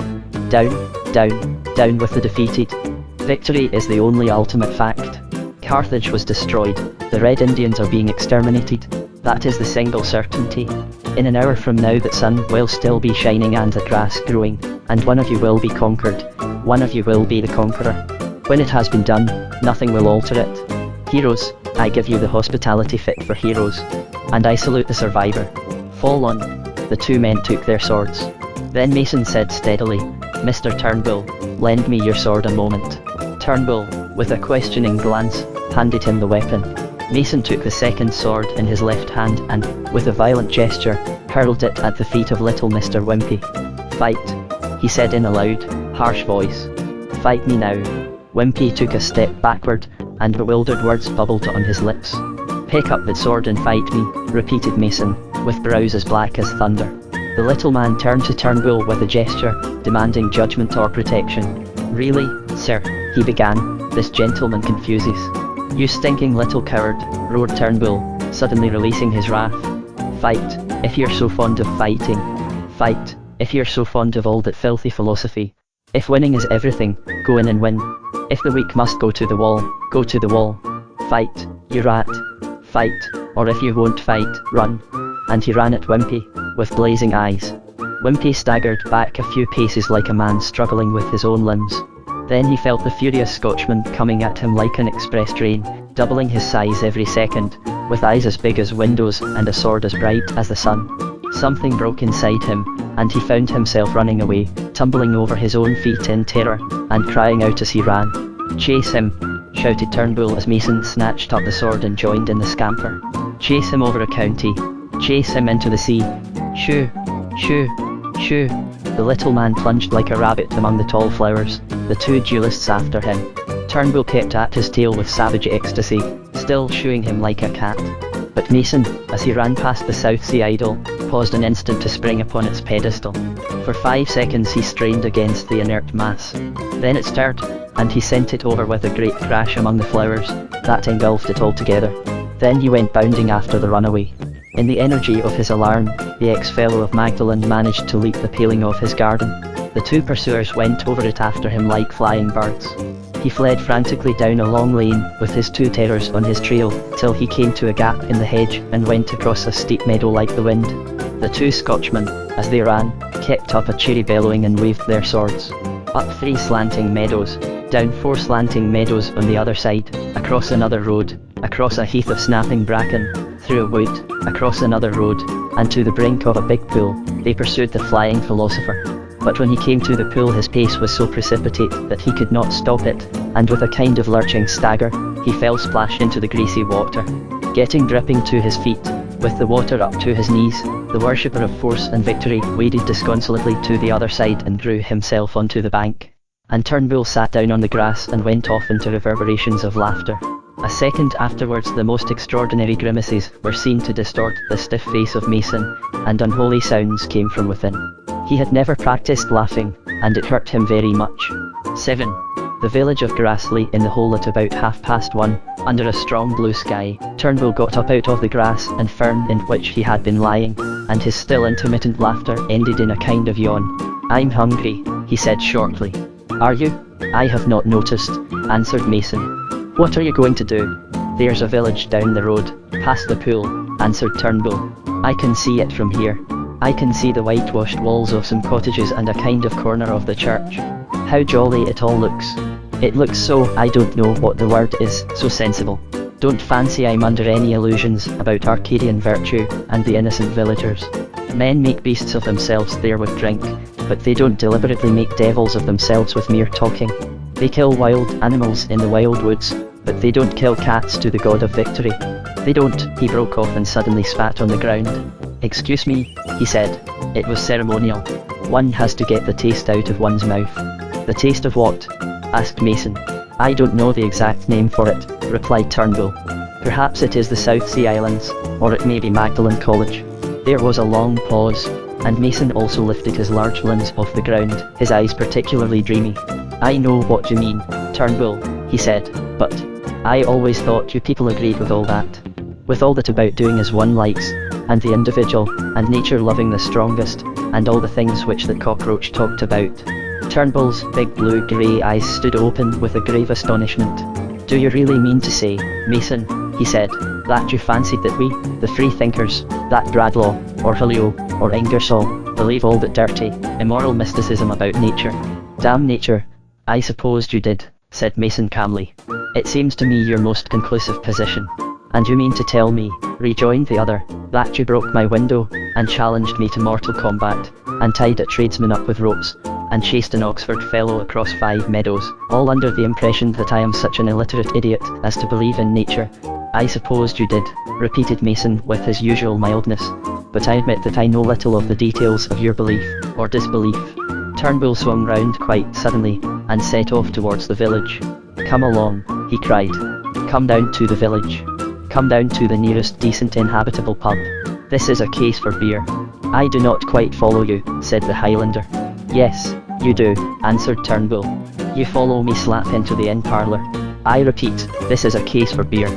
Down with the defeated. Victory is the only ultimate fact. Carthage was destroyed, the Red Indians are being exterminated. That is the single certainty. In an hour from now the sun will still be shining and the grass growing, and one of you will be conquered. One of you will be the conqueror. When it has been done, nothing will alter it. Heroes, I give you the hospitality fit for heroes. And I salute the survivor. Fall on. The two men took their swords. Then Mason said steadily, Mr. Turnbull, lend me your sword a moment. Turnbull, with a questioning glance, handed him the weapon. Mason took the second sword in his left hand and, with a violent gesture, hurled it at the feet of little Mr. Wimpy. Fight, he said in a loud, harsh voice. Fight me now. Wimpy took a step backward, and bewildered words bubbled on his lips. Pick up the sword and fight me, repeated Mason, with brows as black as thunder. The little man turned to Turnbull with a gesture, demanding judgment or protection. Really, sir, he began, this gentleman confuses. You stinking little coward, roared Turnbull, suddenly releasing his wrath. Fight, if you're so fond of fighting. Fight, if you're so fond of all that filthy philosophy. If winning is everything, go in and win. If the weak must go to the wall, go to the wall. Fight, you rat. Fight, or if you won't fight, run. And he ran at Wimpy, with blazing eyes. Wimpy staggered back a few paces like a man struggling with his own limbs. Then he felt the furious Scotchman coming at him like an express train, doubling his size every second, with eyes as big as windows and a sword as bright as the sun. Something broke inside him, and he found himself running away, tumbling over his own feet in terror, and crying out as he ran. Chase him, shouted Turnbull as Mason snatched up the sword and joined in the scamper. Chase him over a county. Chase him into the sea. Shoo, shoo, shoo. The little man plunged like a rabbit among the tall flowers, the two duelists after him. Turnbull kept at his tail with savage ecstasy, still shooing him like a cat. But Mason, as he ran past the South Sea idol, paused an instant to spring upon its pedestal. For 5 seconds he strained against the inert mass. Then it stirred, and he sent it over with a great crash among the flowers, that engulfed it altogether. Then he went bounding after the runaway. In the energy of his alarm, the ex-fellow of Magdalen managed to leap the paling of his garden. The two pursuers went over it after him like flying birds. He fled frantically down a long lane with his two terrors on his trail, till he came to a gap in the hedge and went across a steep meadow like the wind. The two Scotchmen, as they ran, kept up a cheery bellowing and waved their swords. Up 3 slanting meadows, down 4 slanting meadows on the other side, across another road, across a heath of snapping bracken, through a wood, across another road, and to the brink of a big pool, they pursued the flying philosopher. But when he came to the pool his pace was so precipitate that he could not stop it, and with a kind of lurching stagger, he fell splash into the greasy water. Getting dripping to his feet, with the water up to his knees, the worshipper of force and victory waded disconsolately to the other side and drew himself onto the bank. And Turnbull sat down on the grass and went off into reverberations of laughter. A second afterwards the most extraordinary grimaces were seen to distort the stiff face of Mason, and unholy sounds came from within. He had never practiced laughing, and it hurt him very much. 7. The village of Grassley in the hole at about 1:30, under a strong blue sky. Turnbull got up out of the grass and fern in which he had been lying, and his still intermittent laughter ended in a kind of yawn. I'm hungry, he said shortly. Are you? I have not noticed, answered Mason. What are you going to do? There's a village down the road, past the pool, answered Turnbull. I can see it from here. I can see the whitewashed walls of some cottages and a kind of corner of the church. How jolly it all looks. It looks so, I don't know what the word is, so sensible. Don't fancy I'm under any illusions about Arcadian virtue and the innocent villagers. Men make beasts of themselves there with drink, but they don't deliberately make devils of themselves with mere talking. They kill wild animals in the wild woods, but they don't kill cats to the god of victory. They don't, he broke off and suddenly spat on the ground. Excuse me, he said. It was ceremonial. One has to get the taste out of one's mouth. The taste of what? Asked Mason. I don't know the exact name for it, replied Turnbull. Perhaps it is the South Sea Islands, or it may be Magdalen College. There was a long pause, and Mason also lifted his large limbs off the ground, his eyes particularly dreamy. I know what you mean, Turnbull, he said, but I always thought you people agreed with all that. With all that about doing as one likes, and the individual, and nature loving the strongest, and all the things which the cockroach talked about. Turnbull's big blue-grey eyes stood open with a grave astonishment. Do you really mean to say, Mason, he said, that you fancied that we, the free thinkers, that Bradlaugh, or Haleo, or Ingersoll, believe all that dirty, immoral mysticism about nature. Damn nature. I supposed you did, said Mason calmly. It seems to me your most conclusive position. And you mean to tell me, rejoined the other, that you broke my window, and challenged me to mortal combat, and tied a tradesman up with ropes, and chased an Oxford fellow across 5 meadows, all under the impression that I am such an illiterate idiot as to believe in nature. I supposed you did, repeated Mason with his usual mildness, but I admit that I know little of the details of your belief, or disbelief. Turnbull swung round quite suddenly, and set off towards the village. Come along, he cried. Come down to the village. Come down to the nearest decent inhabitable pub. This is a case for beer. I do not quite follow you, said the Highlander. Yes, you do, answered Turnbull. You follow me slap into the inn parlour. I repeat, this is a case for beer.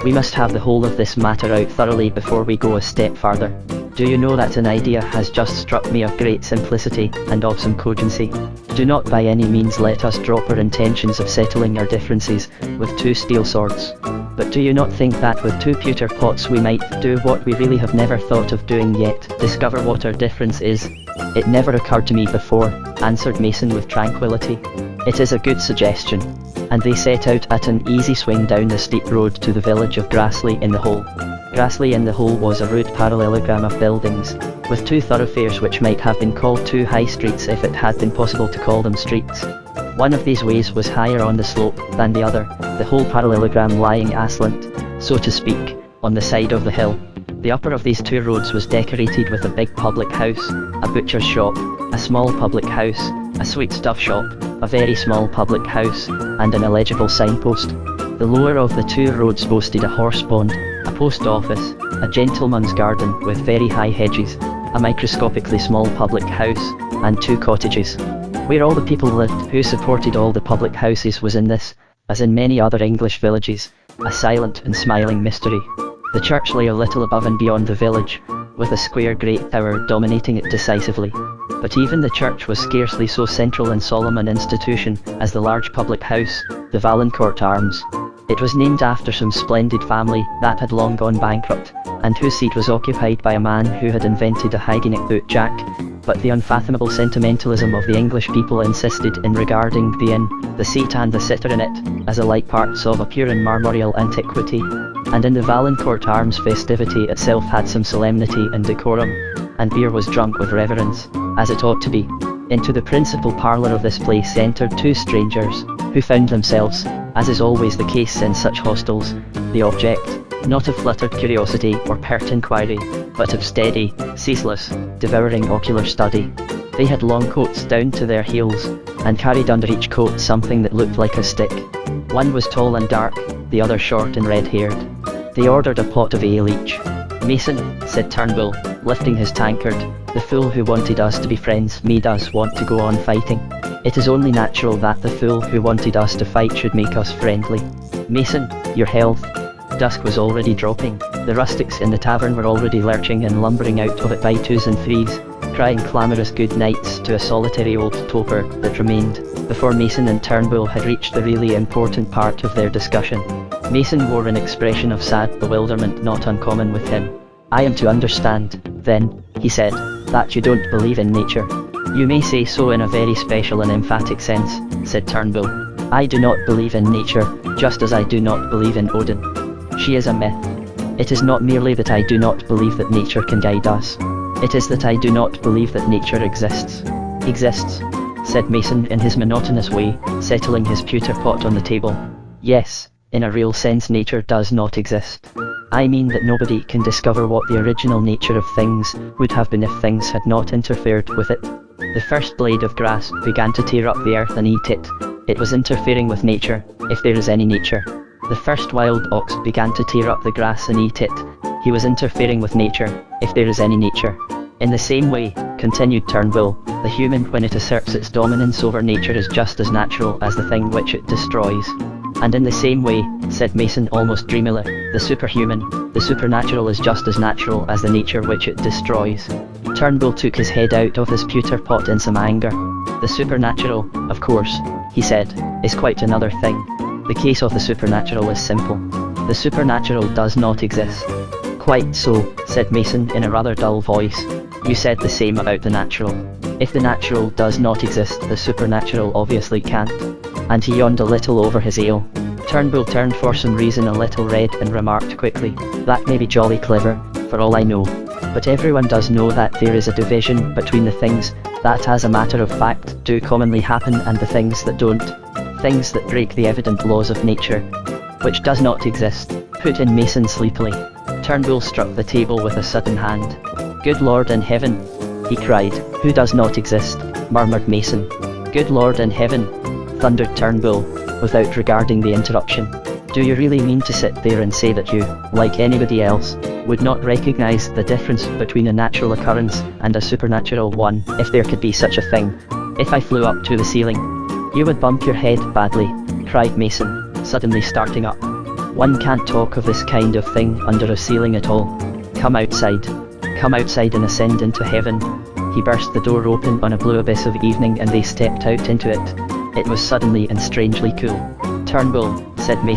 We must have the whole of this matter out thoroughly before we go a step farther. Do you know that an idea has just struck me of great simplicity, and of some cogency? Do not by any means let us drop our intentions of settling our differences with 2 steel swords. But do you not think that with 2 pewter pots we might do what we really have never thought of doing yet, discover what our difference is? It never occurred to me before, answered Mason with tranquillity. It is a good suggestion. And they set out at an easy swing down the steep road to the village of Grassley in the Hole. Grassley in the Hole was a rude parallelogram of buildings, with 2 thoroughfares which might have been called 2 high streets if it had been possible to call them streets. One of these ways was higher on the slope than the other, the whole parallelogram lying aslant, so to speak, on the side of the hill. The upper of these 2 roads was decorated with a big public house, a butcher's shop, a small public house, a sweetstuff shop, a very small public house, and an illegible signpost. The lower of the 2 roads boasted a horse pond, a post office, a gentleman's garden with very high hedges, a microscopically small public house, and 2 cottages. Where all the people lived who supported all the public houses was in this, as in many other English villages, a silent and smiling mystery. The church lay a little above and beyond the village, with a square great tower dominating it decisively. But even the church was scarcely so central and solemn an institution as the large public house, the Valancourt Arms. It was named after some splendid family that had long gone bankrupt, and whose seat was occupied by a man who had invented a hygienic boot jack, but the unfathomable sentimentalism of the English people insisted in regarding the inn, the seat and the sitter in it, as alike parts of a pure and marmoreal antiquity, and in the Valancourt Arms festivity itself had some solemnity and decorum, and beer was drunk with reverence, as it ought to be. Into the principal parlour of this place entered 2 strangers, who found themselves, as is always the case in such hostels, the object, not of fluttered curiosity or pert inquiry, but of steady, ceaseless, devouring ocular study. They had long coats down to their heels, and carried under each coat something that looked like a stick. One was tall and dark, the other short and red-haired. They ordered a pot of ale each. Mason, said Turnbull, lifting his tankard, the fool who wanted us to be friends made us want to go on fighting. It is only natural that the fool who wanted us to fight should make us friendly. Mason, your health. Dusk was already dropping. The rustics in the tavern were already lurching and lumbering out of it by 2s and 3s, crying clamorous good nights to a solitary old toper that remained, before Mason and Turnbull had reached the really important part of their discussion. Mason wore an expression of sad bewilderment not uncommon with him. I am to understand, then, he said, that you don't believe in nature. You may say so in a very special and emphatic sense, said Turnbull. I do not believe in nature, just as I do not believe in Odin. She is a myth. It is not merely that I do not believe that nature can guide us. It is that I do not believe that nature exists. Exists, said Mason in his monotonous way, settling his pewter pot on the table. Yes, in a real sense nature does not exist. I mean that nobody can discover what the original nature of things would have been if things had not interfered with it. The first blade of grass began to tear up the earth and eat it. It was interfering with nature, if there is any nature. The first wild ox began to tear up the grass and eat it. He was interfering with nature, if there is any nature. In the same way, continued Turnbull, the human when it asserts its dominance over nature is just as natural as the thing which it destroys. And in the same way, said Mason almost dreamily, the superhuman, the supernatural is just as natural as the nature which it destroys. Turnbull took his head out of his pewter pot in some anger. The supernatural, of course, he said, is quite another thing. The case of the supernatural is simple. The supernatural does not exist. Quite so, said Mason in a rather dull voice. You said the same about the natural. If the natural does not exist, the supernatural obviously can't. And he yawned a little over his ale. Turnbull turned for some reason a little red and remarked quickly, that may be jolly clever, for all I know. But everyone does know that there is a division between the things that as a matter of fact do commonly happen and the things that don't. Things that break the evident laws of nature. Which does not exist, put in Mason sleepily. Turnbull struck the table with a sudden hand. Good Lord in heaven, he cried. Who does not exist, murmured Mason. Good Lord in heaven, thundered Turnbull, without regarding the interruption. Do you really mean to sit there and say that you, like anybody else, would not recognize the difference between a natural occurrence and a supernatural one, if there could be such a thing? If I flew up to the ceiling, you would bump your head badly, cried Mason, suddenly starting up. One can't talk of this kind of thing under a ceiling at all. Come outside and ascend into heaven. He burst the door open on a blue abyss of evening and they stepped out into it. It was suddenly and strangely cool. Turnbull, said Mason.